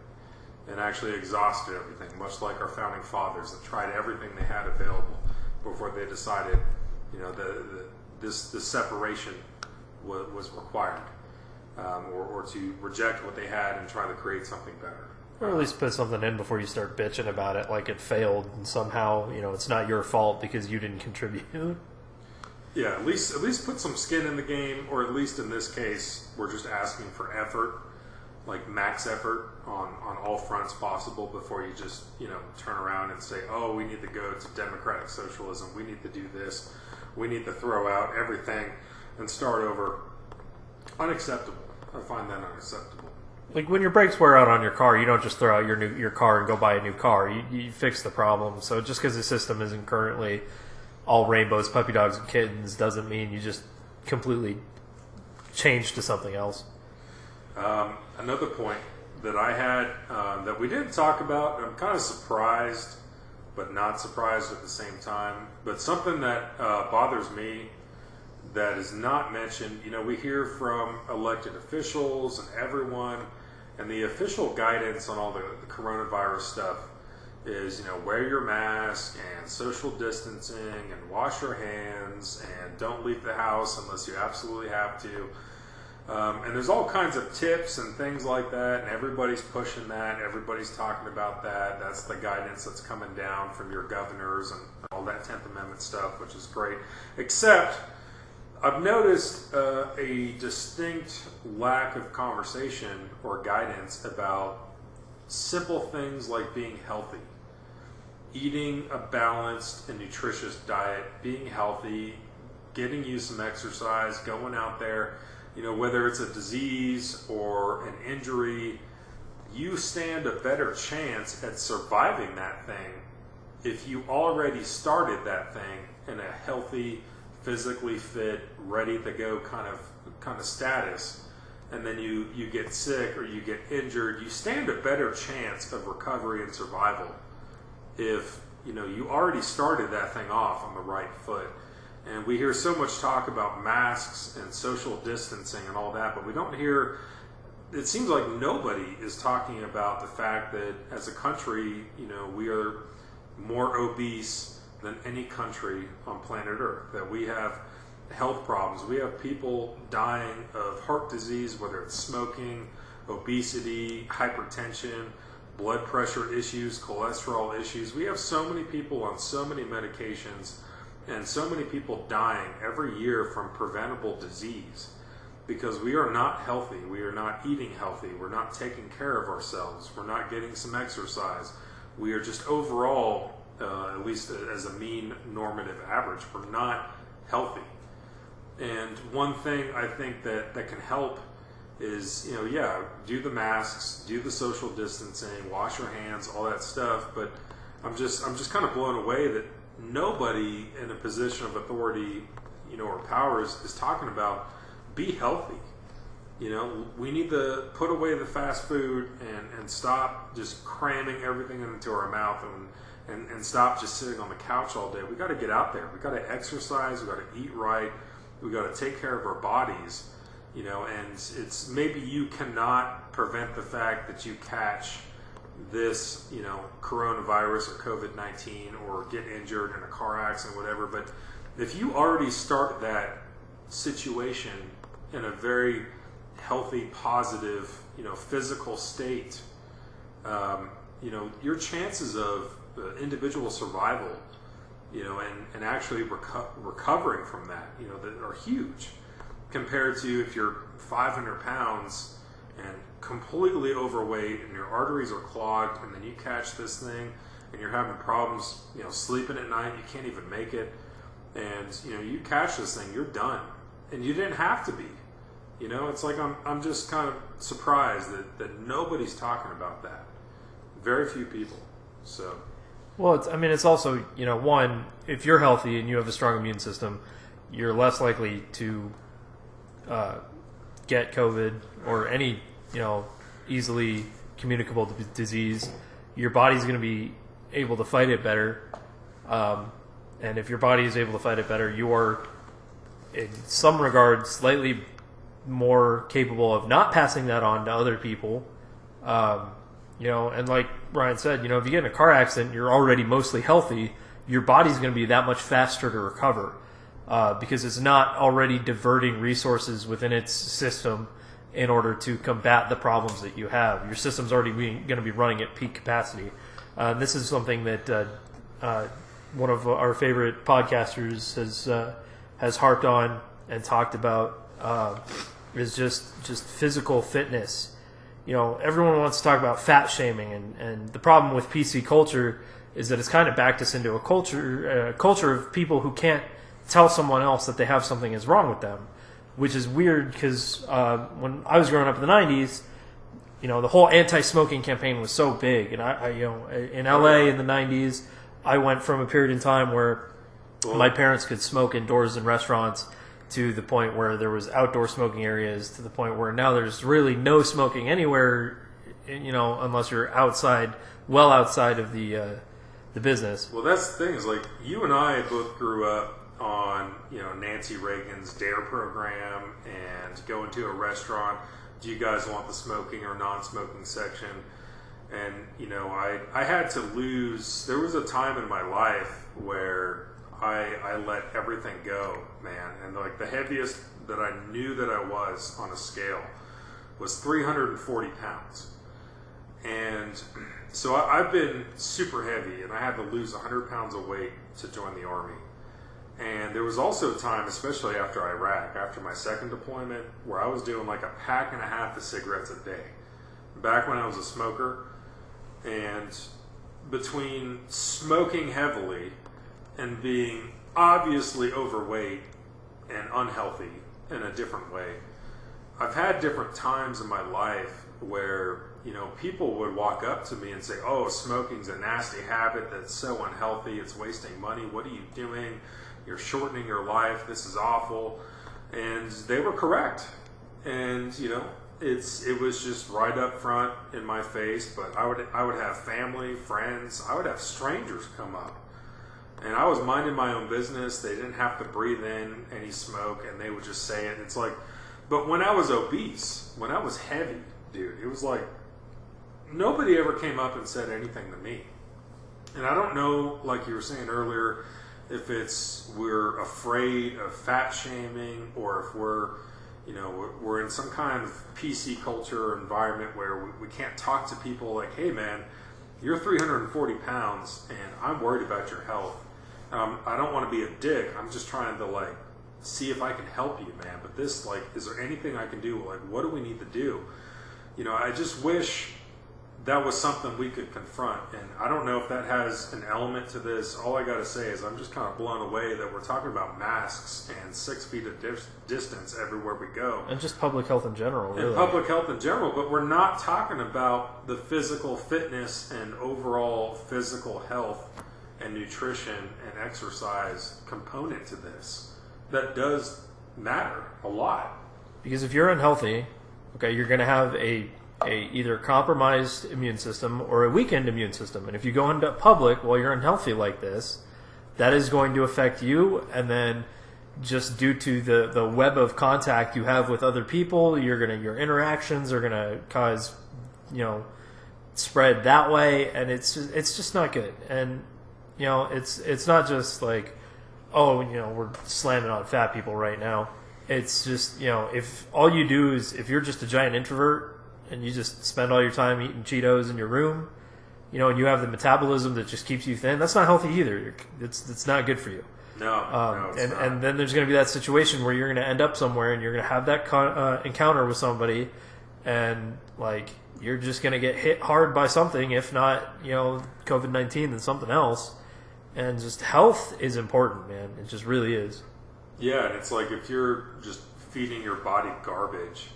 Speaker 1: and actually exhausted everything, much like our founding fathers that tried everything they had available before they decided, this separation was required, or to reject what they had and try to create something better.
Speaker 2: Or at least put something in before you start bitching about it like it failed and somehow, it's not your fault because you didn't contribute.
Speaker 1: Yeah, at least put some skin in the game, or at least in this case, we're just asking for effort, like max effort on all fronts possible before you just, turn around and say, oh, we need to go to democratic socialism, we need to do this, we need to throw out everything and start over. Unacceptable. I find that unacceptable.
Speaker 2: Like when your brakes wear out on your car, you don't just throw out your car and go buy a new car. You fix the problem. So just because the system isn't currently all rainbows, puppy dogs, and kittens doesn't mean you just completely change to something else.
Speaker 1: Another point that I had that we didn't talk about, and I'm kind of surprised, but not surprised at the same time, but something that bothers me that is not mentioned. We hear from elected officials and everyone, and the official guidance on all the coronavirus stuff is, wear your mask and social distancing and wash your hands and don't leave the house unless you absolutely have to. And there's all kinds of tips and things like that, and everybody's pushing that, everybody's talking about that. That's the guidance that's coming down from your governors and all that 10th Amendment stuff, which is great. Except, I've noticed a distinct lack of conversation or guidance about simple things like being healthy, eating a balanced and nutritious diet, being healthy, getting you some exercise, going out there. Whether it's a disease or an injury, you stand a better chance at surviving that thing if you already started that thing in a healthy, physically fit, ready to go kind of status, and then you get sick or you get injured. You stand a better chance of recovery and survival if you already started that thing off on the right foot. And we hear so much talk about masks and social distancing and all that, but we don't hear, it seems like nobody is talking about the fact that as a country, we are more obese than any country on planet Earth, that we have health problems. We have people dying of heart disease, whether it's smoking, obesity, hypertension, blood pressure issues, cholesterol issues. We have so many people on so many medications and so many people dying every year from preventable disease because we are not healthy. We are not eating healthy. We're not taking care of ourselves. We're not getting some exercise. We are just overall, at least as a mean normative average, we're not healthy. And one thing I think that can help is, do the masks, do the social distancing, wash your hands, all that stuff. But I'm just kind of blown away that nobody in a position of authority, or power is talking about be healthy. We need to put away the fast food and stop just cramming everything into our mouth and stop just sitting on the couch all day. We got to get out there. We got to exercise. We got to eat right. We got to take care of our bodies. And it's maybe you cannot prevent the fact that you catch this, coronavirus or COVID-19 or get injured in a car accident, whatever. But if you already start that situation in a very healthy, positive, physical state, your chances of individual survival, and actually recovering from that, that are huge compared to if you're 500 pounds and completely overweight and your arteries are clogged and then you catch this thing and you're having problems, sleeping at night, you can't even make it, and you catch this thing, you're done, and you didn't have to be. It's like I'm just kind of surprised that nobody's talking about that. Very few people. So.
Speaker 2: Well, it's also, one, if you're healthy and you have a strong immune system, you're less likely to get COVID or any, easily communicable disease. Your body's going to be able to fight it better. And if your body is able to fight it better, you are, in some regards, slightly more capable of not passing that on to other people. And like Ryan said, if you get in a car accident, you're already mostly healthy, your body's going to be that much faster to recover because it's not already diverting resources within its system in order to combat the problems that you have. Your system's already going to be running at peak capacity. This is something that one of our favorite podcasters has harped on and talked about is just physical fitness. Everyone wants to talk about fat shaming, and the problem with PC culture is that it's kind of backed us into a culture of people who can't tell someone else that they have something is wrong with them, which is weird because when I was growing up in the 90s, the whole anti-smoking campaign was so big, and I in LA in the 90s, I went from a period in time where my parents could smoke indoors in restaurants to the point where there was outdoor smoking areas, to the point where now there's really no smoking anywhere, unless you're outside of the business.
Speaker 1: Well, that's the thing is, like, you and I both grew up on, Nancy Reagan's DARE program and going to a restaurant. Do you guys want the smoking or non-smoking section? And, I had to lose. There was a time in my life where I let everything go, man. And like the heaviest that I knew that I was on a scale was 340 pounds. And so I've been super heavy, and I had to lose 100 pounds of weight to join the Army. And there was also a time, especially after Iraq, after my second deployment, where I was doing like a pack and a half of cigarettes a day. Back when I was a smoker. And between smoking heavily and being obviously overweight and unhealthy in a different way, I've had different times in my life where, people would walk up to me and say, oh, smoking's a nasty habit that's so unhealthy, it's wasting money, what are you doing? You're shortening your life, this is awful. And they were correct. And, it was just right up front in my face, but I would have family, friends, I would have strangers come up. And I was minding my own business. They didn't have to breathe in any smoke, and they would just say it. It's like, but when I was obese, when I was heavy, dude, it was like nobody ever came up and said anything to me. And I don't know, like you were saying earlier, if we're afraid of fat shaming, or if we're in some kind of PC culture environment where we can't talk to people like, hey man, you're 340 pounds and I'm worried about your health. I don't want to be a dick. I'm just trying to see if I can help you, man. But this, is there anything I can do? What do we need to do? I just wish that was something we could confront. And I don't know if that has an element to this. All I got to say is I'm just kind of blown away that we're talking about masks and 6 feet of distance everywhere we go.
Speaker 2: And just public health in general, really.
Speaker 1: And public health in general, but we're not talking about the physical fitness and overall physical health and nutrition and exercise component to this. That does matter a lot.
Speaker 2: Because if you're unhealthy, you're going to have a either compromised immune system or a weakened immune system. And if you go into public while you're unhealthy like this, that is going to affect you. And then just due to the web of contact you have with other people, your interactions are going to cause, spread that way. And it's just not good. And, it's not just like, we're slamming on fat people right now. It's just, if all you do is, if you're just a giant introvert and you just spend all your time eating Cheetos in your room, and you have the metabolism that just keeps you thin, that's not healthy either. It's not good for you.
Speaker 1: No,
Speaker 2: and then there's going to be that situation where you're going to end up somewhere and you're going to have that encounter with somebody, and like you're just gonna get hit hard by something, if not COVID-19, then something else. And just health is important, man. It just really is.
Speaker 1: Yeah, and it's like if you're just feeding your body garbage,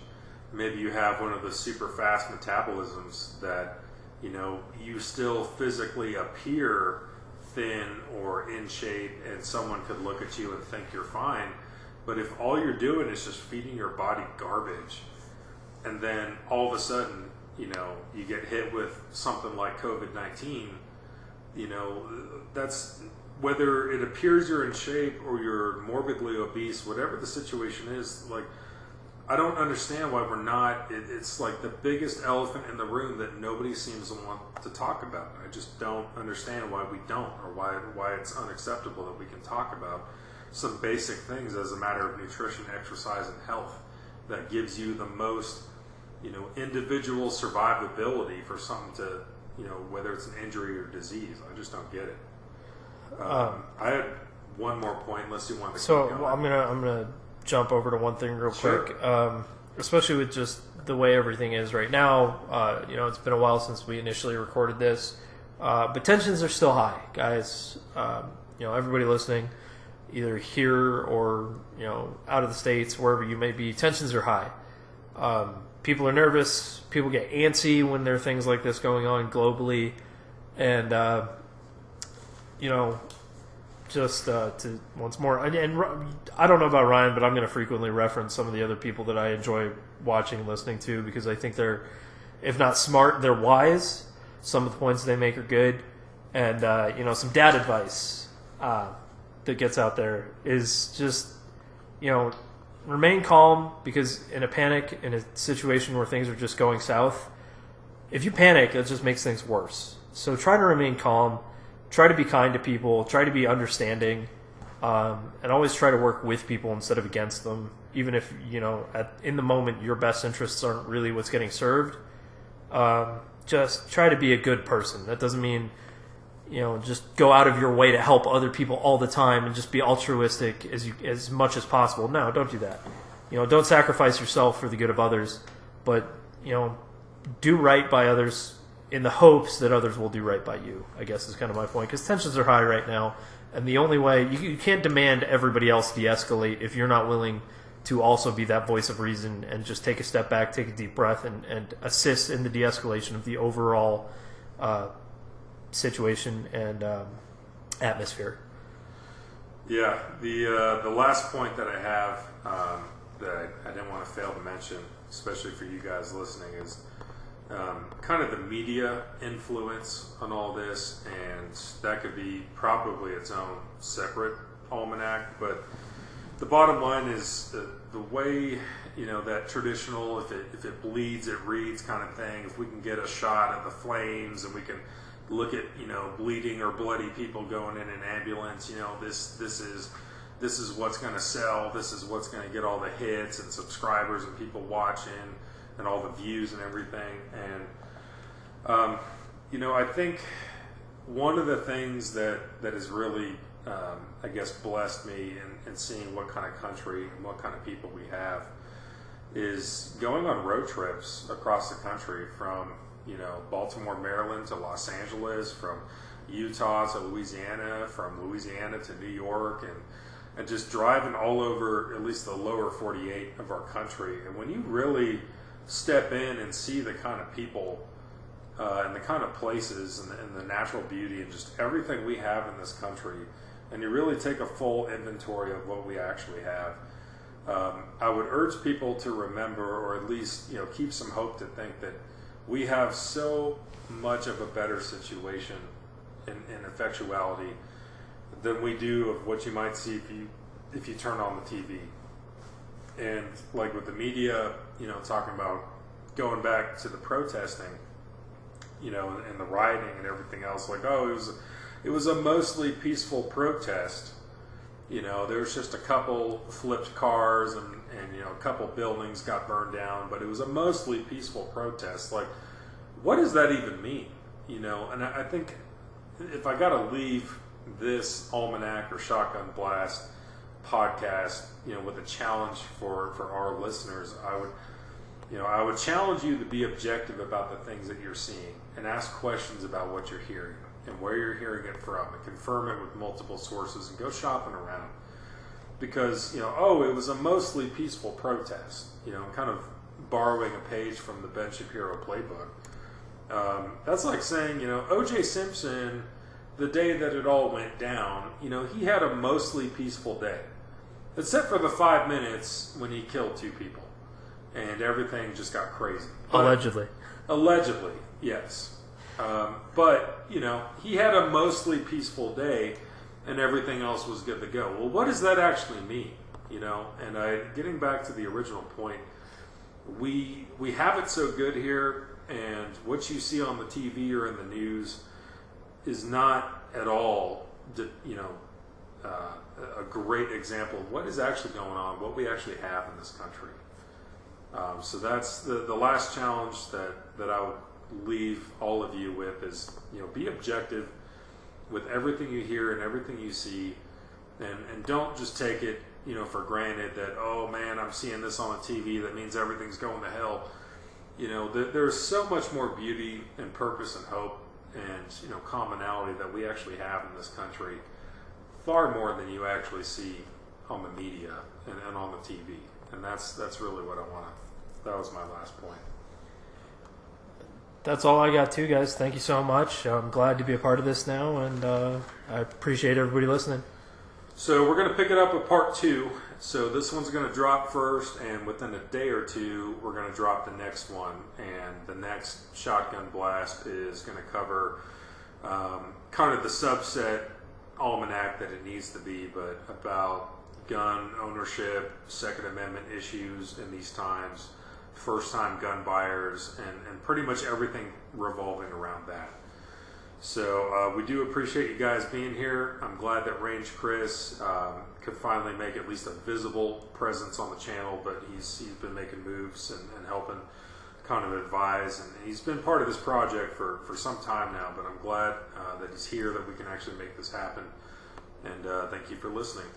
Speaker 1: maybe you have one of the super fast metabolisms that you still physically appear thin or in shape, and someone could look at you and think you're fine. But if all you're doing is just feeding your body garbage, and then all of a sudden, you get hit with something like COVID-19, that's whether it appears you're in shape or you're morbidly obese, whatever the situation is, like, I don't understand why we're not. It's like the biggest elephant in the room that nobody seems to want to talk about. I just don't understand why we don't, or why it's unacceptable that we can talk about some basic things as a matter of nutrition, exercise, and health that gives you the most, individual survivability for something to, whether it's an injury or disease. I just don't get it. I had one more point, unless you want to.
Speaker 2: So
Speaker 1: keep going.
Speaker 2: I'm gonna jump over to one thing real
Speaker 1: Sure.
Speaker 2: quick, especially with just the way everything is right now. It's been a while since we initially recorded this, but tensions are still high, guys. Everybody listening, either here or out of the States, wherever you may be, tensions are high. People are nervous. People get antsy when there are things like this going on globally, and just to once more, and I don't know about Ryan, but I'm going to frequently reference some of the other people that I enjoy watching and listening to, because I think they're, if not smart, they're wise. Some of the points they make are good, and some dad advice that gets out there is just remain calm, because in a panic, in a situation where things are just going south, if you panic, it just makes things worse. So try to remain calm. Try to be kind to people. Try to be understanding, and always try to work with people instead of against them. Even if in the moment your best interests aren't really what's getting served. Just try to be a good person. That doesn't mean just go out of your way to help other people all the time and just be altruistic as much as possible. No, don't do that. Don't sacrifice yourself for the good of others, but do right by others in the hopes that others will do right by you, I guess is kind of my point, because tensions are high right now, and the only way, you can't demand everybody else de-escalate if you're not willing to also be that voice of reason and just take a step back, take a deep breath, and assist in the de-escalation of the overall situation and atmosphere.
Speaker 1: Yeah, the last point that I have that I didn't want to fail to mention, especially for you guys listening, is kind of the media influence on all this, and that could be probably its own separate almanac. But the bottom line is the way that traditional, if it bleeds, it reads kind of thing. If we can get a shot of the flames, and we can look at bleeding or bloody people going in an ambulance, this is what's going to sell. This is what's going to get all the hits and subscribers and people watching and all the views and everything. And I think one of the things that has really I guess blessed me in seeing what kind of country and what kind of people we have is going on road trips across the country, from Baltimore, Maryland to Los Angeles, from Utah to Louisiana, from Louisiana to New York, and just driving all over at least the lower 48 of our country. And when you really step in and see the kind of people and the kind of places and the natural beauty and just everything we have in this country, and you really take a full inventory of what we actually have, I would urge people to remember, or at least keep some hope to think that we have so much of a better situation in effectuality than we do of what you might see if you turn on the TV. And like with the media, talking about going back to the protesting, and the rioting and everything else, like, oh, it was a mostly peaceful protest. There was just a couple flipped cars and a couple buildings got burned down, but it was a mostly peaceful protest. Like, what does that even mean? And I think if I got to leave this Almanac or Shotgun Blast podcast, with a challenge for our listeners, I would challenge you to be objective about the things that you're seeing and ask questions about what you're hearing and where you're hearing it from and confirm it with multiple sources and go shopping around. Because, it was a mostly peaceful protest, kind of borrowing a page from the Ben Shapiro playbook. That's like saying, O.J. Simpson, the day that it all went down, he had a mostly peaceful day. Except for the 5 minutes when he killed 2 people. And everything just got crazy.
Speaker 2: Allegedly.
Speaker 1: Allegedly, yes. But, he had a mostly peaceful day and everything else was good to go. Well, what does that actually mean? And getting back to the original point, we have it so good here, and what you see on the TV or in the news is not at all, a great example of what is actually going on, what we actually have in this country. So that's the last challenge that I would leave all of you with is, be objective with everything you hear and everything you see, and don't just take it, for granted that, oh man, I'm seeing this on the TV, that means everything's going to hell. There's so much more beauty and purpose and hope and, commonality that we actually have in this country, far more than you actually see on the media and on the TV. And that's really what I want to, that was my last point.
Speaker 2: That's all I got too, guys. Thank you so much. I'm glad to be a part of this now, and I appreciate everybody listening.
Speaker 1: So we're going to pick it up with part 2. So this one's going to drop first, and within a day or two, we're going to drop the next one. And the next Shotgun Blast is going to cover kind of the subset almanac that it needs to be, but about gun ownership, Second Amendment issues in these times, first-time gun buyers, and pretty much everything revolving around that. So we do appreciate you guys being here. I'm glad that Range Chris could finally make at least a visible presence on the channel, but he's been making moves and helping kind of advise, and he's been part of this project for some time now, but I'm glad that he's here, that we can actually make this happen, and thank you for listening.